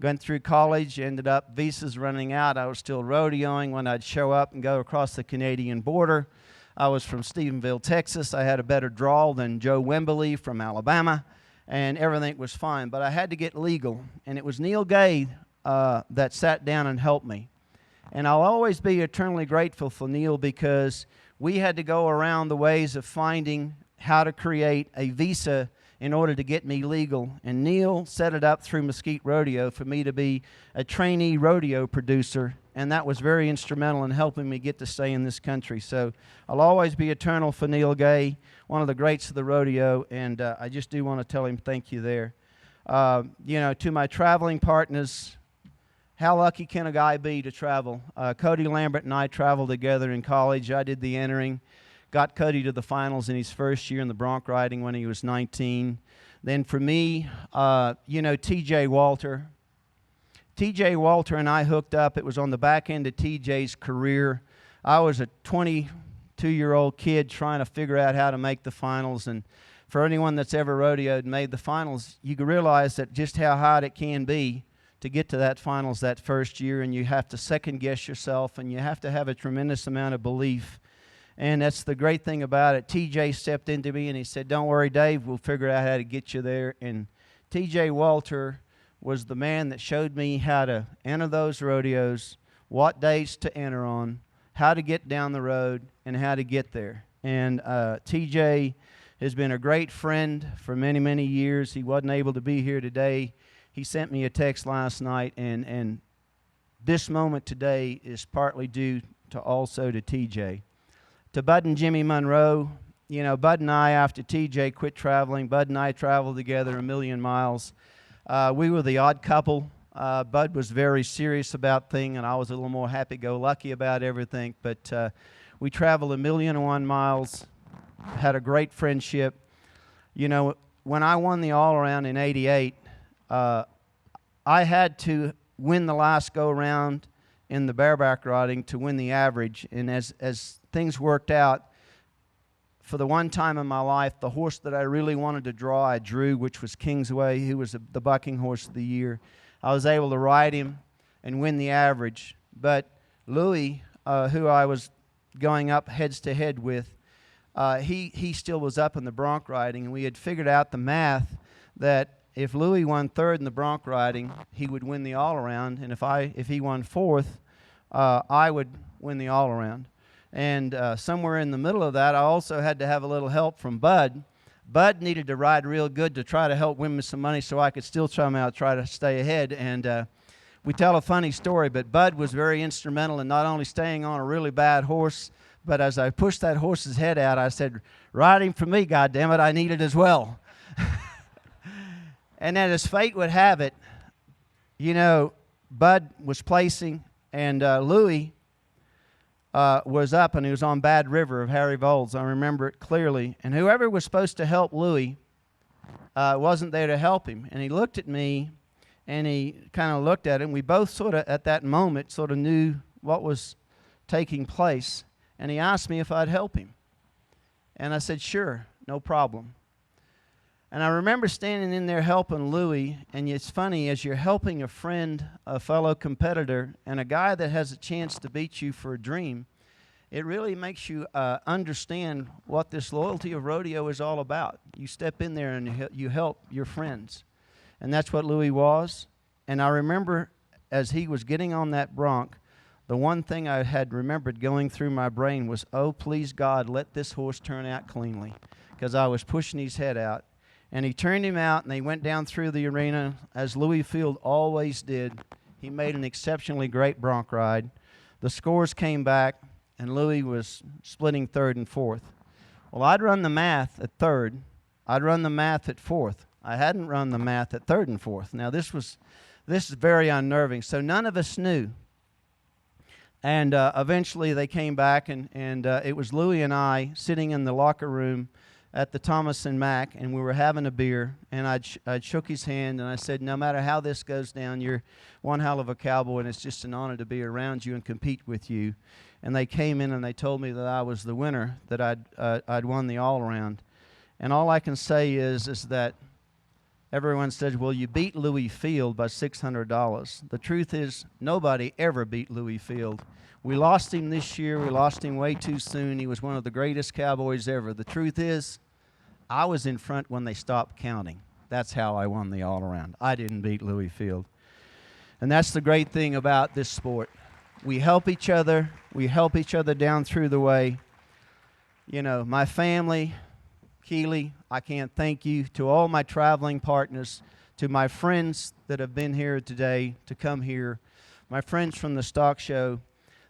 went through college, ended up visas running out. I was still rodeoing when I'd show up and go across the Canadian border. I was from Stephenville, Texas. I had a better drawl than Joe Wembley from Alabama, and everything was fine. But I had to get legal, and it was Neil Gay that sat down and helped me. And I'll always be eternally grateful for Neil, because we had to go around the ways of finding how to create a visa in order to get me legal. And Neil set it up through Mesquite Rodeo for me to be a trainee rodeo producer, and that was very instrumental in helping me get to stay in this country. So I'll always be eternal for Neil Gay, one of the greats of the rodeo, and I just do want to tell him thank you there. You know, to my traveling partners, how lucky can a guy be to travel? Cody Lambert and I traveled together in college. I did the entering, got Cody to the finals in his first year in the bronc riding when he was 19. Then for me, you know, TJ Walter. TJ Walter and I hooked up. It was on the back end of TJ's career. I was a 22-year-old kid trying to figure out how to make the finals. And for anyone that's ever rodeoed and made the finals, you can realize that just how hard it can be to get to that finals that first year, and you have to second guess yourself, and you have to have a tremendous amount of belief. And that's the great thing about it. TJ stepped into me and he said, "Don't worry, Dave, we'll figure out how to get you there." And TJ Walter was the man that showed me how to enter those rodeos, what dates to enter on, how to get down the road, and how to get there. And TJ has been a great friend for many, many years. He wasn't able to be here today. He sent me a text last night, and this moment today is partly due to also to TJ. To Bud and Jimmy Monroe, you know, Bud and I, after TJ quit traveling, Bud and I traveled together 1,000,000 miles. We were the odd couple. Bud was very serious about things, and I was a little more happy-go-lucky about everything. But we traveled 1,000,001 miles, had a great friendship. You know, when I won the all-around in '88, I had to win the last go-round in the bareback riding to win the average. And as things worked out, for the one time in my life, the horse that I really wanted to draw, I drew, which was Kingsway, who was the bucking horse of the year. I was able to ride him and win the average. But Louis, who I was going up heads-to-head with, he still was up in the bronc riding, and we had figured out the math that if Louis won third in the bronc riding, he would win the all-around, and if he won fourth, I would win the all-around. And somewhere in the middle of that, I also had to have a little help from Bud. Bud needed to ride real good to try to help win me some money so I could still try to stay ahead. And we tell a funny story, but Bud was very instrumental in not only staying on a really bad horse, but as I pushed that horse's head out, I said, "Ride him for me, goddammit, I need it as well." And then as fate would have it, you know, Bud was placing, and Louis was up, and he was on Bad River of Harry Voles. I remember it clearly. And whoever was supposed to help Louis wasn't there to help him. And he looked at me, and he kind of looked at him. We both sort of, at that moment, sort of knew what was taking place. And he asked me if I'd help him. And I said, "Sure, no problem." And I remember standing in there helping Louis, and it's funny, as you're helping a friend, a fellow competitor, and a guy that has a chance to beat you for a dream, it really makes you understand what this loyalty of rodeo is all about. You step in there and you help your friends. And that's what Louis was. And I remember as he was getting on that bronc, the one thing I had remembered going through my brain was, "Oh, please God, let this horse turn out cleanly," because I was pushing his head out. And he turned him out, and they went down through the arena, as Louis Field always did. He made an exceptionally great bronc ride. The scores came back, and Louis was splitting third and fourth. Well, I'd run the math at third. I'd run the math at fourth. I hadn't run the math at third and fourth. Now, this is very unnerving. So none of us knew. And eventually they came back, and it was Louis and I sitting in the locker room at the Thomas and Mack, and we were having a beer, and I'd shook his hand, and I said, no matter how this goes down, you're one hell of a cowboy, and it's just an honor to be around you and compete with you. And they came in and they told me that I was the winner, that I'd won the all-around. And all I can say is that everyone said, well, you beat Louis Field by $600. The truth is, nobody ever beat Louis Field. We lost him this year. We lost him way too soon. He was one of the greatest cowboys ever. The truth is, I was in front when they stopped counting. That's how I won the all-around. I didn't beat Louis Field. And that's the great thing about this sport. We help each other. We help each other down through the way. You know, my family, Keeley, I can't thank you. To all my traveling partners, to my friends that have been here today to come here, my friends from the stock show,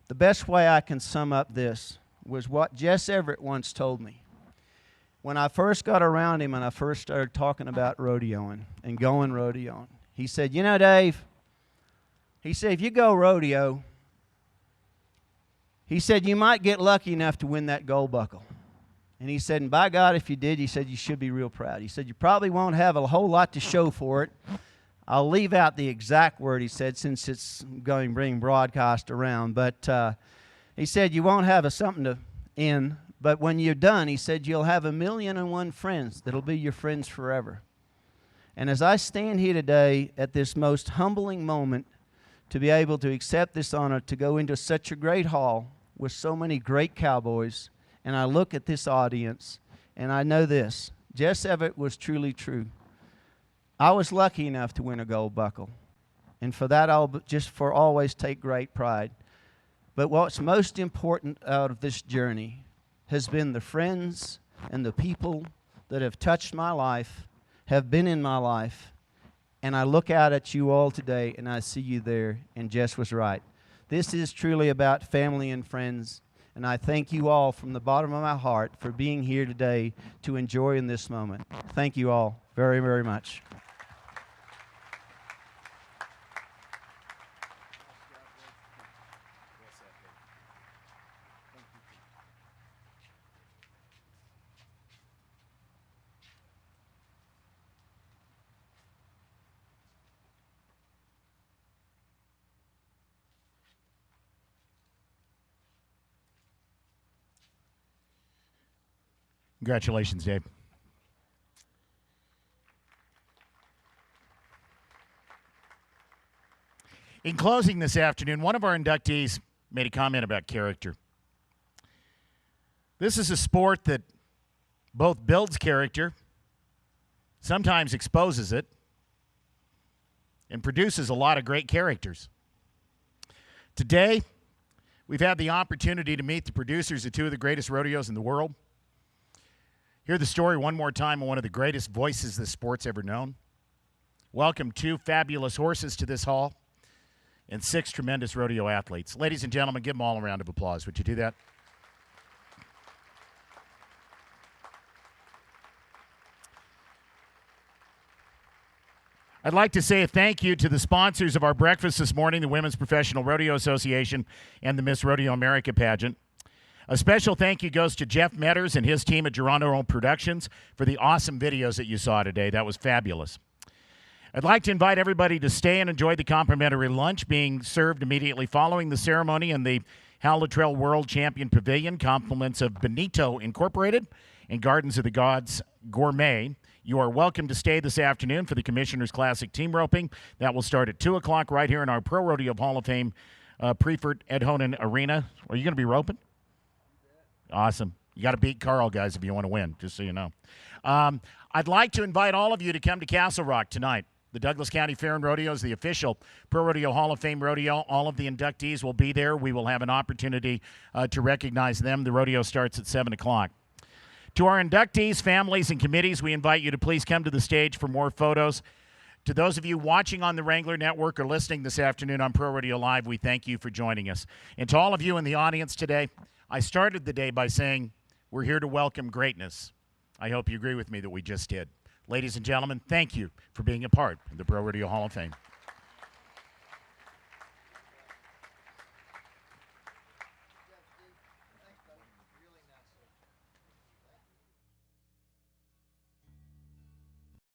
the best way I can sum up this was what Jess Everett once told me. When I first got around him and I first started talking about rodeoing and going rodeoing, he said, you know, Dave, he said, if you go rodeo, he said, you might get lucky enough to win that gold buckle. And he said, and by God, if you did, he said, you should be real proud. He said, you probably won't have a whole lot to show for it. I'll leave out the exact word he said, since it's going to bring broadcast around. But he said, you won't have something to end. But when you're done, he said, you'll have 1,000,001 friends that'll be your friends forever. And as I stand here today at this most humbling moment to be able to accept this honor to go into such a great hall with so many great cowboys, and I look at this audience, and I know this, Jess Everett was truly true. I was lucky enough to win a gold buckle, and for that I'll just for always take great pride. But what's most important out of this journey has been the friends and the people that have touched my life, have been in my life, and I look out at you all today, and I see you there, and Jess was right. This is truly about family and friends, and I thank you all from the bottom of my heart for being here today to enjoy in this moment. Thank you all very, very much. Congratulations, Dave. In closing this afternoon, one of our inductees made a comment about character. This is a sport that both builds character, sometimes exposes it, and produces a lot of great characters. Today, we've had the opportunity to meet the producers of two of the greatest rodeos in the world. Hear the story one more time of one of the greatest voices the sport's ever known. Welcome two fabulous horses to this hall and 6 tremendous rodeo athletes. Ladies and gentlemen, give them all a round of applause. Would you do that? I'd like to say a thank you to the sponsors of our breakfast this morning, the Women's Professional Rodeo Association and the Miss Rodeo America pageant. A special thank you goes to Jeff Metters and his team at Geronimo Productions for the awesome videos that you saw today. That was fabulous. I'd like to invite everybody to stay and enjoy the complimentary lunch being served immediately following the ceremony in the Hal Luttrell World Champion Pavilion. Compliments of Benito Incorporated and Gardens of the Gods Gourmet. You are welcome to stay this afternoon for the Commissioner's Classic Team Roping. That will start at 2 o'clock right here in our Pro Rodeo Hall of Fame Preferred Ed Honan Arena. Are you going to be roping? Awesome. You got to beat Carl, guys, if you want to win, just so you know. I'd like to invite all of you to come to Castle Rock tonight. The Douglas County Fair and Rodeo is the official Pro Rodeo Hall of Fame rodeo. All of the inductees will be there. We will have an opportunity to recognize them. The rodeo starts at 7 o'clock. To our inductees, families, and committees, we invite you to please come to the stage for more photos. To those of you watching on the Wrangler Network or listening this afternoon on Pro Rodeo Live, we thank you for joining us. And to all of you in the audience today, I started the day by saying we're here to welcome greatness. I hope you agree with me that we just did. Ladies and gentlemen, thank you for being a part of the Pro Rodeo Hall of Fame.